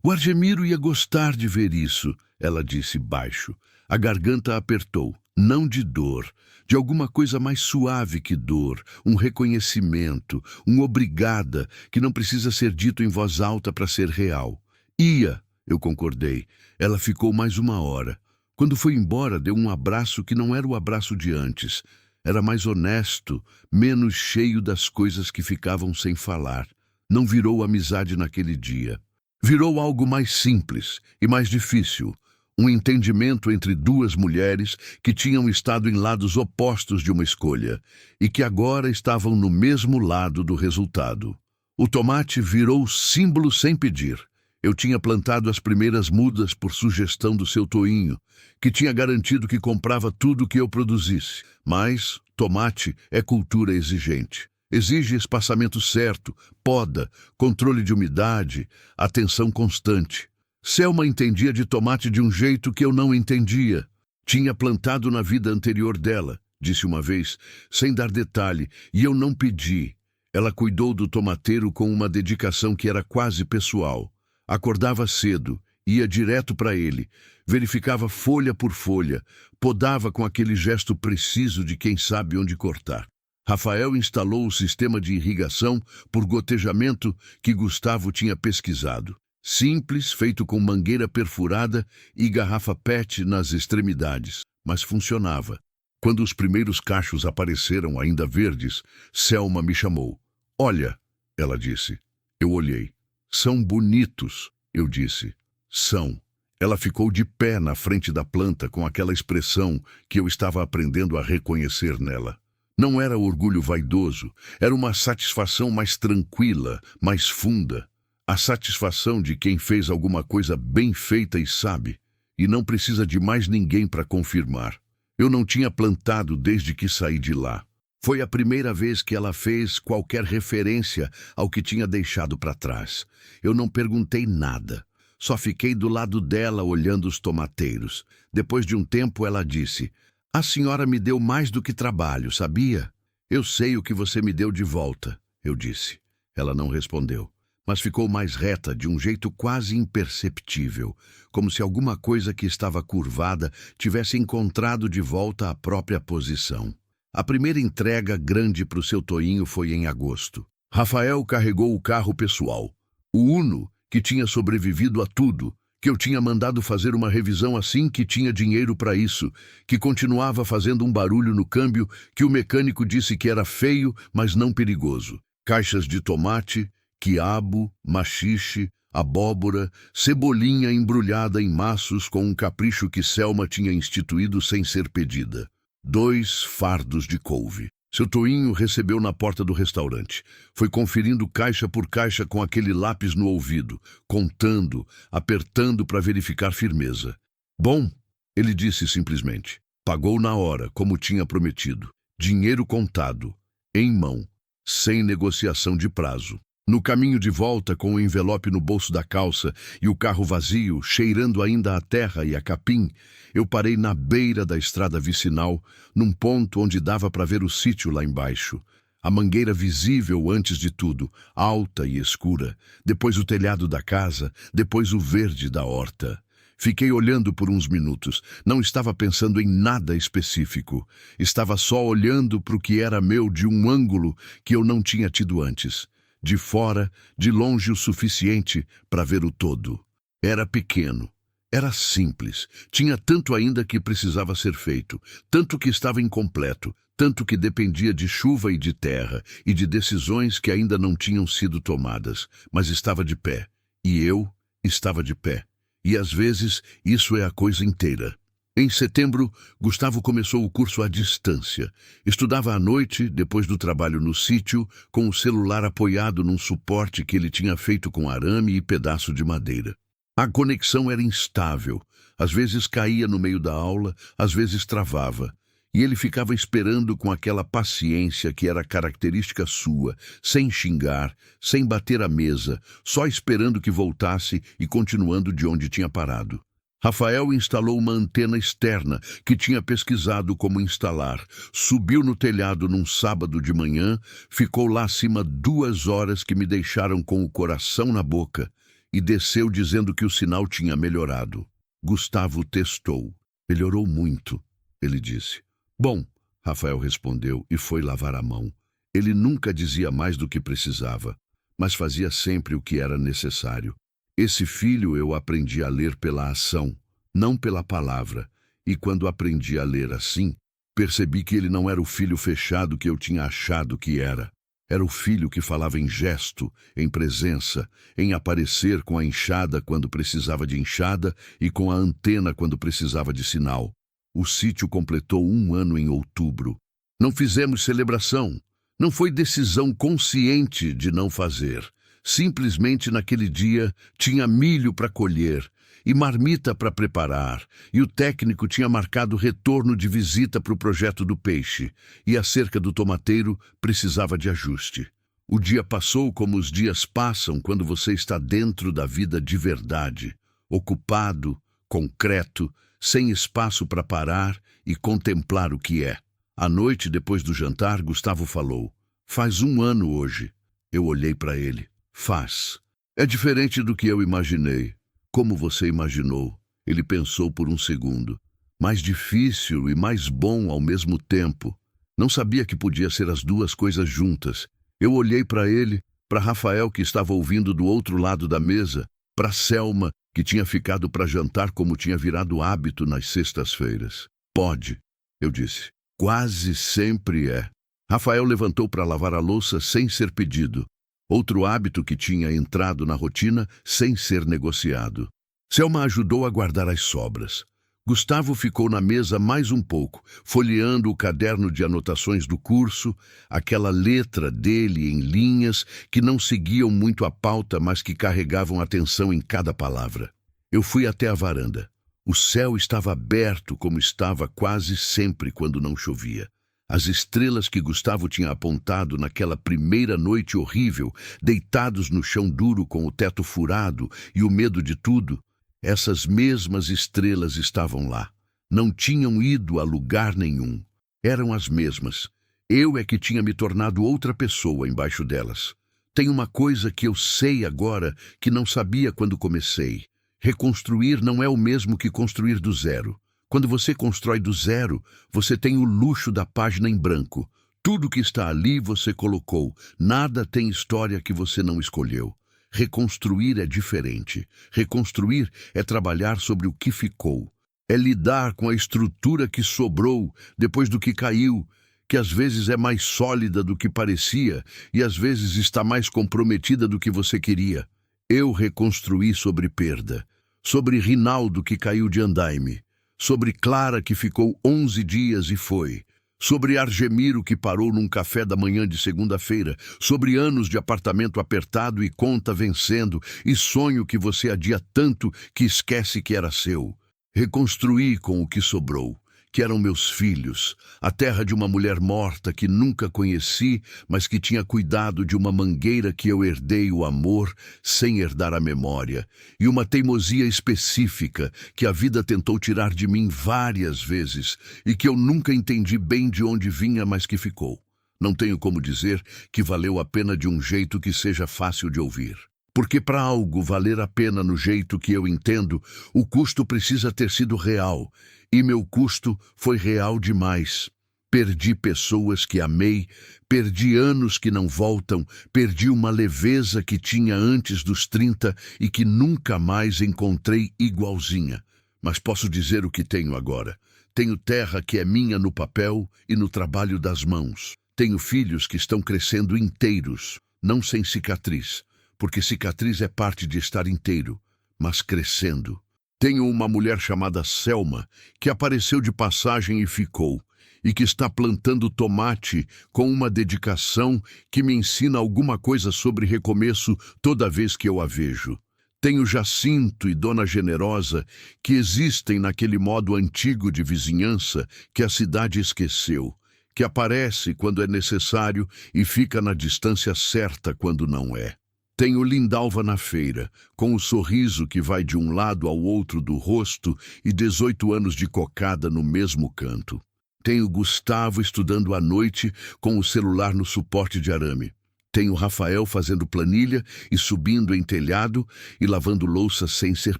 O Argemiro ia gostar de ver isso, ela disse baixo. A garganta apertou. Não de dor, de alguma coisa mais suave que dor, um reconhecimento, um obrigada, que não precisa ser dito em voz alta para ser real. Ia, eu concordei. Ela ficou mais uma hora. Quando foi embora, deu um abraço que não era o abraço de antes. Era mais honesto, menos cheio das coisas que ficavam sem falar. Não virou amizade naquele dia. Virou algo mais simples e mais difícil. Um entendimento entre duas mulheres que tinham estado em lados opostos de uma escolha e que agora estavam no mesmo lado do resultado. O tomate virou símbolo sem pedir. Eu tinha plantado as primeiras mudas por sugestão do seu Toinho, que tinha garantido que comprava tudo que eu produzisse. Mas tomate é cultura exigente. Exige espaçamento certo, poda, controle de umidade, atenção constante. Selma entendia de tomate de um jeito que eu não entendia. Tinha plantado na vida anterior dela, disse uma vez, sem dar detalhe, e eu não pedi. Ela cuidou do tomateiro com uma dedicação que era quase pessoal. Acordava cedo, Ia direto para ele, verificava folha por folha, podava com aquele gesto preciso de quem sabe onde cortar. Rafael instalou o sistema de irrigação por gotejamento que Gustavo tinha pesquisado. Simples, feito com mangueira perfurada e garrafa PET nas extremidades, mas funcionava. Quando os primeiros cachos apareceram ainda verdes, Selma me chamou. "Olha", ela disse. Eu olhei. "São bonitos", eu disse. "São." Ela ficou de pé na frente da planta com aquela expressão que eu estava aprendendo a reconhecer nela. Não era orgulho vaidoso, era uma satisfação mais tranquila, mais funda. A satisfação de quem fez alguma coisa bem feita e sabe, e não precisa de mais ninguém para confirmar. Eu não tinha plantado desde que saí de lá. Foi a primeira vez que ela fez qualquer referência ao que tinha deixado para trás. Eu não perguntei nada. Só fiquei do lado dela olhando os tomateiros. Depois de um tempo ela disse: "A senhora me deu mais do que trabalho, sabia?" "Eu sei o que você me deu de volta", eu disse. Ela não respondeu, mas ficou mais reta de um jeito quase imperceptível, como se alguma coisa que estava curvada tivesse encontrado de volta a própria posição. A primeira entrega grande para o seu Toinho foi em agosto. Rafael carregou o carro pessoal, o Uno, que tinha sobrevivido a tudo, que eu tinha mandado fazer uma revisão assim que tinha dinheiro para isso, que continuava fazendo um barulho no câmbio que o mecânico disse que era feio, mas não perigoso. Caixas de tomate, quiabo, maxixe, abóbora, cebolinha embrulhada em maços com um capricho que Selma tinha instituído sem ser pedida. 2 fardos de couve. Seu Toinho recebeu na porta do restaurante. Foi conferindo caixa por caixa com aquele lápis no ouvido, contando, apertando para verificar firmeza. "Bom", ele disse simplesmente. Pagou na hora, como tinha prometido. Dinheiro contado, em mão, sem negociação de prazo. No caminho de volta, com o envelope no bolso da calça e o carro vazio, cheirando ainda a terra e a capim, eu parei na beira da estrada vicinal, num ponto onde dava para ver o sítio lá embaixo. A mangueira visível antes de tudo, alta e escura, depois o telhado da casa, depois o verde da horta. Fiquei olhando por uns minutos. Não estava pensando em nada específico. Estava só olhando para o que era meu de um ângulo que eu não tinha tido antes. De fora, de longe o suficiente para ver o todo. Era pequeno, era simples, tinha tanto ainda que precisava ser feito, tanto que estava incompleto, tanto que dependia de chuva e de terra, e de decisões que ainda não tinham sido tomadas, mas estava de pé, e eu estava de pé. E às vezes isso é a coisa inteira. Em setembro, Gustavo começou o curso à distância. Estudava à noite, depois do trabalho no sítio, com o celular apoiado num suporte que ele tinha feito com arame e pedaço de madeira. A conexão era instável. Às vezes caía no meio da aula, às vezes travava. E ele ficava esperando com aquela paciência que era característica sua, sem xingar, sem bater a mesa, só esperando que voltasse e continuando de onde tinha parado. Rafael instalou uma antena externa que tinha pesquisado como instalar. Subiu no telhado num sábado de manhã, ficou lá acima 2 horas que me deixaram com o coração na boca e desceu dizendo que o sinal tinha melhorado. Gustavo testou. "Melhorou muito", ele disse. "Bom", Rafael respondeu e foi lavar a mão. Ele nunca dizia mais do que precisava, mas fazia sempre o que era necessário. Esse filho eu aprendi a ler pela ação, não pela palavra, e quando aprendi a ler assim, percebi que ele não era o filho fechado que eu tinha achado que era. Era o filho que falava em gesto, em presença, em aparecer com a enxada quando precisava de enxada e com a antena quando precisava de sinal. O sítio completou 1 ano em outubro. Não fizemos celebração. Não foi decisão consciente de não fazer. Simplesmente naquele dia tinha milho para colher e marmita para preparar, e o técnico tinha marcado retorno de visita para o projeto do peixe, e a cerca do tomateiro precisava de ajuste. O dia passou como os dias passam quando você está dentro da vida de verdade, ocupado, concreto, sem espaço para parar e contemplar o que é. À noite, depois do jantar, Gustavo falou: "Faz 1 ano hoje." Eu olhei para ele. "Faz. É diferente do que eu imaginei." como você imaginou. Ele pensou por um segundo. Mais difícil e mais bom ao mesmo tempo. Não sabia que podia ser as duas coisas juntas. Eu olhei para ele, para Rafael, que estava ouvindo do outro lado da mesa, para Selma, que tinha ficado para jantar como tinha virado hábito nas sextas-feiras. Pode, eu disse. Quase sempre é. Rafael levantou para lavar a louça sem ser pedido. Outro hábito que tinha entrado na rotina sem ser negociado. Selma ajudou a guardar as sobras. Gustavo ficou na mesa mais um pouco, folheando o caderno de anotações do curso, aquela letra dele em linhas que não seguiam muito a pauta, mas que carregavam atenção em cada palavra. Eu fui até a varanda. O céu estava aberto como estava quase sempre quando não chovia. As estrelas que Gustavo tinha apontado naquela primeira noite horrível, deitados no chão duro com o teto furado e o medo de tudo, essas mesmas estrelas estavam lá. Não tinham ido a lugar nenhum. Eram as mesmas. Eu é que tinha me tornado outra pessoa embaixo delas. Tem uma coisa que eu sei agora que não sabia quando comecei. Reconstruir não é o mesmo que construir do zero. Quando você constrói do zero, você tem o luxo da página em branco. Tudo que está ali você colocou. Nada tem história que você não escolheu. Reconstruir é diferente. Reconstruir é trabalhar sobre o que ficou. É lidar com a estrutura que sobrou depois do que caiu, que às vezes é mais sólida do que parecia e às vezes está mais comprometida do que você queria. Eu reconstruí sobre perda, sobre Rinaldo que caiu de andaime, sobre Clara que ficou 11 dias e foi, sobre Argemiro que parou num café da manhã de segunda-feira, sobre anos de apartamento apertado e conta vencendo, e sonho que você adia tanto que esquece que era seu. Reconstruí com o que sobrou, que eram meus filhos, a terra de uma mulher morta que nunca conheci, mas que tinha cuidado de uma mangueira que eu herdei o amor sem herdar a memória, e uma teimosia específica que a vida tentou tirar de mim várias vezes e que eu nunca entendi bem de onde vinha, mas que ficou. Não tenho como dizer que valeu a pena de um jeito que seja fácil de ouvir. Porque para algo valer a pena no jeito que eu entendo, o custo precisa ter sido real. E meu custo foi real demais. Perdi pessoas que amei, perdi anos que não voltam, perdi uma leveza que tinha antes dos 30 e que nunca mais encontrei igualzinha. Mas posso dizer o que tenho agora. Tenho terra que é minha no papel e no trabalho das mãos. Tenho filhos que estão crescendo inteiros, não sem cicatriz. Porque cicatriz é parte de estar inteiro, mas crescendo. Tenho uma mulher chamada Selma, que apareceu de passagem e ficou, e que está plantando tomate com uma dedicação que me ensina alguma coisa sobre recomeço toda vez que eu a vejo. Tenho Jacinto e Dona Generosa, que existem naquele modo antigo de vizinhança que a cidade esqueceu, que aparece quando é necessário e fica na distância certa quando não é. Tenho Lindalva na feira, com o sorriso que vai de um lado ao outro do rosto e 18 anos de cocada no mesmo canto. Tenho Gustavo estudando à noite com o celular no suporte de arame. Tenho Rafael fazendo planilha e subindo em telhado e lavando louça sem ser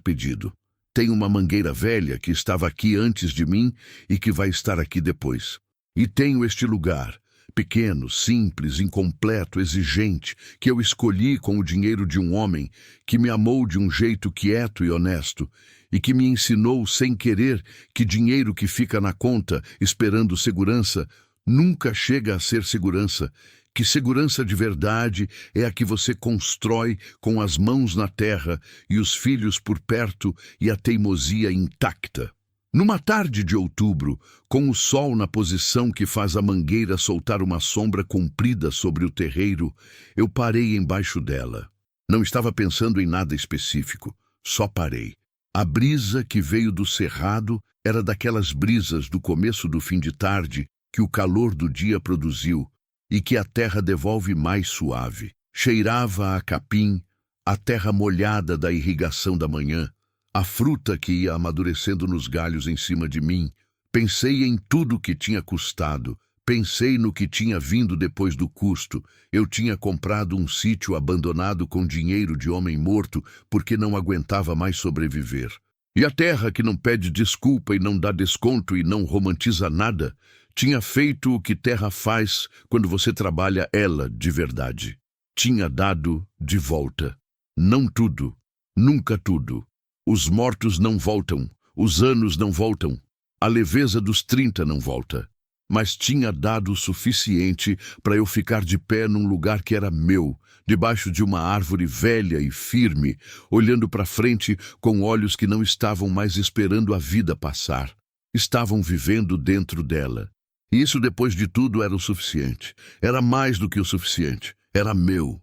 pedido. Tenho uma mangueira velha que estava aqui antes de mim e que vai estar aqui depois. E tenho este lugar, pequeno, simples, incompleto, exigente, que eu escolhi com o dinheiro de um homem que me amou de um jeito quieto e honesto e que me ensinou sem querer que dinheiro que fica na conta esperando segurança nunca chega a ser segurança, que segurança de verdade é a que você constrói com as mãos na terra e os filhos por perto e a teimosia intacta. Numa tarde de outubro, com o sol na posição que faz a mangueira soltar uma sombra comprida sobre o terreiro, eu parei embaixo dela. Não estava pensando em nada específico, só parei. A brisa que veio do cerrado era daquelas brisas do começo do fim de tarde que o calor do dia produziu e que a terra devolve mais suave. Cheirava a capim, a terra molhada da irrigação da manhã, a fruta que ia amadurecendo nos galhos em cima de mim. Pensei em tudo que tinha custado, Pensei no que tinha vindo depois do custo. Eu tinha comprado um sítio abandonado com dinheiro de homem morto porque não aguentava mais sobreviver. E a terra que não pede desculpa e não dá desconto e não romantiza nada, tinha feito o que terra faz quando você trabalha ela de verdade. Tinha dado de volta. Não tudo, nunca tudo. Os mortos não voltam, os anos não voltam, a leveza dos 30 não volta. Mas tinha dado o suficiente para eu ficar de pé num lugar que era meu, debaixo de uma árvore velha e firme, olhando para frente com olhos que não estavam mais esperando a vida passar. Estavam vivendo dentro dela. E isso, depois de tudo, era o suficiente. Era mais do que o suficiente. Era meu.